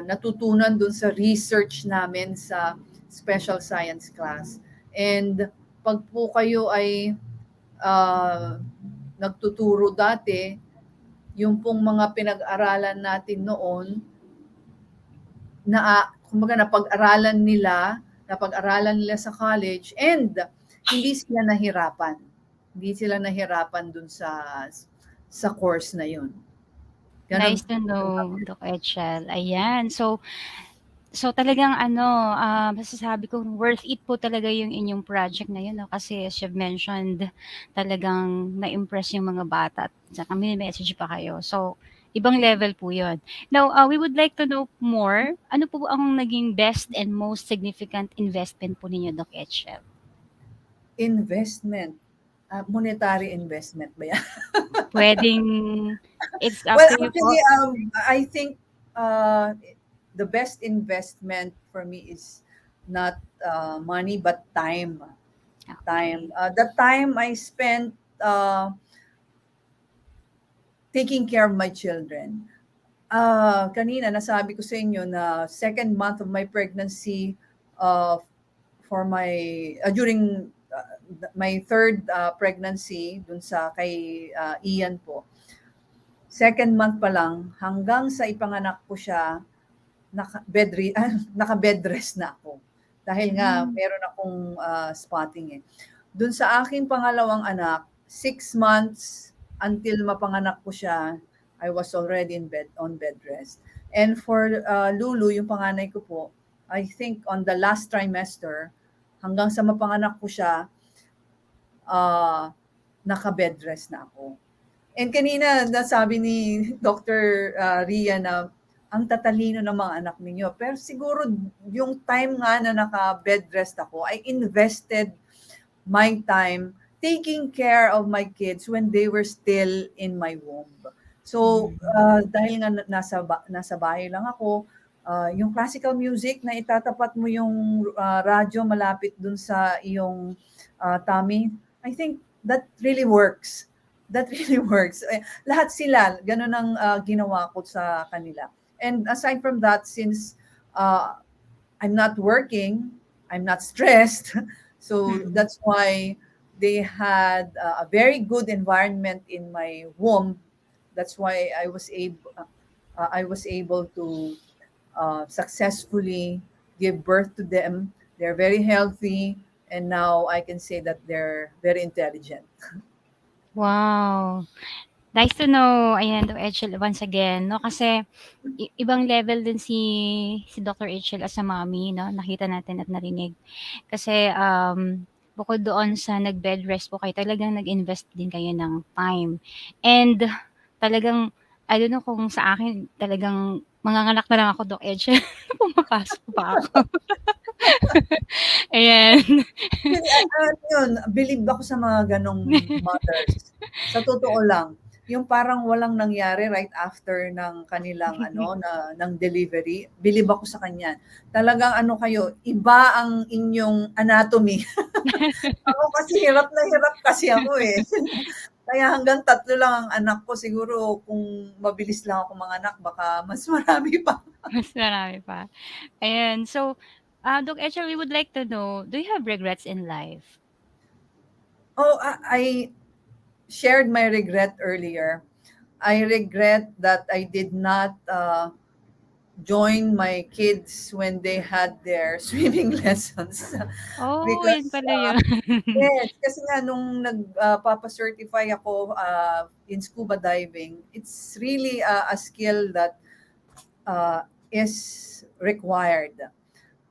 natutunan dun sa research namin sa special science class. And pag po kayo ay nagtuturo dati, yung pong mga pinag-aralan natin noon, kumbaga napag-aralan nila sa college, and hindi sila nahirapan. Hindi sila nahirapan dun sa course na yun. Ganun. Nice to know, Doc Echel. Ayan. So talagang masasabi ko worth it po talaga yung inyong project na yun, no? Kasi as you've mentioned, talagang na-impress yung mga bata at saka may message pa kayo. So, ibang level po yun. Now, we would like to know more. Ano po ang naging best and most significant investment po ninyo, Doc Echel? Investment. Monetary investment ba yan? Pwedeng, it's up Well, to you po. actually, I think the best investment for me is not money, but time. Time. The time I spent taking care of my children. Kanina, nasabi ko sa inyo na second month of my pregnancy for my, during my third pregnancy dun sa kay Ian po. Second month pa lang, hanggang sa ipanganak ko siya, naka-bed rest na ako. Dahil nga, meron akong spotting eh. Dun sa aking pangalawang anak, 6 months until mapanganak ko siya, I was already on bed rest. And for Lulu, yung panganay ko po, I think on the last trimester, hanggang sa mapanganak ko siya, naka-bed rest na ako. And kanina, nasabi ni Dr. Ria na ang tatalino ng mga anak ninyo. Pero siguro yung time nga na naka-bed rest ako, I invested my time taking care of my kids when they were still in my womb. So, dahil nga nasa bahay lang ako, Yung classical music na itatapat mo yung radyo malapit dun sa iyong tummy, I think that really works. That really works. Lahat sila, ganun ang ginawa ko sa kanila. And aside from that, since uh, I'm not working, I'm not stressed. So Mm. that's why they had a very good environment in my womb. That's why I was able to successfully give birth to them. They're very healthy, and now I can say that they're very intelligent. Wow. Nice to know. Ayan, Doc Echel, once again, 'no, kasi ibang level din si Doctor Echel as a mommy, 'no, nakita natin at narinig. Kasi, bukod doon sa nag-bed rest po kayo, talagang nag-invest din kayo ng time. And talagang I don't know kung sa akin talagang manganganak na lang ako, Doc Echel, pumapasok pa ako. Ayan. Actually, yun, believe ako sa mga ganong mothers. Sa totoo lang, yung parang walang nangyari right after ng kanilang ng delivery, believe ako sa kanya. Talagang ano kayo, iba ang inyong anatomy. Ako kasi hirap na hirap kasi ako eh. Kaya hanggang 3 lang ang anak ko. Siguro kung mabilis lang ako manganak, baka mas marami pa. Mas marami pa. Ayan. So, Doc Echel, we would like to know, do you have regrets in life? Oh, I shared my regret earlier. I regret that I did not join my kids when they had their swimming lessons. Oh, yun Because pala yun. yes, kasi nga nung nagpapa-certify ako in scuba diving, it's really a skill that is required.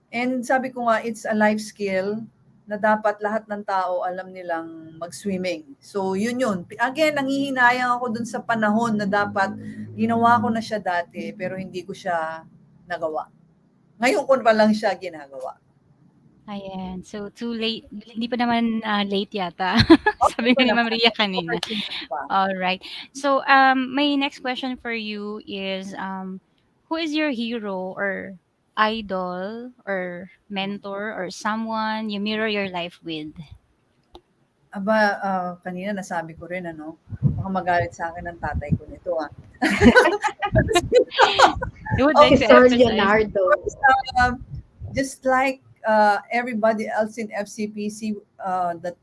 And sabi ko nga, it's a life skill na dapat lahat ng tao alam nilang mag-swimming. So, yun. Again, nangihinayang ako dun sa panahon na dapat ginawa ko na siya dati, pero hindi ko siya nagawa. Ngayon ko pa lang siya ginagawa. Ayan. So, too late. Hindi pa naman late yata. Okay Sabi pa nga ni Ma'am naman. Ria kanina. Opportunity pa. All right. So, my next question for you is, who is your hero or idol or mentor or someone you mirror your life with? Aba, kanina nasabi ko rin, baka magalit sa akin ng tatay ko nito, You would Si like Okay. to Sir emphasize? Leonardo. Just like everybody else in FCPC that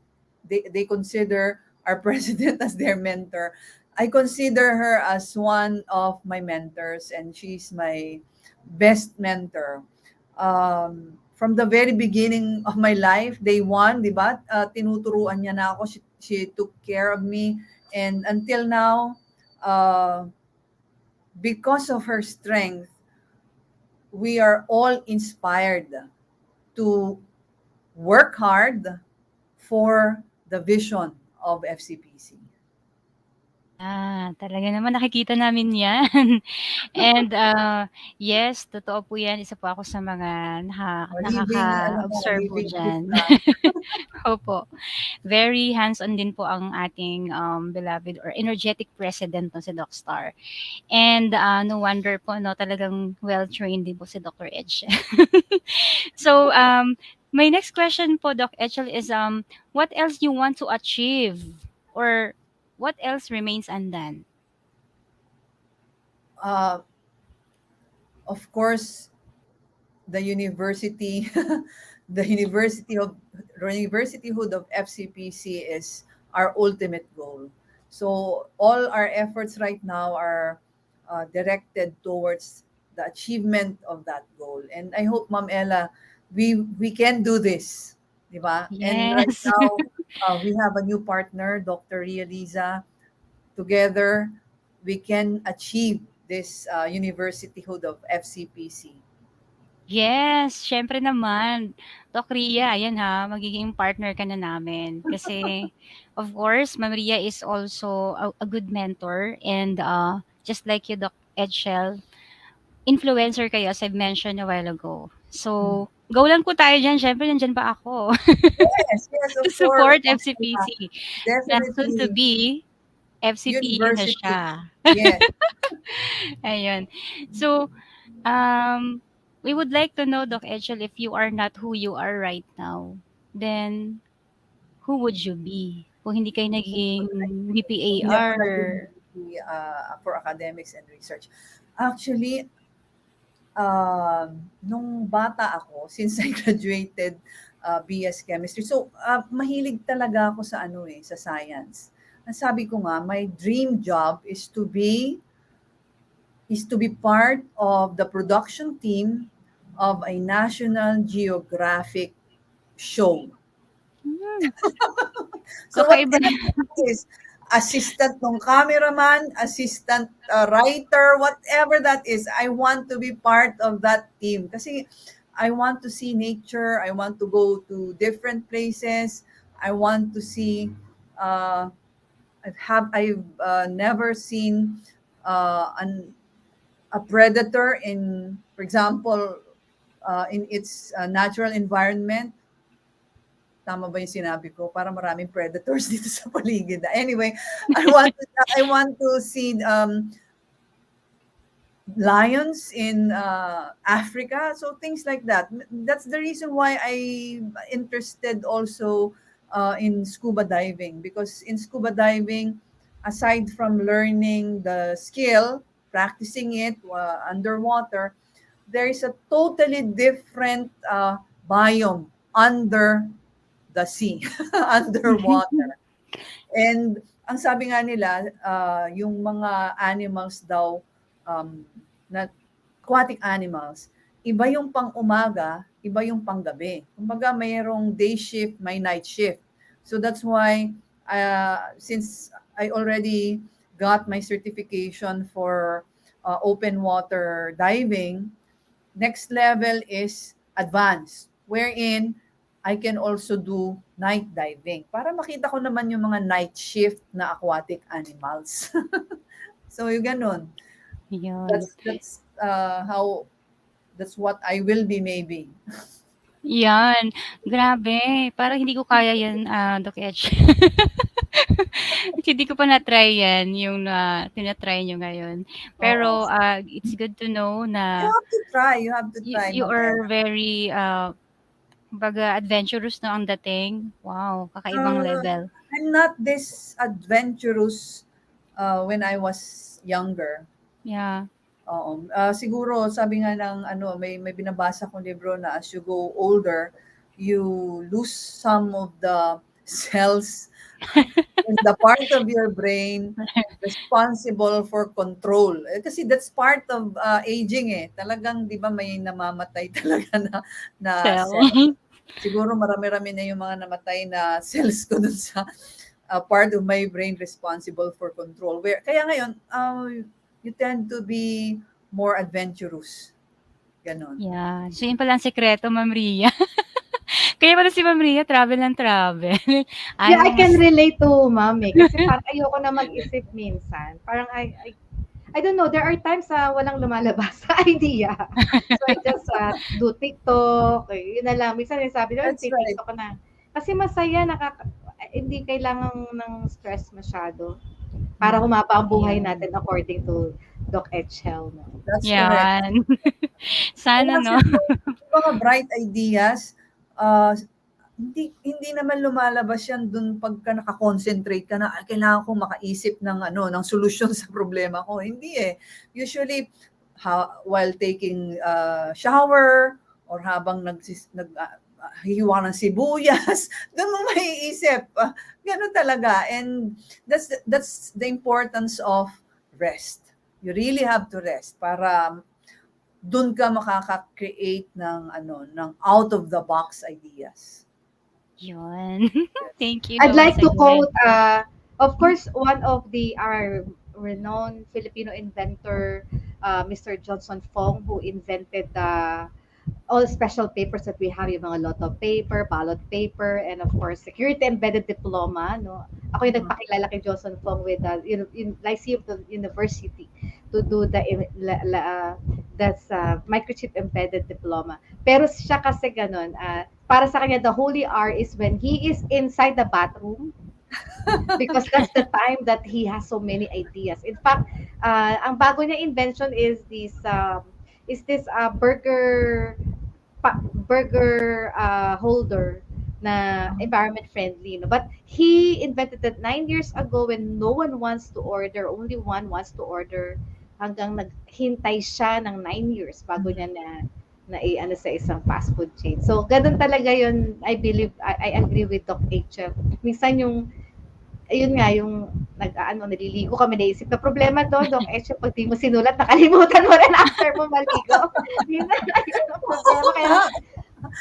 they consider our president as their mentor, I consider her as one of my mentors, and she's my best mentor. From the very beginning of my life, day one, di ba? Tinuturuan niya na ako. She took care of me. And until now, because of her strength, we are all inspired to work hard for the vision of FCPC. Talaga naman nakikita namin 'yan. And, yes, totoo po 'yan. Isa po ako sa mga nakaka-observe po Living proof diyan. na. Opo. Very hands-on din po ang ating, beloved or energetic president 'no, si Doc Star. And, no wonder po 'no, talagang well-trained din po si Dr. Ech. So, my next question po, Doc Echel, is, what else you want to achieve or what else remains undone? Of course, the university, the universityhood of FCPC is our ultimate goal. So all our efforts right now are directed towards the achievement of that goal. And I hope, Ma'am Ella, we can do this, di ba? And right Yes. now, we have a new partner, Dr. Ria Liza. Together, we can achieve this universityhood of FCPC. Yes, siyempre naman. Doc Ria, ayan ha, magiging partner ka na namin. Kasi, of course, Ma'am Ria is also a good mentor. And just like you, Doc Edshell, influencer kayo, as I've mentioned a while ago. So, go lang po tayo dyan. Siyempre, nandyan pa ako Yes, to of course. support FCPC. Na soon to Definitely be, FCPE na university. siya. Yes. Ayun. So, We would like to know, Doc Echel, if you are not who you are right now, then who would you be? Kung hindi kayo naging Hindi ako BPAR. naging for academics and research. Actually, nung bata ako, since I graduated BS Chemistry, so mahilig talaga ako sa sa science. Ang sabi ko nga, my dream job is to be part of the production team of a National Geographic show. Hmm, So kakaiba. whatever that is, assistant ng cameraman, assistant writer, whatever that is, I want to be part of that team. Kasi I want to see nature, I want to go to different places, I want to see, uh, I've never seen a predator in, for example, in its natural environment. Tama ba yung sinabi ko? Para maraming predators dito sa paligid. Anyway, I want to see lions in Africa, so things like that. That's the reason why I'm interested also in scuba diving, because in scuba diving, aside from learning the skill, practicing it underwater, there is a totally different biome under the sea, underwater. And ang sabi nga nila, yung mga animals daw, na aquatic animals, iba yung pang-umaga, iba yung pang-gabi. Kumbaga, mayroong day shift, may night shift. So that's why, since I already got my certification for open water diving, next level is advanced, wherein I can also do night diving para makita ko naman yung mga night shift na aquatic animals. So yung ganun. Yun. That's what I will be maybe. Yan. Grabe. Parang hindi ko kaya yan, Doc Ech. Hindi ko pa na-try yan, yung tina-try nyo ngayon. Oo. Pero it's good to know You na have to try. You have to try, you Ma'am are Ella. very, kumbaga adventurous na ang dating. Wow, kakaibang Uh, level. I'm not this adventurous when I was younger. Yeah. Oo. Siguro sabi nga ng may binabasa kong libro na as you go older, you lose some of the cells in the part of your brain responsible for control. Kasi that's part of aging eh. Talagang 'di ba may namamatay talaga na Cell. cells. Siguro marami-rami na yung mga namatay na cells ko dun sa part of my brain responsible for control. Kaya ngayon, you tend to be more adventurous. Ganon. Yeah. So, yun pala ang sekreto, Ma'am Ria. Kaya pala si Ma'am Ria, travel and travel. Yeah, I Ayaw can mas... relate to Mami kasi parang ayoko na mag-isip minsan. Parang I don't know, there are times na walang lumalabas sa idea. So I just do TikTok, yun na lang. Minsan sabi ko, That's right. TikTok ko na. Kasi masaya, hindi kailangan ng stress masyado para humaba ang buhay Yun. natin according to Doc Echel. No? That's correct. Yan. And Sana, no? actually, yung mga bright ideas, hindi naman lumalabas yan dun pagka naka-concentrate ka na, kailangan ko makaisip ng solusyon sa problema ko. Hindi eh. Usually, while taking shower or habang hihiwa ng sibuyas, doon mo maiisip. Ganun talaga. And that's the importance of rest. You really have to rest para doon ka makaka-create ng out of the box ideas. Yun. Thank you. I'd like to Again. quote, of course, one of our renowned Filipino inventor, Mr. Johnson Fong, who invented all special papers that we have, yung mga lotto paper, ballot paper, and of course, security embedded diploma. No? Ako yung nagpakilala kay Johnson Fong with in Lyceum University to do that's microchip embedded diploma. Pero siya kasi ganun, para sa kanya, the holy hour is when he is inside the bathroom because that's the time that he has so many ideas. In fact, ang bago niya invention is this is this burger holder na environment friendly, no? But he invented that 9 years ago when no one wants to order, only one wants to order, hanggang naghintay siya ng 9 years bago niya na ano sa isang fast food chain. So, ganun talaga yun. I believe, I agree with Doc Echel. Minsan yung, ayun nga, yung naliligo kami, naisip na problema to, Doc Echel, pag di mo sinulat, nakalimutan mo rin after mo maligo. Yun na yung problema. Kaya,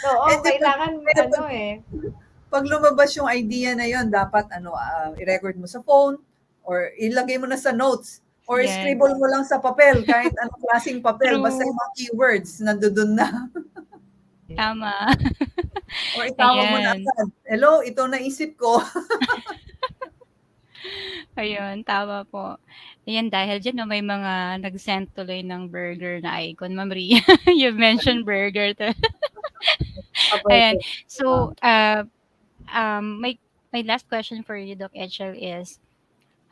oo, And then, kailangan, pag lumabas yung idea na yon, dapat i-record mo sa phone or ilagay mo na sa notes or Yes. scribble mo lang sa papel, kahit anong klaseng papel, True. basta yung mga keywords nandoon na. Tama. Or itawag mo na Ayan. agad, hello, ito naisip ko. Ayun, tama po. Ayan, dahil diyan 'no, may mga nag-send tuloy ng burger na icon, Ma'am Ria. You mentioned burger Ayan. So, my last question for you, Doc Echel, is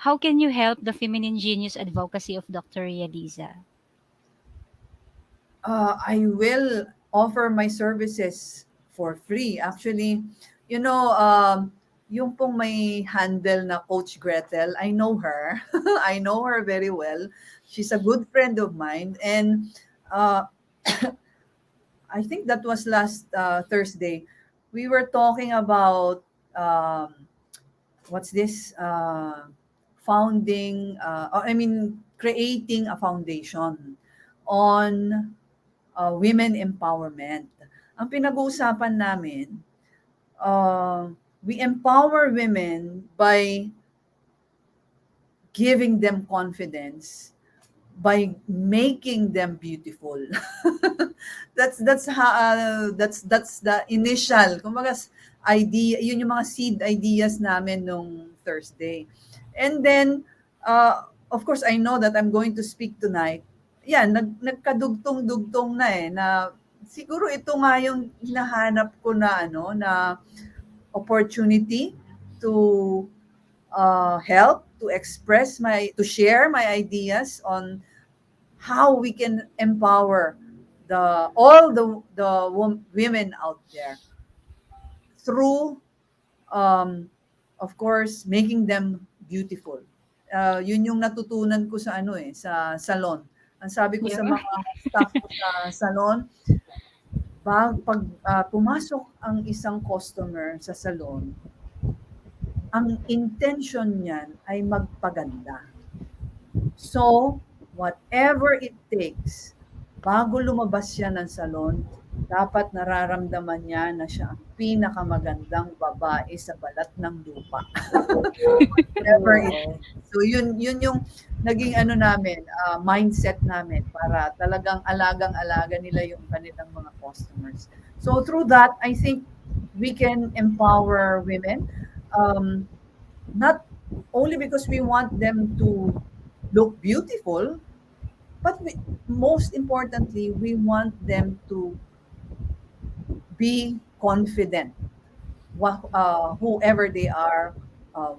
how can you help the feminine genius advocacy of Dr. Ria Liza? I will offer my services for free. Actually, yung pong may handle na Coach Gretel, I know her. I know her very well. She's a good friend of mine. And I think that was last Thursday. We were talking about, what's this? Creating a foundation on women empowerment. Ang pinag-uusapan namin, we empower women by giving them confidence, by making them beautiful. that's the initial, kumbaga, idea. Yun yung mga seed ideas namin nung Thursday. And then, of course, I know that I'm going to speak tonight. Yan, nagkadugtong-dugtong na siguro ito nga yung hinahanap ko na opportunity to help, to share my ideas on how we can empower all the women out there through, of course, making them beautiful. Yun yung natutunan ko sa sa salon. Ang sabi ko sa mga staff ko sa salon, pag pumasok ang isang customer sa salon, ang intention niyan ay magpaganda. So, whatever it takes, bago lumabas siya ng salon, dapat nararamdaman niya na siya ang pinakamagandang babae sa balat ng lupa. Whatever it is. So, yun yung naging namin, mindset namin para talagang alagang-alaga nila yung kanilang mga customers. So, through that, I think we can empower women, not only because we want them to look beautiful, but most importantly, we want them to be confident, whoever they are,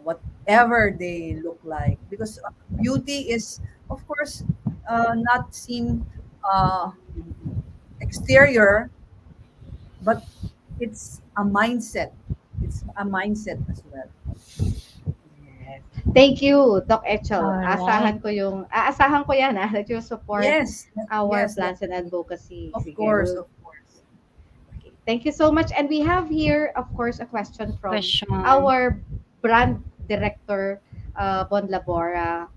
whatever they look like. Because beauty is, of course, not seen exterior, but it's a mindset. It's a mindset as well. Thank you, Doc Echel. Alright. Aasahan ko yan, that you support Yes, our yes, plans and advocacy. of Sige, course, we'll- of course. Okay. Thank you so much. And we have here, of course, a question from Question. our brand director, Bon Labora.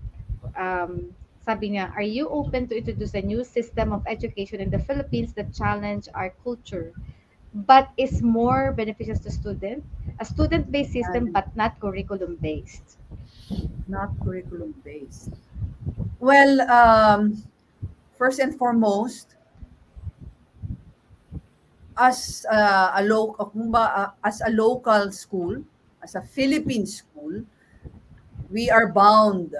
Sabi niya, are you open to introduce a new system of education in the Philippines that challenge our culture, but is more beneficial to students? A student-based system, but not curriculum-based. Not curriculum-based. Well, first and foremost, as a local school, as a Philippine school, we are bound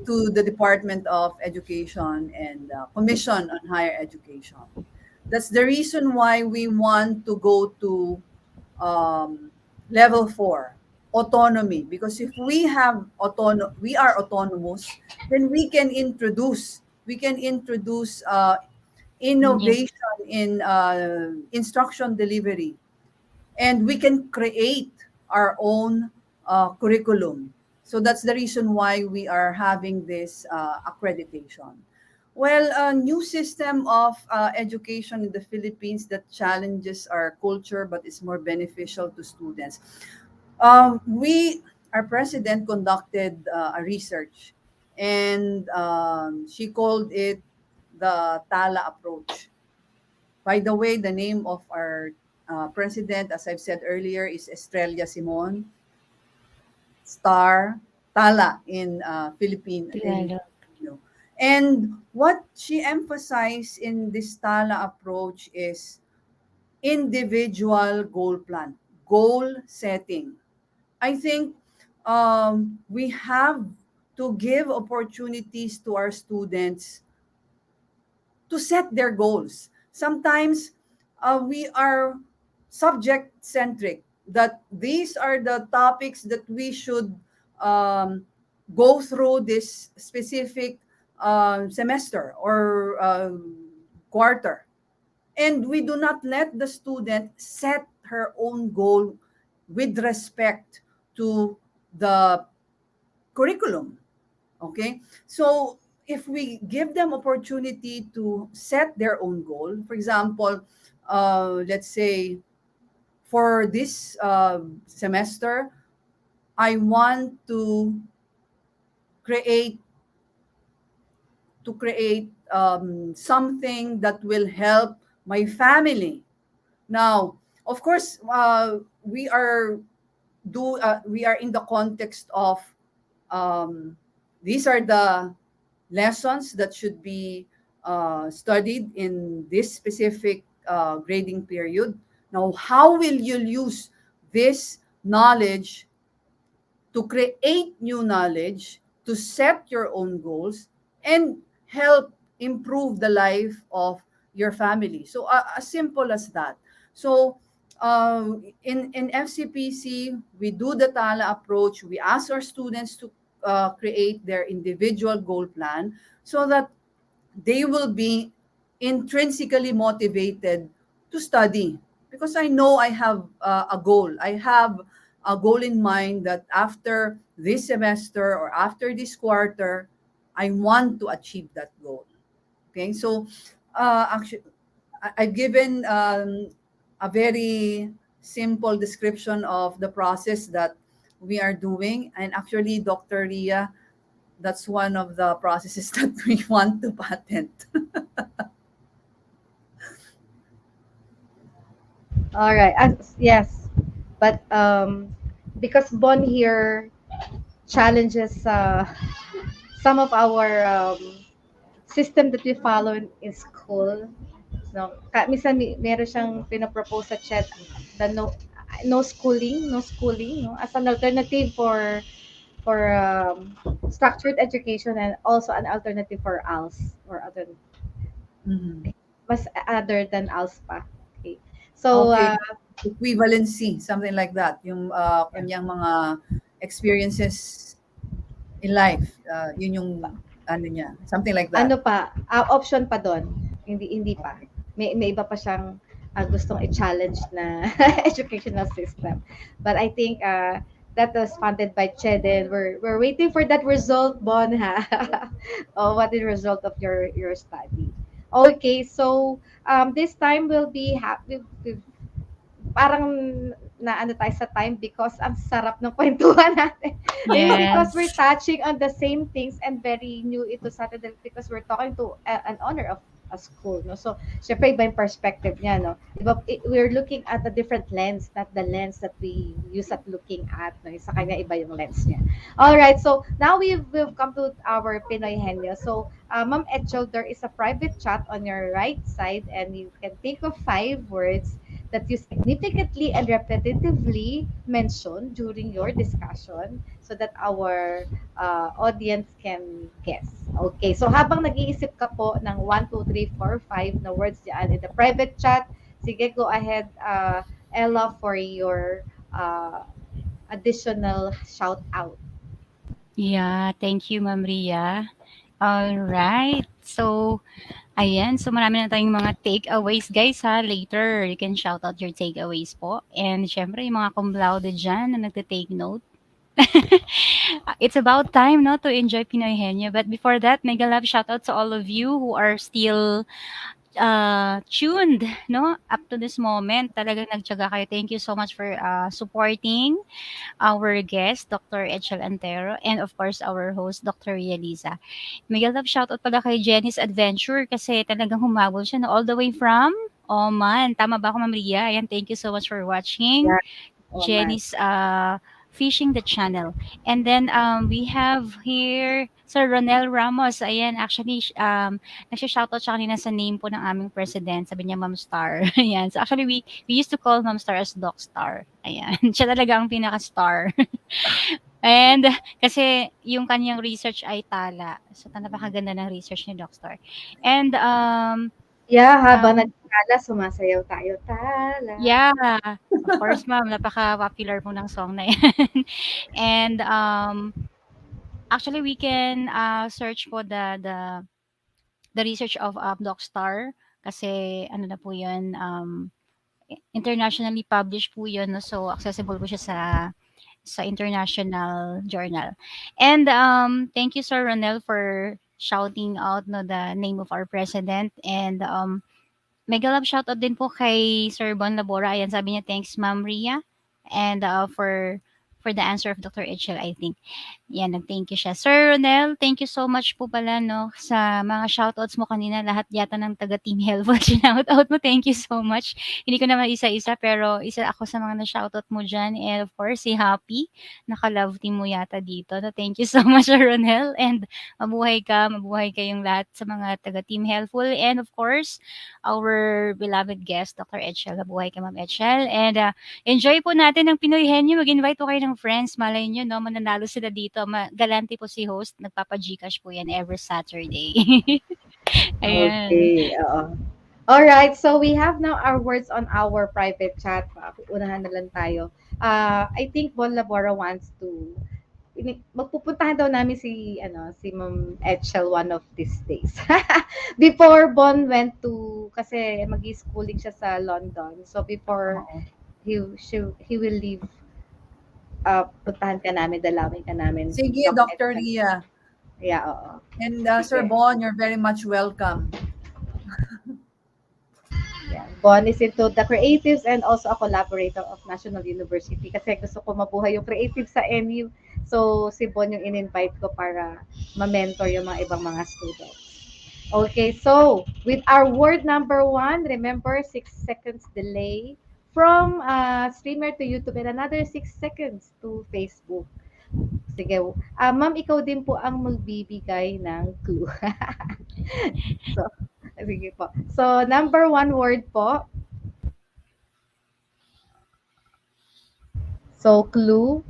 to the Department of Education and Commission on Higher Education. That's the reason why we want to go to level 4, autonomy. Because if we have we are autonomous, then we can introduce Yes. innovation in instruction delivery, and we can create our own curriculum. So that's the reason why we are having this accreditation. Well, a new system of education in the Philippines that challenges our culture but is more beneficial to students. Our president conducted a research, and she called it the Tala approach. By the way, the name of our president, as I've said earlier, is Estrella Simon, Star Tala in in Tagalog. Filipino. And what she emphasized in this Tala approach is individual goal plan, goal setting. I think we have to give opportunities to our students to set their goals. Sometimes we are subject centric, that these are the topics that we should um, go through this specific semester or quarter. And we do not let the student set her own goal with respect to the curriculum. Okay, so if we give them opportunity to set their own goal, for example, let's say for this semester, I want create create something that will help my family. Now, of course, we are in the context of um, these are the lessons that should be studied in this specific grading period. Now, how will you use this knowledge to create new knowledge, to set your own goals, and help improve the life of your family? So, as simple as that. So, in FCPC, we do the Tala approach. We ask our students to create their individual goal plan so that they will be intrinsically motivated to study, because I know I have a goal. I have a goal in mind that after this semester or after this quarter, I want to achieve that goal. Okay, so actually, I've given a very simple description of the process that we are doing, and actually, Dr. Ria, that's one of the processes that we want to patent. All right. Yes. But because Bon here challenges some of our system that we follow in school. No, minsan meron siyang pinopropose sa chat, the no schooling, no, as an alternative for structured education, and also an alternative for ALS or other, Mhm. mas other than ALS pa. Okay. So Okay. Equivalency, something like that. Yung kanyang mga experiences in life. Yun yung ano niya, something like that. ano pa, option pa doon. Hindi pa. Okay. May iba pa siyang gustong i-challenge na educational system. But I think that was funded by CHEDEN. We're waiting for that result, Bon, ha? Oh, what is the result of your study? Okay, so this time we'll be happy. Parang na ano tayo sa time because ang sarap ng kwentuhan natin. Maybe because we're Yes. touching on the same things and very new ito sa atin because we're talking to an owner of a school, no? So, syempre iba yung perspective niya, no? Iba, we're looking at a different lens, not the lens that we use at looking at, no? Sa kanya, iba yung lens niya. All right, so now we've come to our Pinoy Henyo. So, Ma'am Echel, there is a private chat on your right side and you can think of 5 words that you significantly and repetitively mention during your discussion so that our audience can guess. Okay, so habang nag-iisip ka po ng 1, 2, 3, 4, 5 na words dyan in the private chat, sige, go ahead, Ella, for your additional shout out. Yeah, thank you, Ma'am Ria. Alright. So, ayan. So, marami na tayong mga takeaways, guys, ha. Later, you can shout out your takeaways po. And, syempre, yung mga cum laude dyan na nagte-take note. It's about time, no, to enjoy Pinoy Henyo. But before that, mega love shout out to all of you who are still tuned, no, up to this moment. Talagang nagtiyaga kayo. Thank you so much for supporting our guest, Dr. Echel Antero, and of course, our host, Dr. Ria Liza. Mega love shoutout pala kay Jenny's Adventure kasi talagang humabol siya no, all the way from Oman. Tama ba ako, Ma'am Ria? Ayan, thank you so much for watching. Yeah. Oh man. Jenny's Fishing the Channel. And then we have here Sir Ronel Ramos. Ayan, actually, nagsha-shoutout siya kanina sa name po ng aming president. Sabi niya, Ma'am Star. Ayan. So actually, we used to call Ma'am Star as Doc Star. Ayan. Siya talaga ang pinaka-star. And kasi yung kanyang research ay tala. So napakaganda ng research ni Doc Star. And Yeah, habang um, nagtala, sumasayaw tayo. Tala. yeah, of course, ma'am, napaka-popular po ng song na yan. And actually, we can search po the research of Doc Star kasi ano na po yun, internationally published po yun, no? So accessible po siya sa international journal. And thank you, Sir Ronel, for shouting out no the name of our president. And mega love shoutout din po kay Sir Bon Labora. Ayan, sabi niya, thanks, Ma'am Ria. And for the answer of Dr. Echel, I think. Yan, nag-thank you siya. Sir Ronel, thank you so much po pala, no, sa mga shoutouts mo kanina. Lahat yata ng taga-team Helpful, shoutout mo. Thank you so much. Hindi ko naman isa-isa, pero isa ako sa mga na-shoutout mo dyan. And of course, si Happy, naka-love team mo yata dito. No, thank you so much, Sir Ronel. And mabuhay kayong lahat sa mga taga-team Helpful. And of course, our beloved guest, Dr. Echel. Mabuhay ka, Ma'am Echel. And enjoy po natin ang Pinoy Henyo. Mag-invite po kayo ng friends. Malay nyo, no, mananalo sila dito. Galante po si host. Nagpapa-Gcash po yan every Saturday. Ayan. Okay, oo. Alright, so we have now our words on our private chat. Unahan na lang tayo. I think Bon Labora wants to magpupuntahan daw namin si Ma'am Echel one of these days. Before Bon went to kasi magi-schooling siya sa London. So before Oo. he will leave, puntahan ka namin, dalawin ka namin. Sige, Doc Dr. Echel. Ria. Yeah, oo. And Sir Sige. Bon, you're very much welcome. Yeah. Bon is into the creatives and also a collaborator of National University kasi gusto ko mabuhay yung creative sa NU. So, si Bon yung in-invite ko para ma-mentor yung mga ibang mga students. Okay, so with our word number 1, remember 6 seconds delay from streamer to YouTube and another 6 seconds to Facebook. Sige, ma'am, ikaw din po ang magbibigay ng clue. So, sige po. So, number 1 word po. So, clue.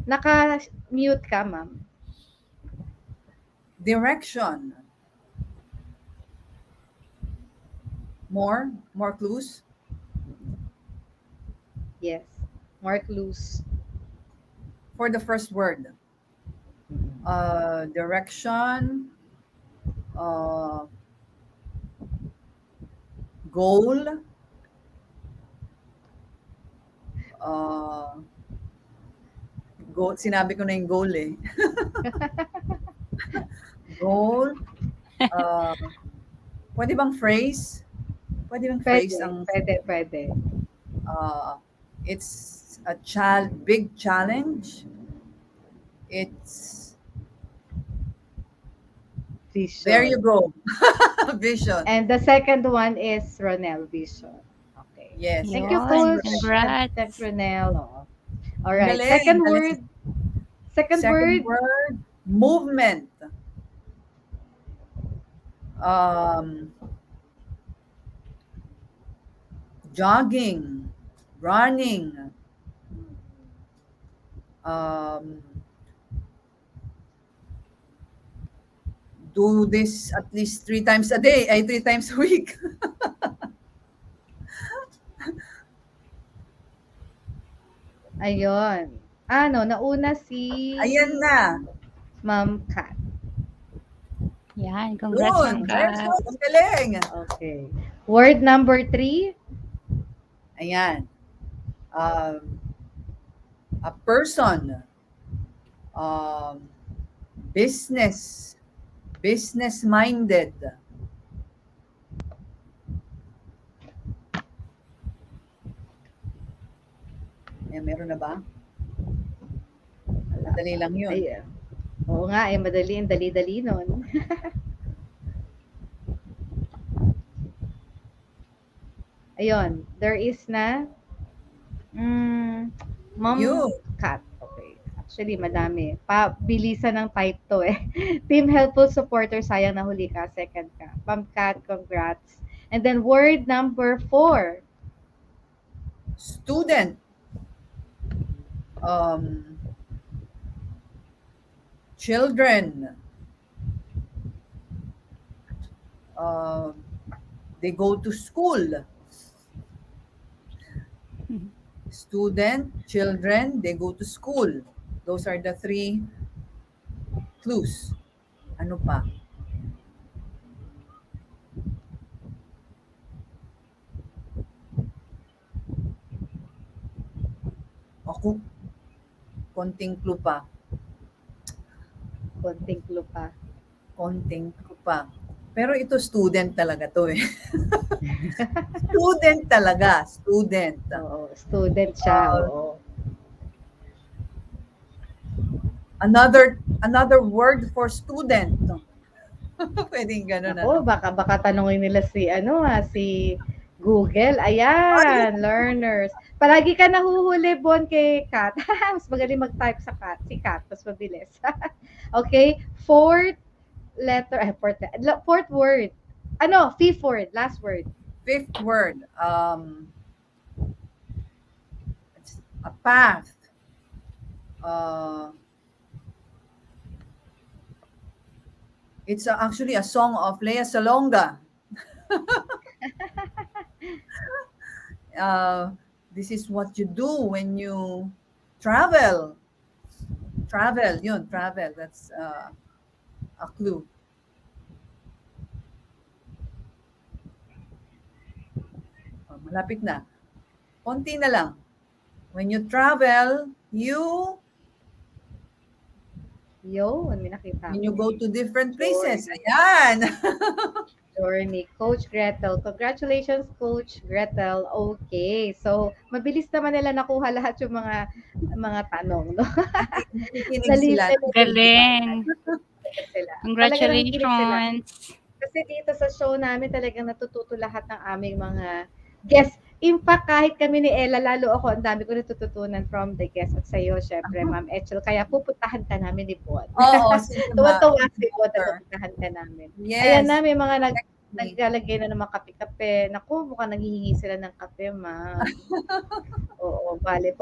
Naka-mute ka, ma'am. Direction. More clues. Yes. More clues. For the first word. Direction. Goal. Goal. Sinabi ko na yung goal eh. Goal. Pwede bang phrase? Pwede bang phrase ang Pwede. it's a big challenge. It's Vision. there you go. Vision. And the second one is Ronel Vision. Okay. Yes. Thank you, Yun, Coach. congrats. Thanks, Ronel. Oh. All right. Galing, Second galing. word. Second word. Movement. Jogging, running, do this at least 3 times a day, 3 times a week. Ayun. Ano, nauna si... Ayan na. Ma'am Kat. Yan, congrats, Yun, Ma'am very Kat. good. Ang galing. Okay. Word number 3. Ayan. A person. Um, business-minded. Meron na ba? Madali lang yun. Ay, oo nga, madali. Ang dali-dali nun. Ayun, there is na Ma'am You. Kat. Okay. Actually, madami. Pabilisan ng type to eh. Team Helpful Supporter, sayang nahuli ka. Second ka. Ma'am Kat, congrats. And then word number 4. Student. Children. They go to school. Student, children, they go to school. Those are the 3 clues. Ano pa? Ako, konting clue pa. Konting clue pa. Konting clue pa. Pero ito student talaga to eh. Student talaga. Student. Oo, student siya. Oo. Another word for student. Pwedeng gano'n. Ako, baka tanungin nila si Google. Ayan, learners. Palagi ka nahuhuli, Bon, kay Kat. Mas magaling mag-type si Kat. Mas mabilis. Okay, fourth word. Fifth word, last word. Fifth word. A path. It's actually a song of Lea Salonga. This is what you do when you travel. Travel. That's a clue. Malapit na. Konti na lang. When you travel, May nakita when you ko. go to different places. Ayan. Journey. Coach Gretel. Congratulations, Coach Gretel. Okay. So, mabilis naman nila nakuha lahat yung mga tanong, no? Nakikinig Dali sila. sila. Galing. Sila. Talagang nakikinig sila. Congratulations. Kasi dito sa show namin talagang natututo lahat ng aming mga guests. In fact, kahit kami ni Ella, lalo ako, ang dami ko natututunan from the guests at sa iyo, syempre, Ma'am Echel. Kaya pupuntahan ka namin ni Bon. Oo, sige, Tuwa-tuwa si Bon na pupuntahan ka namin. Yes. Ayan na, may mga naglalagay na ng mga kape-kape. Naku, mukhang naghihingi sila ng kape, Ma'am. Oo, bale.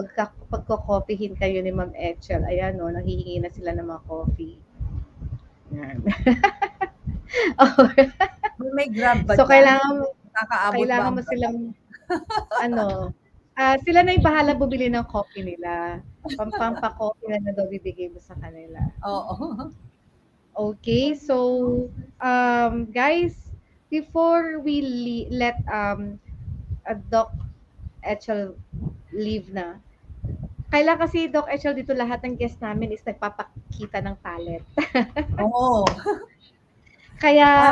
Pagko-coffeehin kayo ni Ma'am Echel, ayan o, nanghihingi na sila ng mga coffee. Yan. May grab ba So, dyan? kailangan Kakaabot mo ba? silang sila na yung bahala bumili ng coffee nila. Pampa-coffee na daw bibigay mo sa kanila. Oo. Okay, so guys, before we let Doc Echel leave na, kailan kasi Doc Echel dito lahat ng guest namin is nagpapakita ng talent. Oo. Kaya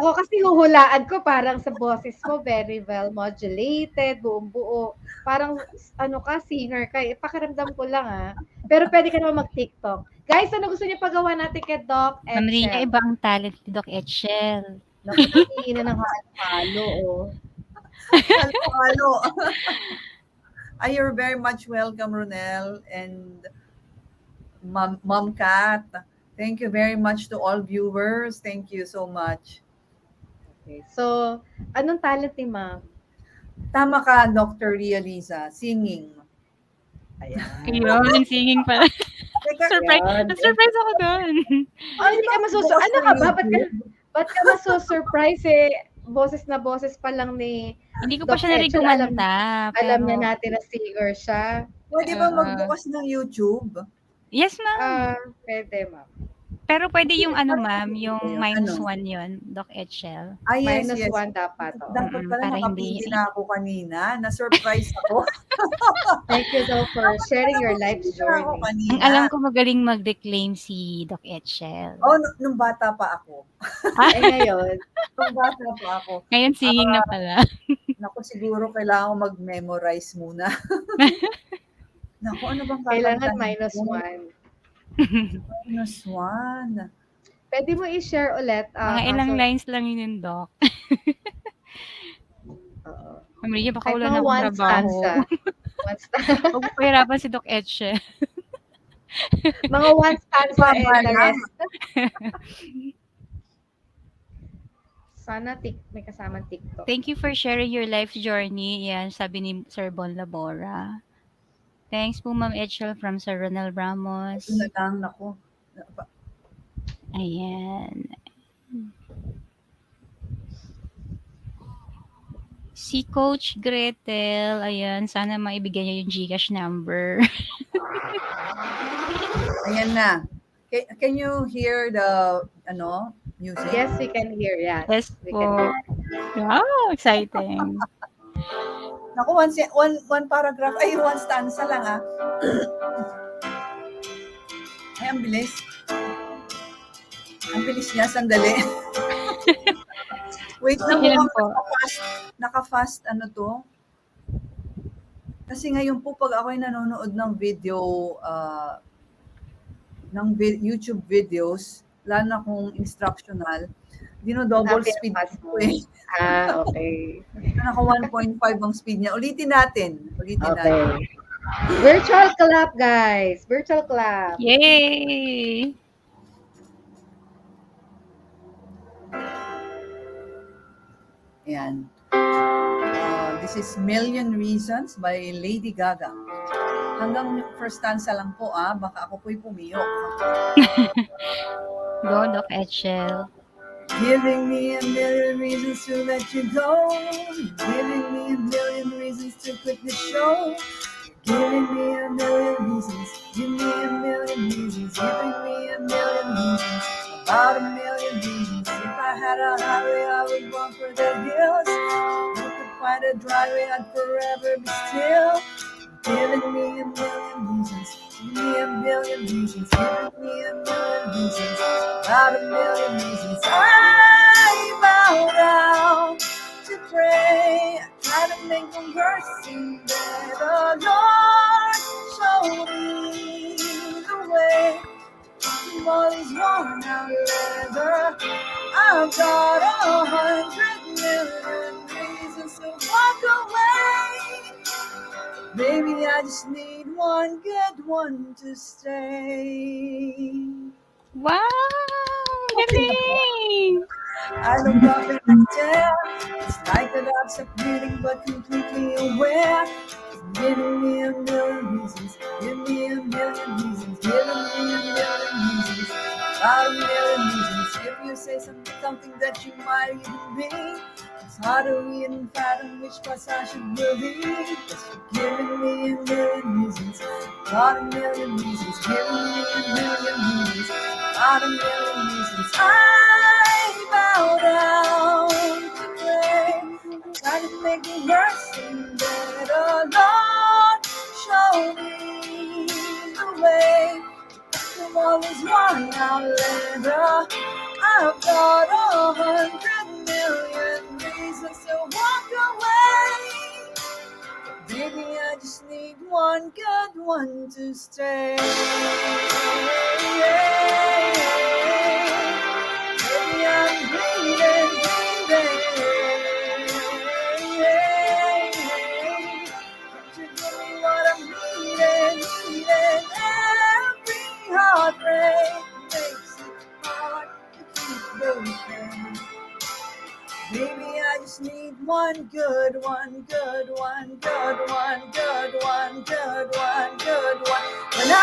ako kasi huhulaan ko parang sa boses mo very well modulated, buong buo. Parang singer ka. Pakiramdam ko lang Pero pwede ka naman mag-TikTok. Guys, ano gusto niyo pagawa natin kay Doc Ma'am Ria, Echel? iba ang talent ni Doc Echel. Nakikinig na ng halo-halo. Halo. You're very much welcome, Ronel and Mom Kat. Thank you very much to all viewers. Thank you so much. Okay. So, anong talent ni Ma'am? Tama ka, Dr. Ria Liza. Singing. Ayan. Ayun, singing pala. Surprise. Ayan. Na-surprise ako doon. Hindi ka Ano ka ba? Ba't ka maso-surprise boses na boses pa lang ni Hindi ko pa Doc siya narinig Echel, kumanta. alam pero na natin na singer siya. Pwede ba magbukas ng YouTube? Yes, ma'am. Pwede, ma'am. Pero pwede yung ano, Parang ma'am, hindi ba yung yun? Ano? -1 yun, Doc Echel. Yes, Minus yes. 1 dapat, oo. Dapat pala Para nakapindi hindi na ako kanina. Na-surprise ako. Thank you so for Dapat pala sharing your life's nakapindi na ako journey. ang kanina. alam ko magaling mag-declaim si Doc Echel. Oh, nung bata pa ako. Ah, Ngayon, Nung bata pa ako. ngayon singing na Ah, pala. naku, siguro kailangan ko mag-memorize muna. Naku, ano bang kailangan kakantahin minus ko? 1. -1. Pwede mo i-share ulit, Mga ilang kaso, lines lang yun, Doc. oo. Ma'am Ria, baka Kahit wala mga na akong one trabaho. stanza. One stanza. Huwag mo pahirapan si Doc Echel. Mga one stanza and Baba the lang. rest. Sana may kasamang TikTok. Thank you for sharing your life journey. Yan, sabi ni Sir Bon Labora. Thanks po, Ma'am Echel from Sir Ronald Ito Ramos. na lang, naku. Ayan. Si Coach Gretel, ayan, sana maibigay niya yung GCash number. Ayan na. Can you hear the music? Yes, we can hear. Yes, Yes we can po. hear. Wow, exciting. Naku, one paragraph. Ay, one stanza lang ah. Ay, ang bilis. Ang bilis niya, sandali. Wait lang, Sige lang mukhang po. naka-fast ano to. Kasi ngayon po pag ako'y nanonood ng video, YouTube videos, lalo na kung instructional, double speed Pinapas ko mo. eh. Okay. Naka 1.5 ang speed niya. Ulitin natin. Okay. Virtual clap, guys. Virtual clap. Yay! Ayan. This is Million Reasons by Lady Gaga. Hanggang first stanza lang po baka ako po'y pumiyok. Go, Doc Echel. Giving me a million reasons to let you go. Giving me a million reasons to quit the show. Giving me a million reasons. Give me a million reasons. Giving me a million reasons. About a million reasons. If I had a highway, I would run for the hills. If I could find a dry way, I'd forever be still. Giving me a million reasons. Give me a million reasons. Giving me a million reasons. About a million reasons. I bow down to pray. I try to make the worst seem better. Lord, show me the way. To all these worn out leather. I've got 100 million reasons to walk away. Maybe I just need one good one to stay. Wow! Galing! I look up and I stare. It's like that I'm submitting but completely aware. Giving me a million reasons. Give me a million reasons. Giving me a million reasons. About a million reasons. If you say something that you might even be, it's hard to read and fathom which path I should believe. Cause you're giving me a million reasons. About a million reasons. Giving me a million reasons. About a million reasons. I bow down to pray. Try to make the worst seem better. Lord, show me the way. From all this worn out leather, I've got 100 million reasons to walk away. Baby, I just need one good one to stay. Baby, I'm bleeding, bleeding. Can't you give me what I'm needing, needing? Every heartbreak makes it hard to keep breathing. Baby, I just need one good one, good one, good one, good one, good one, good one. When I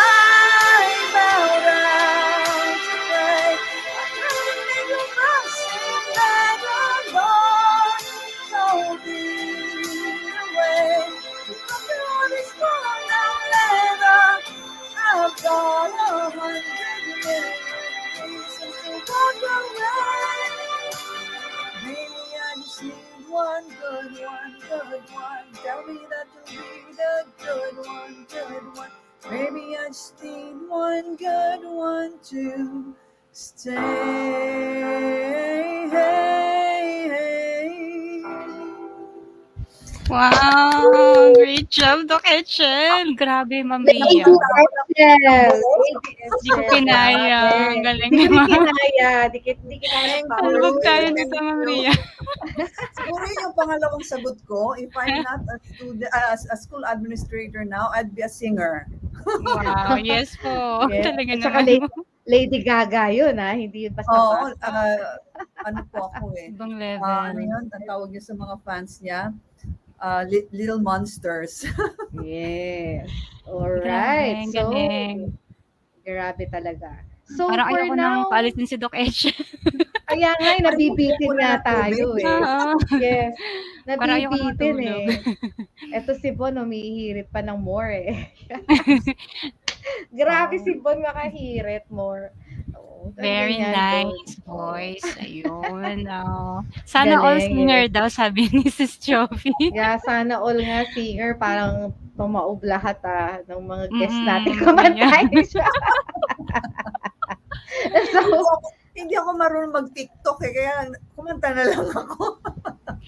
bow down to pray, I try to make the mercy better, Lord. Show me the way to conquer all this worn out leather. I've got want to stay. Wow! Great job, Doc Echel. Grabe, Ma'am Lady Ria. Echel. Lady Di ko Echel, Echel. kinaya. Grabe. Ang galing Di ko rin naman. kinaya. Di kinaya ng Thank power Talbog you. tayo square. dito, Thank Ma'am you. Ria. Siguro yun yung pangalawang sagot ko. If I'm not a student, a school administrator now, I'd be a singer. Wow, yes po. Yes. Talaga At saka naman. Lady Gaga yun, ha? Hindi yun Oo, basta-basta. ano po ako eh. Ibang Ano level. yun? Ang tawag niya sa mga fans niya? Little Monsters. Yes. Grabe, Alright. ang So, galing. grabe talaga. So, Parang for ayoko nang now, paalisin si Doc Echel. kaya nga, nabibitin Muna nga ng tubig. tayo eh. Oo. Yes. Parang ayoko nang Nabibitin matulog. eh. Eto si Bon, umihirit pa ng more eh. Grabe Oh, si Bon makahirit more. Oo, ang very ganyan, Bon. nice Oo. voice. Ayun, oh. Sana all Galing, singer yes. daw, sabi ni Sis Jovi. Yeah, sana all nga singer, parang tumaob lahat ng mga guests natin Mm, kumantay ganyan. siya. hindi, So, hindi ako marunong mag-TikTok eh, kaya kumanta na lang ako.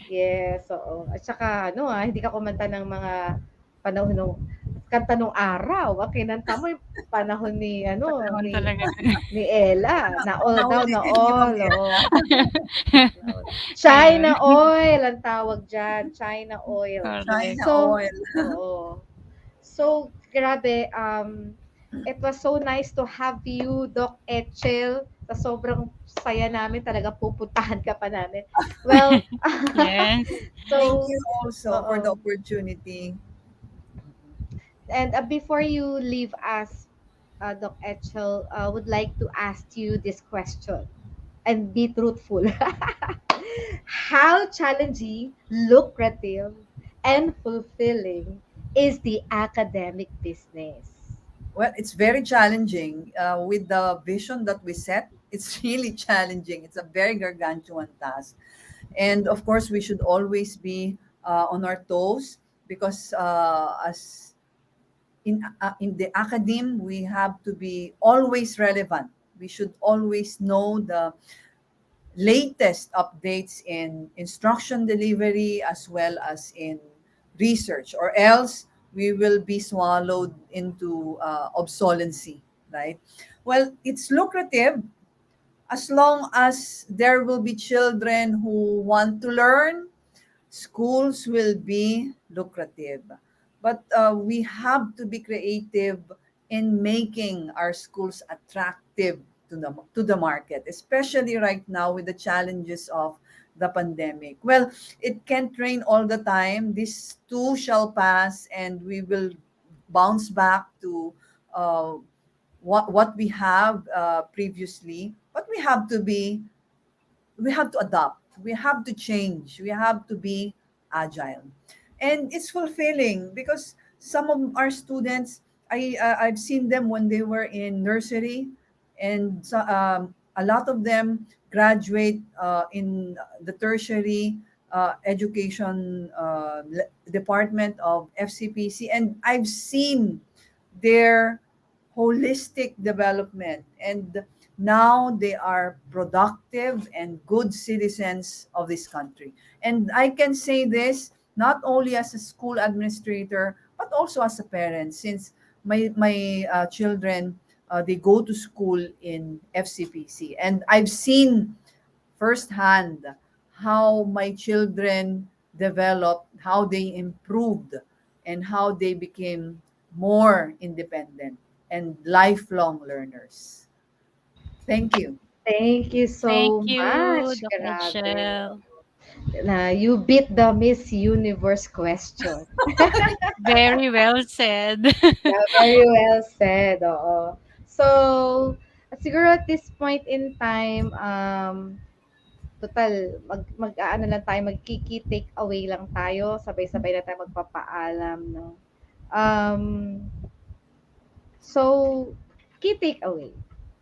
yes, oo. At saka, hindi ka kumanta ng mga panahon ng kanta nung araw. Ang kinanta mo yung panahon ni, Panahon talaga. ni Ella. Na all daw, na Naulitin niyo all. kami. Oo. Ayun. China oil, ang tawag dyan. China oil. Correct. China So, oil. oo. So, grabe, it was so nice to have you, Doc Echel. Sa sobrang saya namin, talaga pupuntahan ka pa namin. Well, Yes. Thank so, you also for the oo. opportunity. And before you leave us, Doc Echel, would like to ask you this question and be truthful. How challenging, lucrative, and fulfilling is the academic business? Well, it's very challenging. With the vision that we set, it's really challenging. It's a very gargantuan task. And of course, we should always be on our toes because as in the academe, we have to be always relevant. We should always know the latest updates in instruction delivery as well as in research, or else we will be swallowed into obsolecy, right? Well, it's lucrative as long as there will be children who want to learn. Schools will be lucrative, but we have to be creative in making our schools attractive to the market, especially right now with the challenges of the pandemic. Well, it can't rain all the time. This too shall pass, and we will bounce back to uh, what we have previously. But we have to adapt, we have to change, we have to be agile. And it's fulfilling because some of our students, I've seen them when they were in nursery, and so, a lot of them graduate in the tertiary education department of FCPC, and I've seen their holistic development, and now they are productive and good citizens of this country. And I can say this not only as a school administrator but also as a parent, since my children, they go to school in FCPC, and I've seen firsthand how my children developed, how they improved, and how they became more independent and lifelong learners. Thank you. Thank you Thank so you, much. Doc Grabe. Echel. You beat the Miss Universe question. Very well said. Yeah, very well said. Oo. So, siguro at this point in time, total, mag-aano lang tayo, magkiki take away lang tayo, sabay-sabay na tayo magpapaalam, no? Um, so, key take away.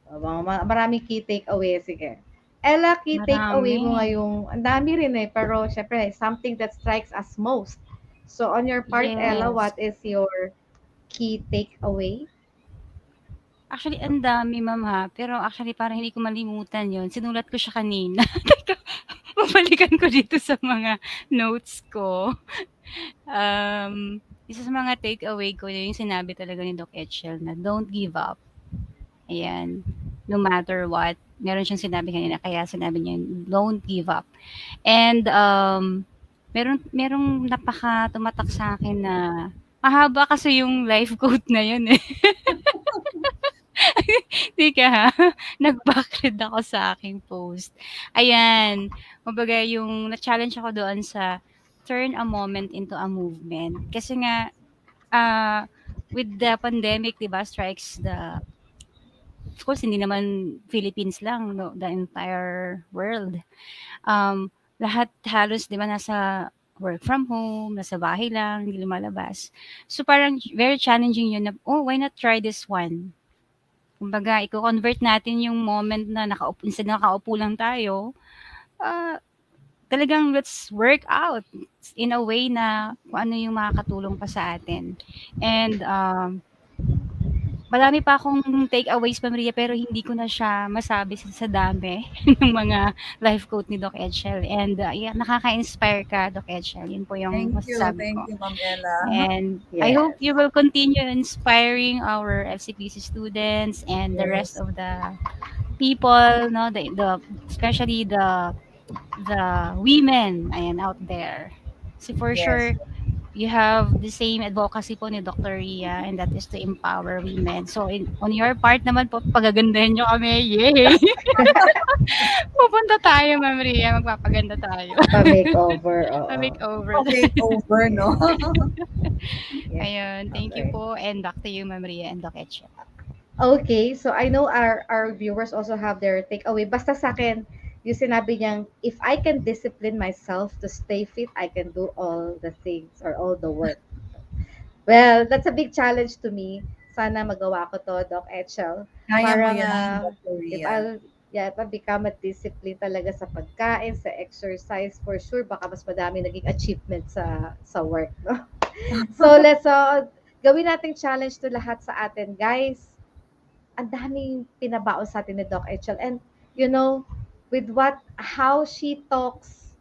Maraming key take away, sige. Ella, key take away mo Marami. ngayong, ang dami rin pero syempre, something that strikes us most. So, on your part, Ella, Yes. what is your key take away? Actually, ang dami, ma'am, ha, pero actually parang hindi ko malimutan 'yun, sinulat ko siya kanina. Teka, babalikan ko dito sa mga notes ko. Isa sa mga takeaway ko yung sinabi talaga ni Doc Echel na, "Don't give up." Ayan, no matter what. Meron siyang sinabi kanina kaya sinabi niya yun, "Don't give up." And, merong tumatak sa'kin na mahaba kasi yung life quote na yun, eh. Teka ha, nag-backread ako sa aking post. Ayan, kumbaga yung na-challenge ako doon sa turn a moment into a movement. Kasi nga, ah, with the pandemic, 'di ba, strikes the of course hindi naman Philippines lang, no, the entire world. Lahat halos 'di ba nasa work from home, nasa bahay lang, hindi lumalabas. So parang very challenging 'yun na, "Oh, why not try this one?" Kumbaga iko-convert natin yung moment na instead na nakaupo lang tayo, ah, talagang let's work out in a way na kung ano yung makakatulong pa sa atin. And, marami pa akong takeaways, Ma'am Ria, pero hindi ko na siya masabi sa dami ng mga life quote ni Doc Echel. And, yeah, nakaka-inspire ka, Doc Echel. Yun po yung masasabi ko. Thank you, Ma'am Ella. And I Yes. hope you will continue inspiring our FCPC students and the rest Yes. of the people, no, the especially the women ayan out there. So for Yes. sure you have the same advocacy po ni Dr. Ria, and that is to empower women. So on your part naman po, pagagandahin niyo kami. Yay! Pupunta tayo, Ma'am Ria, magpapaganda tayo. Pa-makeover, oo. Pa-makeover. Makeover, no? Yes. Ayun, thank you Okay. po, and back to you, Ma'am Ria and Doc Etche. Okay, so I know our viewers also have their takeaway. Basta sa akin, yung sinabi niyang, if I can discipline myself to stay fit, I can do all the things or all the work. Well, that's a big challenge to me. Sana magawa ko to, Doc Echel. Kaya mo Parang, yan, Dr. if Ria. if I become a discipline talaga sa pagkain, sa exercise, for sure, baka mas madami naging achievement sa work, no? So, let's, gawin nating challenge to lahat sa atin, guys. Ang daming pinabaon sa atin ni Doc Echel. And, with how she talks,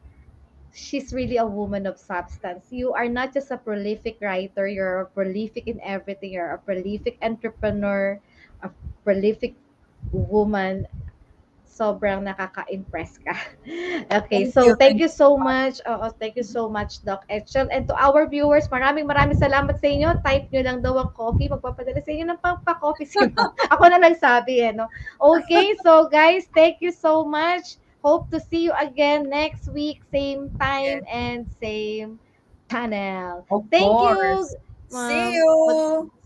she's really a woman of substance. You are not just a prolific writer, you're a prolific in everything. You're a prolific entrepreneur, a prolific woman. Sobrang nakaka-impress ka. Okay, Thank so you. thank Thank you you. so much. Oo, thank you so much, Doc Echel. And to our viewers, maraming salamat sa inyo. Type nyo lang daw ang coffee. Magpapadala sa inyo ng pa-coffee si Ma'am. Ako na nagsabi, no? Okay, so guys, thank you so much. Hope to see you again next week, same Yes, time and same channel. of Thank you, course. See Ma'am. you.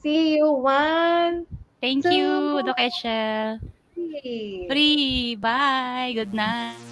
See you. 1, Thank 2, you, Doc Etche. 3. Free. Bye. Good night.